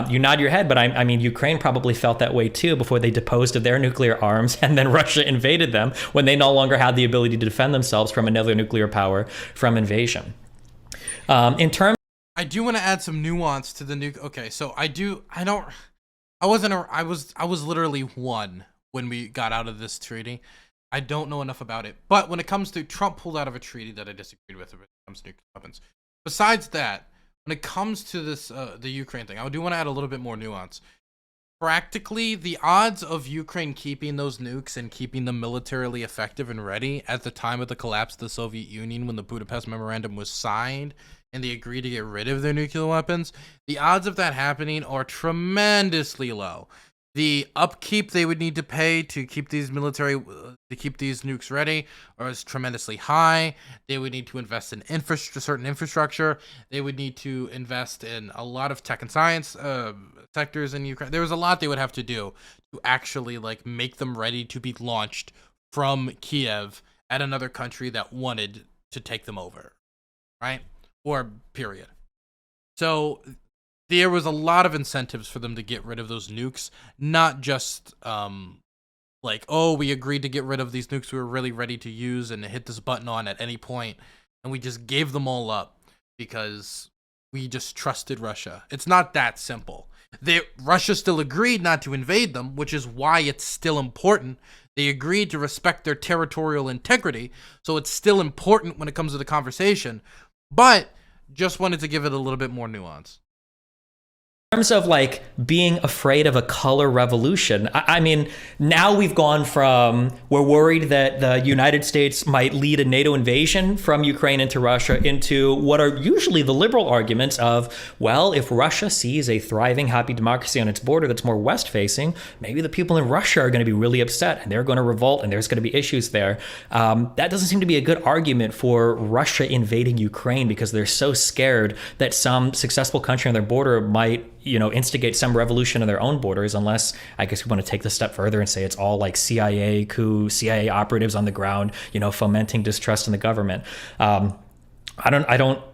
You nod your head, but I mean, Ukraine probably felt that way too before they deposed of their nuclear arms, and then Russia invaded them when they no longer had the ability to defend themselves from another nuclear power from invasion. In terms, I do want to add some nuance to the nuke. Okay, so I was literally one when we got out of this treaty. I don't know enough about it, but when it comes to Trump pulled out of a treaty that I disagreed with when it comes to nuclear weapons. Besides that, when it comes to this the Ukraine thing, I do want to add a little bit more nuance. Practically, the odds of Ukraine keeping those nukes and keeping them militarily effective and ready at the time of the collapse of the Soviet Union, when the Budapest Memorandum was signed and they agreed to get rid of their nuclear weapons, the odds of that happening are tremendously low. The upkeep they would need to pay to keep these nukes ready is tremendously high. They would need to invest in certain infrastructure. They would need to invest in a lot of tech and science sectors in Ukraine. There was a lot they would have to do to actually make them ready to be launched from Kiev at another country that wanted to take them over, right? Or period. So there was a lot of incentives for them to get rid of those nukes, not just we agreed to get rid of these nukes we were really ready to use and hit this button on at any point, and we just gave them all up because we just trusted Russia. It's not that simple. Russia still agreed not to invade them, which is why it's still important. They agreed to respect their territorial integrity, so it's still important when it comes to the conversation, but just wanted to give it a little bit more nuance. In terms of being afraid of a color revolution, I mean, now we've gone from we're worried that the United States might lead a NATO invasion from Ukraine into Russia into what are usually the liberal arguments of, well, if Russia sees a thriving, happy democracy on its border that's more west facing, maybe the people in Russia are going to be really upset and they're going to revolt and there's going to be issues there. That doesn't seem to be a good argument for Russia invading Ukraine, because they're so scared that some successful country on their border might instigate some revolution in their own borders, unless I guess we want to take this step further and say it's all CIA coup, CIA operatives on the ground, fomenting distrust in the government. I don't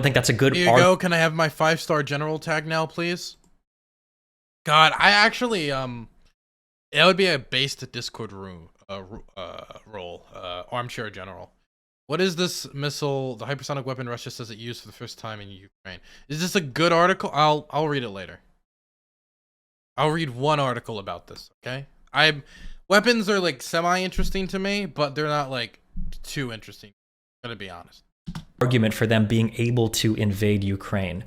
think that's a good. Here you go. Can I have my 5-star general tag now, please? God, I actually it would be a based Discord room role, armchair general. What is this missile, the hypersonic weapon Russia says it used for the first time in Ukraine? Is this a good article? I'll read it later. I'll read one article about this, okay? Weapons are like semi-interesting to me, but they're not like too interesting. I'm gonna be honest. Argument for them being able to invade Ukraine.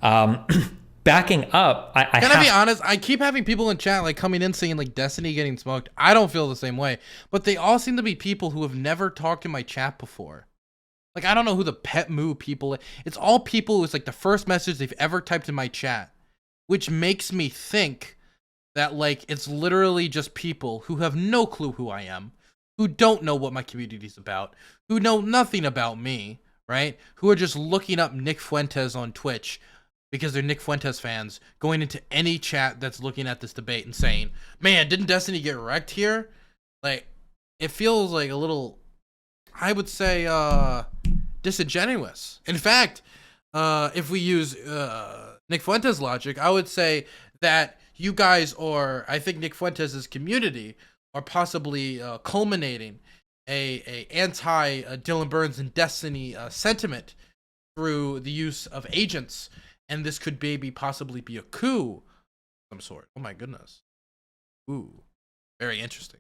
Backing up, I Can I be honest? I keep having people in chat like coming in saying like Destiny getting smoked. I don't feel the same way, but they all seem to be people who have never talked in my chat before. Like, I don't know who the pet moo people. It's all people who's like the first message they've ever typed in my chat, which makes me think that like it's literally just people who have no clue who I am, who don't know what my community's about, who know nothing about me, right? Who are just looking up Nick Fuentes on Twitch because they're Nick Fuentes fans, going into any chat that's looking at this debate and saying, man, didn't Destiny get wrecked here? Like, it feels like a little, I would say, disingenuous. In fact, if we use Nick Fuentes logic, I would say that you guys, or I think Nick Fuentes' community, are possibly culminating a anti Dylan Burns and Destiny sentiment through the use of agents, and this could maybe possibly be a coup of some sort. Oh my goodness. Ooh, very interesting.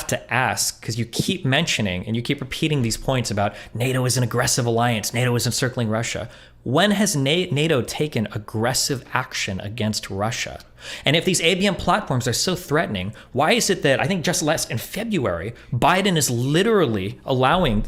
To ask, because you keep mentioning and you keep repeating these points about NATO is an aggressive alliance, NATO is encircling Russia. When has NATO taken aggressive action against Russia? And if these ABM platforms are so threatening, why is it that I think just last in February, Biden is literally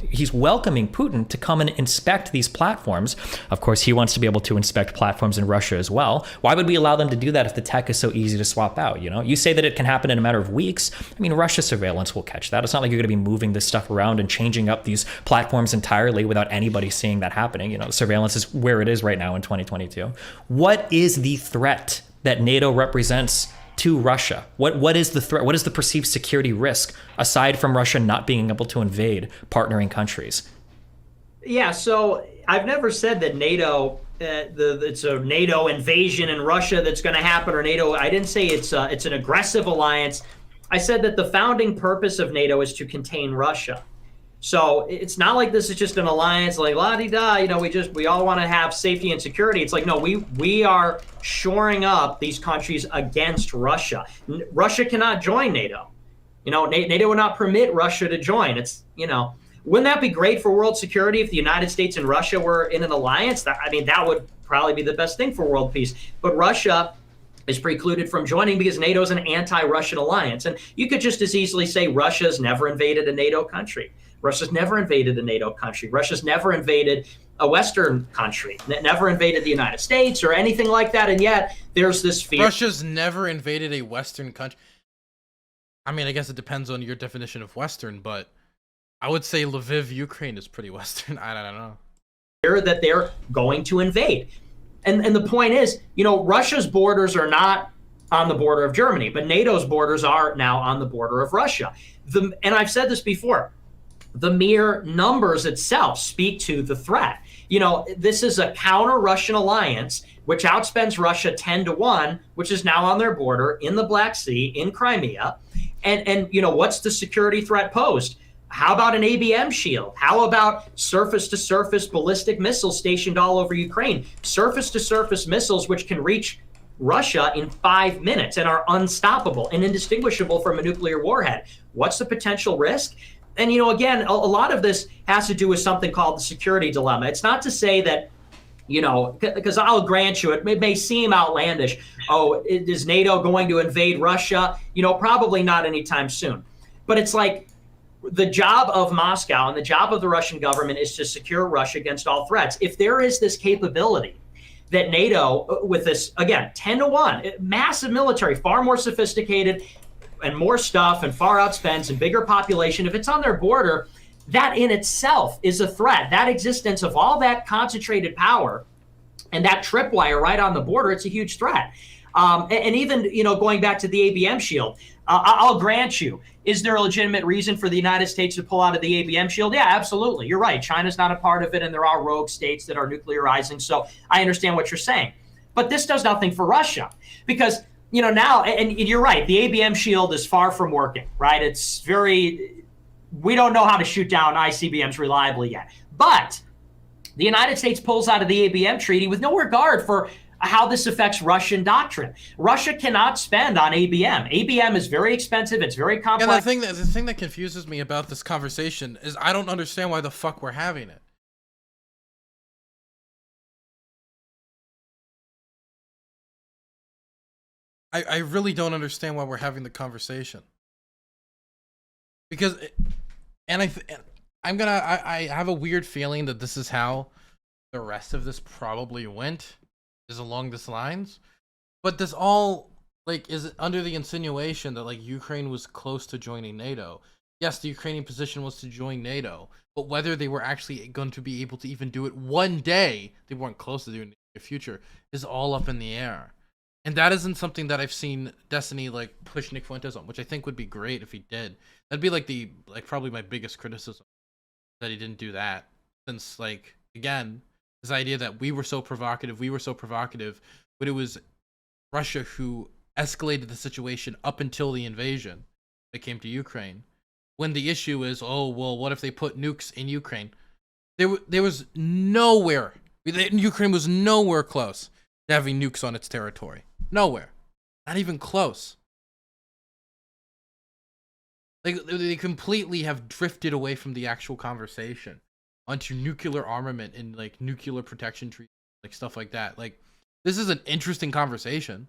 he's welcoming Putin to come and inspect these platforms? Of course, he wants to be able to inspect platforms in Russia as well. Why would we allow them to do that if the tech is so easy to swap out? You know, you say that it can happen in a matter of weeks. I mean, Russia surveillance will catch that. It's not like you're going to be moving this stuff around and changing up these platforms entirely without anybody seeing that happening. You know, surveillance is where it is right now in 2022. What is the threat that NATO represents to Russia? What is the threat? What is the perceived security risk aside from Russia not being able to invade partnering countries? Yeah, so I've never said that NATO, it's a NATO invasion in Russia that's going to happen, or NATO. I didn't say it's an aggressive alliance. I said that the founding purpose of NATO is to contain Russia. So it's not like this is just an alliance like la-di-da, you know, we all want to have safety and security. It's like, no, we are shoring up these countries against Russia. Russia cannot join NATO. You know, NATO would not permit Russia to join. It's, you know, wouldn't that be great for world security if the United States and Russia were in an alliance? That would probably be the best thing for world peace. But Russia is precluded from joining because NATO is an anti-Russian alliance. And you could just as easily say Russia's never invaded a NATO country. Russia's never invaded a NATO country. Russia's never invaded a Western country, never invaded the United States or anything like that. And yet there's this fear. Russia's never invaded a Western country. I mean, I guess it depends on your definition of Western, but I would say Lviv, Ukraine is pretty Western. I don't know. That they're going to invade. And the point is, you know, Russia's borders are not on the border of Germany, but NATO's borders are now on the border of Russia. And I've said this before. The mere numbers itself speak to the threat. You know, this is a counter-Russian alliance, which outspends Russia 10-1, which is now on their border in the Black Sea, in Crimea. And you know, what's the security threat posed? How about an ABM shield? How about surface-to-surface ballistic missiles stationed all over Ukraine? Surface-to-surface missiles which can reach Russia in 5 minutes and are unstoppable and indistinguishable from a nuclear warhead. What's the potential risk? And, you know, again, a lot of this has to do with something called the security dilemma. It's not to say that, you know, because I'll grant you, it may seem outlandish. Oh, is NATO going to invade Russia? You know, probably not anytime soon. But it's like the job of Moscow and the job of the Russian government is to secure Russia against all threats. If there is this capability that NATO, with this, again, 10-1, massive military, far more sophisticated, and more stuff and far outspends and bigger population, if it's on their border, that in itself is a threat. That existence of all that concentrated power and that tripwire right on the border, it's a huge threat. And even, you know, going back to the ABM shield, I'll grant you, is there a legitimate reason for the United States to pull out of the ABM shield? Yeah, absolutely. You're right. China's not a part of it, and there are rogue states that are nuclearizing. So I understand what you're saying. But this does nothing for Russia because, you know, now, and you're right, the ABM shield is far from working, right? It's we don't know how to shoot down ICBMs reliably yet. But the United States pulls out of the ABM treaty with no regard for how this affects Russian doctrine. Russia cannot spend on ABM. ABM is very expensive. It's very complex. And the thing that confuses me about this conversation is I don't understand why the fuck we're having it. I really don't understand why we're having the conversation. Because, I have a weird feeling that this is how the rest of this probably went, is along this lines. But this all, like, is under the insinuation that, like, Ukraine was close to joining NATO. Yes, the Ukrainian position was to join NATO, but whether they were actually going to be able to even do it one day, they weren't close to doing it in the future, is all up in the air. And that isn't something that I've seen Destiny like push Nick Fuentes on, which I think would be great if he did. That'd be like probably my biggest criticism, that he didn't do that. Since, like, again, this idea that we were so provocative, but it was Russia who escalated the situation up until the invasion that came to Ukraine. When the issue is, oh well, what if they put nukes in Ukraine? There was nowhere. Ukraine was nowhere close to having nukes on its territory. Nowhere. Not even close. Like, they completely have drifted away from the actual conversation onto nuclear armament and, like, nuclear protection treaties, like, stuff like that. Like, this is an interesting conversation,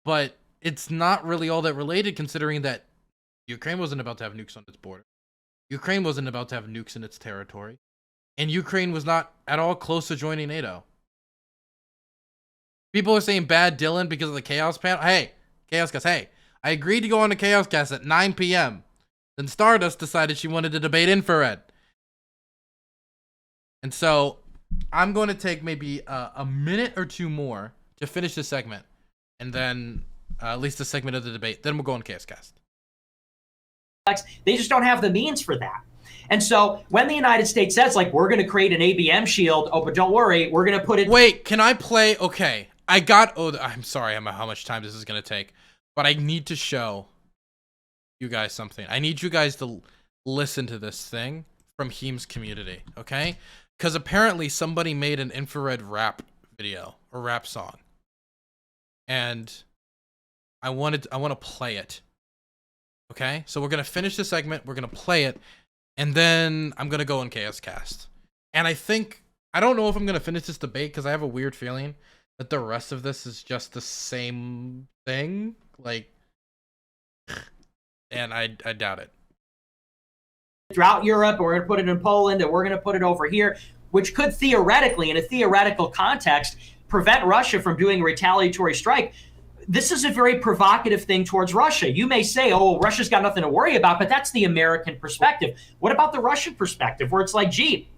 but it's not really all that related, considering that Ukraine wasn't about to have nukes on its border. Ukraine wasn't about to have nukes in its territory. And Ukraine was not at all close to joining NATO. People are saying bad Dylan because of the Chaos panel. Hey, Chaos Cast, hey, I agreed to go on the Chaos Cast at 9 p.m. Then Stardust decided she wanted to debate infrared. And so I'm going to take maybe a minute or two more to finish this segment. And then at least the segment of the debate. Then we'll go on Chaos Cast. They just don't have the means for that. And so when the United States says, like, we're going to create an ABM shield, oh, but don't worry, we're going to put it... Wait, can I play? Okay. I'm sorry how much time this is going to take, but I need to show you guys something. I need you guys to listen to this thing from Heem's community, okay? Because apparently somebody made an infrared rap video, or rap song. And I want to play it. Okay? So we're going to finish the segment, we're going to play it, and then I'm going to go on Chaos Cast. And I don't know if I'm going to finish this debate, because I have a weird feeling that the rest of this is just the same thing, like, and I doubt it. Throughout Europe, we're going to put it in Poland, and we're going to put it over here, which could theoretically, in a theoretical context, prevent Russia from doing a retaliatory strike. This is a very provocative thing towards Russia. You may say, oh, well, Russia's got nothing to worry about, but that's the American perspective. What about the Russian perspective, where it's like, gee,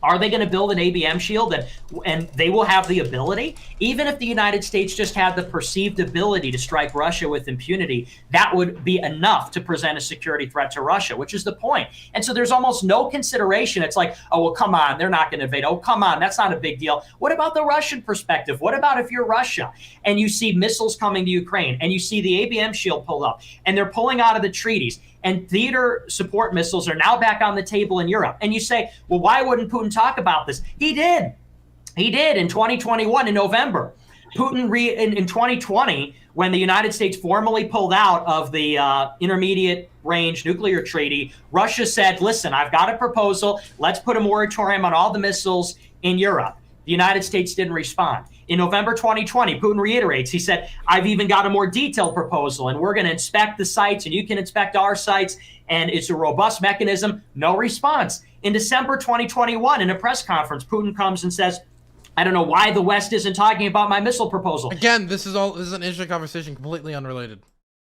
are they going to build an ABM shield and they will have the ability? Even if the United States just had the perceived ability to strike Russia with impunity, that would be enough to present a security threat to Russia, which is the point. And so there's almost no consideration. It's like, oh, well, come on, they're not going to invade. Oh, come on, that's not a big deal. What about the Russian perspective? What about if you're Russia and you see missiles coming to Ukraine and you see the ABM shield pulled up and they're pulling out of the treaties, and theater support missiles are now back on the table in Europe. And you say, well, why wouldn't Putin talk about this? He did. He did in 2021 in November. Putin in 2020, when the United States formally pulled out of the intermediate range nuclear treaty, Russia said, listen, I've got a proposal. Let's put a moratorium on all the missiles in Europe. The United States didn't respond. In November 2020, Putin reiterates, he said, I've even got a more detailed proposal, and we're going to inspect the sites, and you can inspect our sites, and it's a robust mechanism. No response. In December 2021, in a press conference, Putin comes and says, I don't know why the West isn't talking about my missile proposal. Again, this is an interesting conversation, completely unrelated.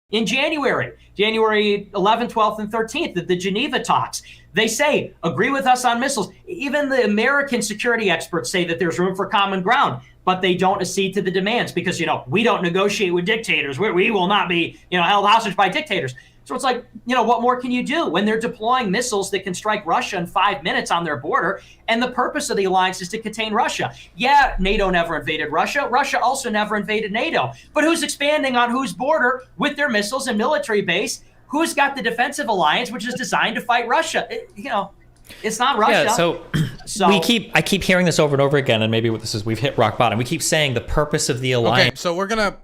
In January 11th, 12th, and 13th, the Geneva talks, they say, agree with us on missiles. Even the American security experts say that there's room for common ground, but they don't accede to the demands because, we don't negotiate with dictators. We will not be, held hostage by dictators. So it's like, what more can you do when they're deploying missiles that can strike Russia in 5 minutes on their border? And the purpose of the alliance is to contain Russia. Yeah, NATO never invaded Russia. Russia also never invaded NATO. But who's expanding on whose border with their missiles and military base? Who's got the defensive alliance, which is designed to fight Russia? It's not Russia. Yeah, so I keep hearing this over and over again, and maybe what this is, we've hit rock bottom. We keep saying the purpose of the alliance. Okay, so we're gonna.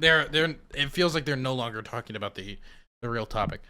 It feels like they're no longer talking about the real topic.